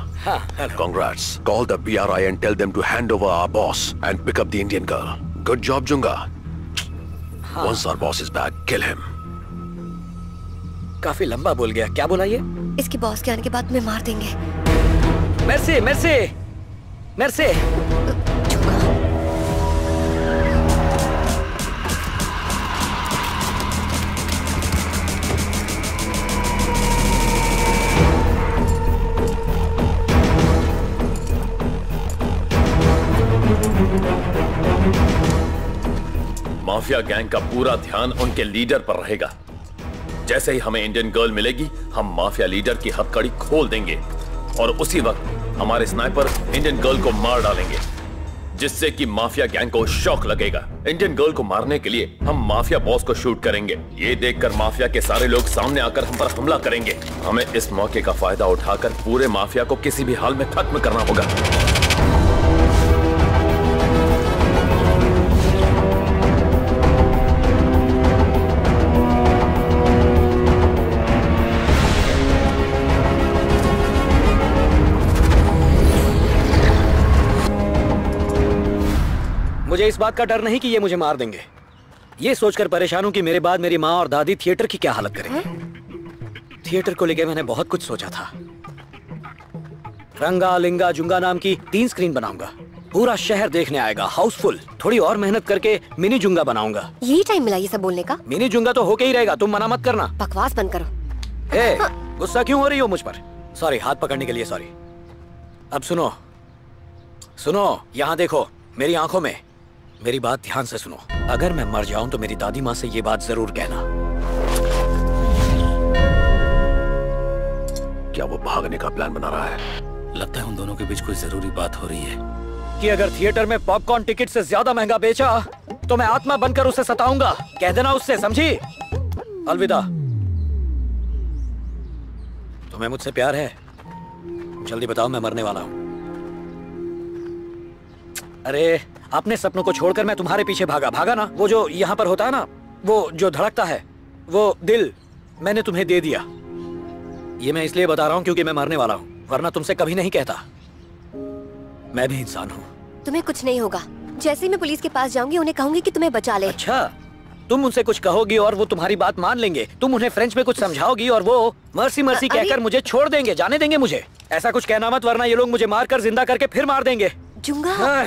Congrats. Call the BRI and tell them to hand over our boss and pick up the Indian girl. Good job, Junga. Once our boss is back, kill him. काफी लंबा बोल गया, क्या बोला ये? इसके बॉस के आने के बाद में मार देंगे। मेरे से माफिया गैंग का पूरा ध्यान उनके लीडर पर रहेगा। जैसे ही हमें इंडियन गर्ल मिलेगी, हम माफिया लीडर की हथकड़ी खोल देंगे और उसी वक्त हमारे स्नाइपर इंडियन गर्ल को मार डालेंगे, जिससे कि माफिया गैंग को शॉक लगेगा। इंडियन गर्ल को मारने के लिए हम माफिया बॉस को शूट करेंगे। ये देखकर माफिया के सारे लोग सामने आकर हम पर हमला करेंगे। हमें इस मौके का फायदा उठाकर पूरे माफिया को किसी भी हाल में खत्म करना होगा। मुझे इस बात का डर नहीं कि ये मुझे मार देंगे। ये सोचकर परेशान हूं कि मेरे बाद मेरी माँ और दादी थिएटर की क्या हालत करेंगे। थिएटर को लेकर मैंने बहुत कुछ सोचा था। रंगा लिंगा जुंगा नाम की 3 स्क्रीन बनाऊंगा, पूरा शहर देखने आएगा, हाउसफुल। थोड़ी और मेहनत करके मिनी जुंगा बनाऊंगा। यही टाइम मिला ये सब बोलने का? मिनी जुंगा तो होके ही रहेगा, तुम मना मत करना। बकवास बंद करो। गुस्सा क्यों हो रही हो मुझ पर? सॉरी, हाथ पकड़ने के लिए सॉरी। अब सुनो, यहाँ देखो मेरी आंखों में, मेरी बात ध्यान से सुनो। अगर मैं मर जाऊं तो मेरी दादी माँ से ये बात जरूर कहना। क्या वो भागने का प्लान बना रहा है? लगता है उन दोनों के बीच कोई जरूरी बात हो रही है कि अगर थिएटर में पॉपकॉर्न टिकट से ज्यादा महंगा बेचा तो मैं आत्मा बनकर उसे सताऊंगा। कह देना उससे, समझी? अलविदा। तुम्हें मुझसे प्यार है? जल्दी बताओ, मैं मरने वाला हूं। अरे अपने सपनों को छोड़कर मैं तुम्हारे पीछे भागा ना। वो जो यहाँ पर होता है ना, वो जो धड़कता है, वो दिल मैंने तुम्हें दे दिया। ये मैं इसलिए बता रहा हूँ क्योंकि मैं मरने वाला हूँ, वरना तुमसे कभी नहीं कहता। मैं भी इंसान हूँ। तुम्हें कुछ नहीं होगा। जैसे ही मैं पुलिस के पास जाऊंगी उन्हें कहूंगी कि तुम्हें बचा ले। अच्छा, तुम उनसे कुछ कहोगी और वो तुम्हारी बात मान लेंगे। तुम उन्हें फ्रेंच में कुछ समझाओगी और वो मर्सी मर्सी कहकर मुझे छोड़ देंगे, जाने देंगे मुझे। ऐसा कुछ कहना मत, वरना ये लोग मुझे मार कर जिंदा करके फिर मार देंगे। जुंगा।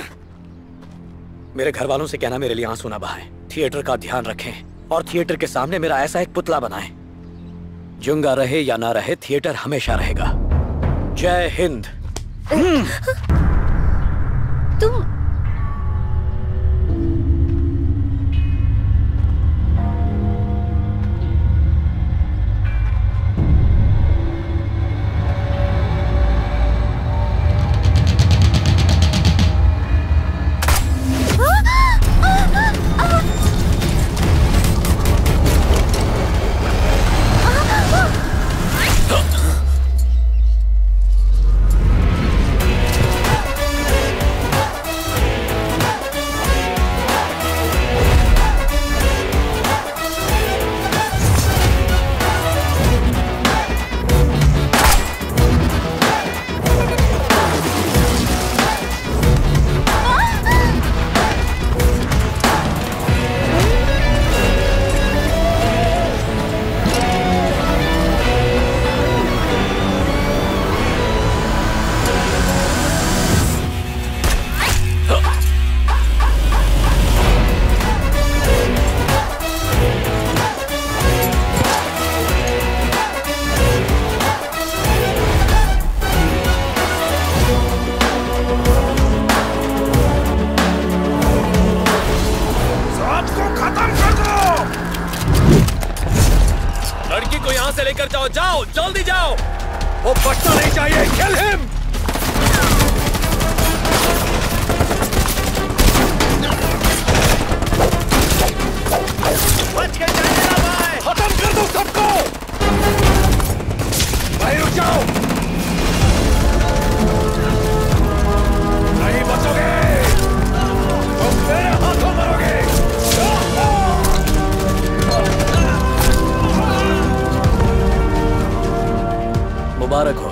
मेरे घर वालों से कहना मेरे लिए आंसू ना बहाएं, थिएटर का ध्यान रखें और थिएटर के सामने मेरा ऐसा एक पुतला बनाएं। जुंगा रहे या ना रहे, थिएटर हमेशा रहेगा। जय हिंद। तुम जाओ जाओ जल्दी जाओ, वो बचना नहीं चाहिए। Kill him. बच के जाने ना भाई, खत्म कर दो सबको। भाई रुक जाओ, नहीं बचोगे, तुम मेरे हाथों मरोगे। मुबारक हो,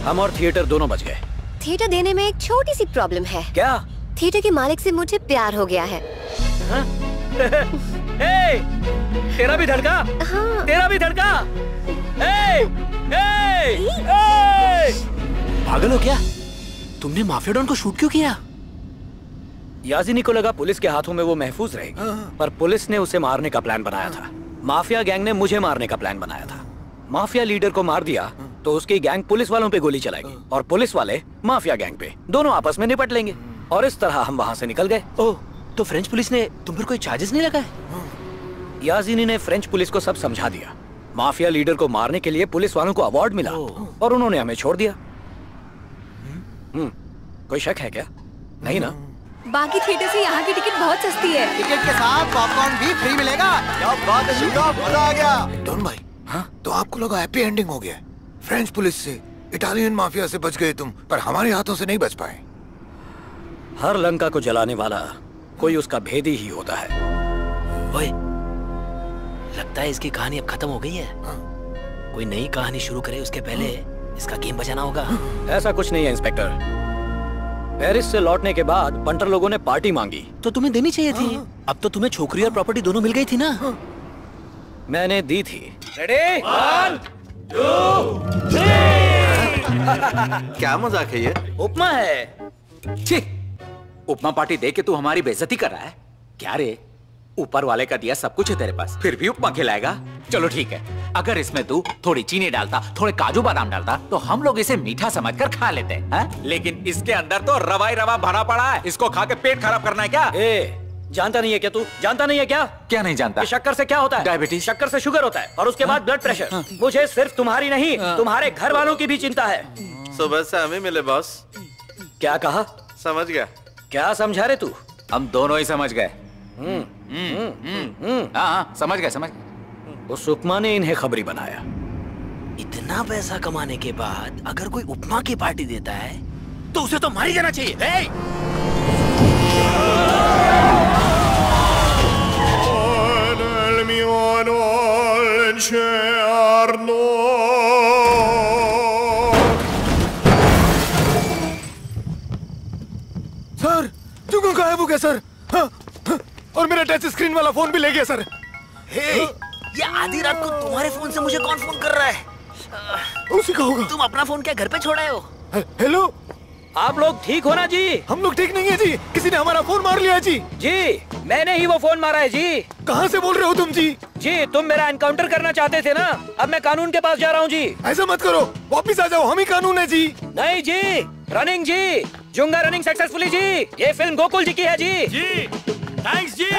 हम और थिएटर दोनों बच गए। थिएटर देने में एक छोटी सी प्रॉब्लम है। क्या? थिएटर के मालिक से मुझे प्यार हो गया है। ए, तेरा भी धड़का? हाँ। तेरा भी धड़का? पागल हो क्या? तुमने माफिया डॉन को शूट क्यों किया? याजिनी को लगा पुलिस के हाथों में वो महफूज रहेगी, पर पुलिस ने उसे मारने का प्लान बनाया था। माफिया गैंग ने मुझे मारने का प्लान बनाया था। माफिया लीडर को मार दिया तो उसकी गैंग पुलिस वालों पे गोली चलाएगी और पुलिस वाले माफिया गैंग पे, दोनों आपस में निपट लेंगे। और इस तरह हम वहाँ से निकल गए। ओह, तो फ्रेंच पुलिस ने तुम पर कोई चार्जेस नहीं लगाए? याजिनी ने फ्रेंच पुलिस को सब समझा दिया। माफिया लीडर को मारने के लिए पुलिस वालों को अवार्ड मिला और उन्होंने हमें छोड़ दिया। कोई शक है क्या? नहीं ना? बाकी थिएटर से यहाँ की टिकट बहुत सस्ती है। टिकट के साथ पॉपकॉर्न भी फ्री मिलेगा। क्या बात है शिवा, मजा आ गया। डॉन भाई, हाँ? तो आपको लगा हैप्पी एंडिंग हो गया? फ्रेंच पुलिस से, इटालियन माफिया से बच गए तुम, पर हमारे हाथों से नहीं बच पाए। हर लंका को जलाने वाला कोई उसका भेदी ही होता है। ओए, लगता है इसकी कहानी अब खत्म हो गई है। कोई नई कहानी शुरू करे उसके पहले इसका गेम बजाना होगा। ऐसा कुछ नहीं है इंस्पेक्टर। पेरिस से लौटने के बाद बंटर लोगों ने पार्टी मांगी तो तुम्हें देनी चाहिए थी। अब तो तुम्हें छोकरी और प्रॉपर्टी दोनों मिल गई थी ना। मैंने दी थी। रेडी? 1, 2, 3। क्या मजाक है ये? उपमा है। छी, उपमा पार्टी दे के तू हमारी बेइज्जती कर रहा है क्या रे? ऊपर वाले का दिया सब कुछ है तेरे पास, फिर भी उपमा खिलाएगा? चलो ठीक है, अगर इसमें तू थोड़ी चीनी डालता, थोड़े काजू बादाम डालता, तो हम लोग इसे मीठा समझकर खा लेते हैं। लेकिन इसके अंदर तो रवा ही रवा भरा पड़ा है। इसको खा के पेट खराब करना है क्या? जानता नहीं है क्या तू? जानता नहीं है क्या? क्या नहीं जानता? शक्कर से क्या होता है? डायबिटीज। शक्कर से शुगर होता है और उसके बाद ब्लड प्रेशर। मुझे सिर्फ तुम्हारी नहीं, तुम्हारे घर वालों की भी चिंता है। सुबह से हमें मिले बॉस। क्या कहा? समझ गया। क्या समझा रे तू? हम दोनों ही समझ गए। हाँ, समझ गए, समझ गए। उस उपमा ने इन्हें खबरी बनाया। इतना पैसा कमाने के बाद अगर कोई उपमा की पार्टी देता है तो उसे तो मार ही जाना चाहिए। सर, जुगनू गायब हो गया सर। हाँ, हाँ, और मेरा टच स्क्रीन वाला फोन भी ले गया सर। ये आधी रात को तुम्हारे फोन से मुझे कौन फोन कर रहा है? उसी का होगा। तुम अपना फोन क्या घर पे छोड़ा हो? हेलो, आप लोग ठीक हो ना जी? हम लोग ठीक नहीं है जी, किसी ने हमारा फोन मार लिया जी। जी, मैंने ही वो फोन मारा है जी। कहाँ से बोल रहे हो तुम जी? जी, तुम मेरा एनकाउंटर करना चाहते थे ना, अब मैं कानून के पास जा रहा हूँ जी। ऐसा मत करो, वापिस आ जाओ, हम ही कानून है जी। नहीं जी, रनिंग जी, जुंगा रनिंग सक्सेसफुली जी। ये फिल्म गोकुल जी की है जी। जी, थैंक्स जी।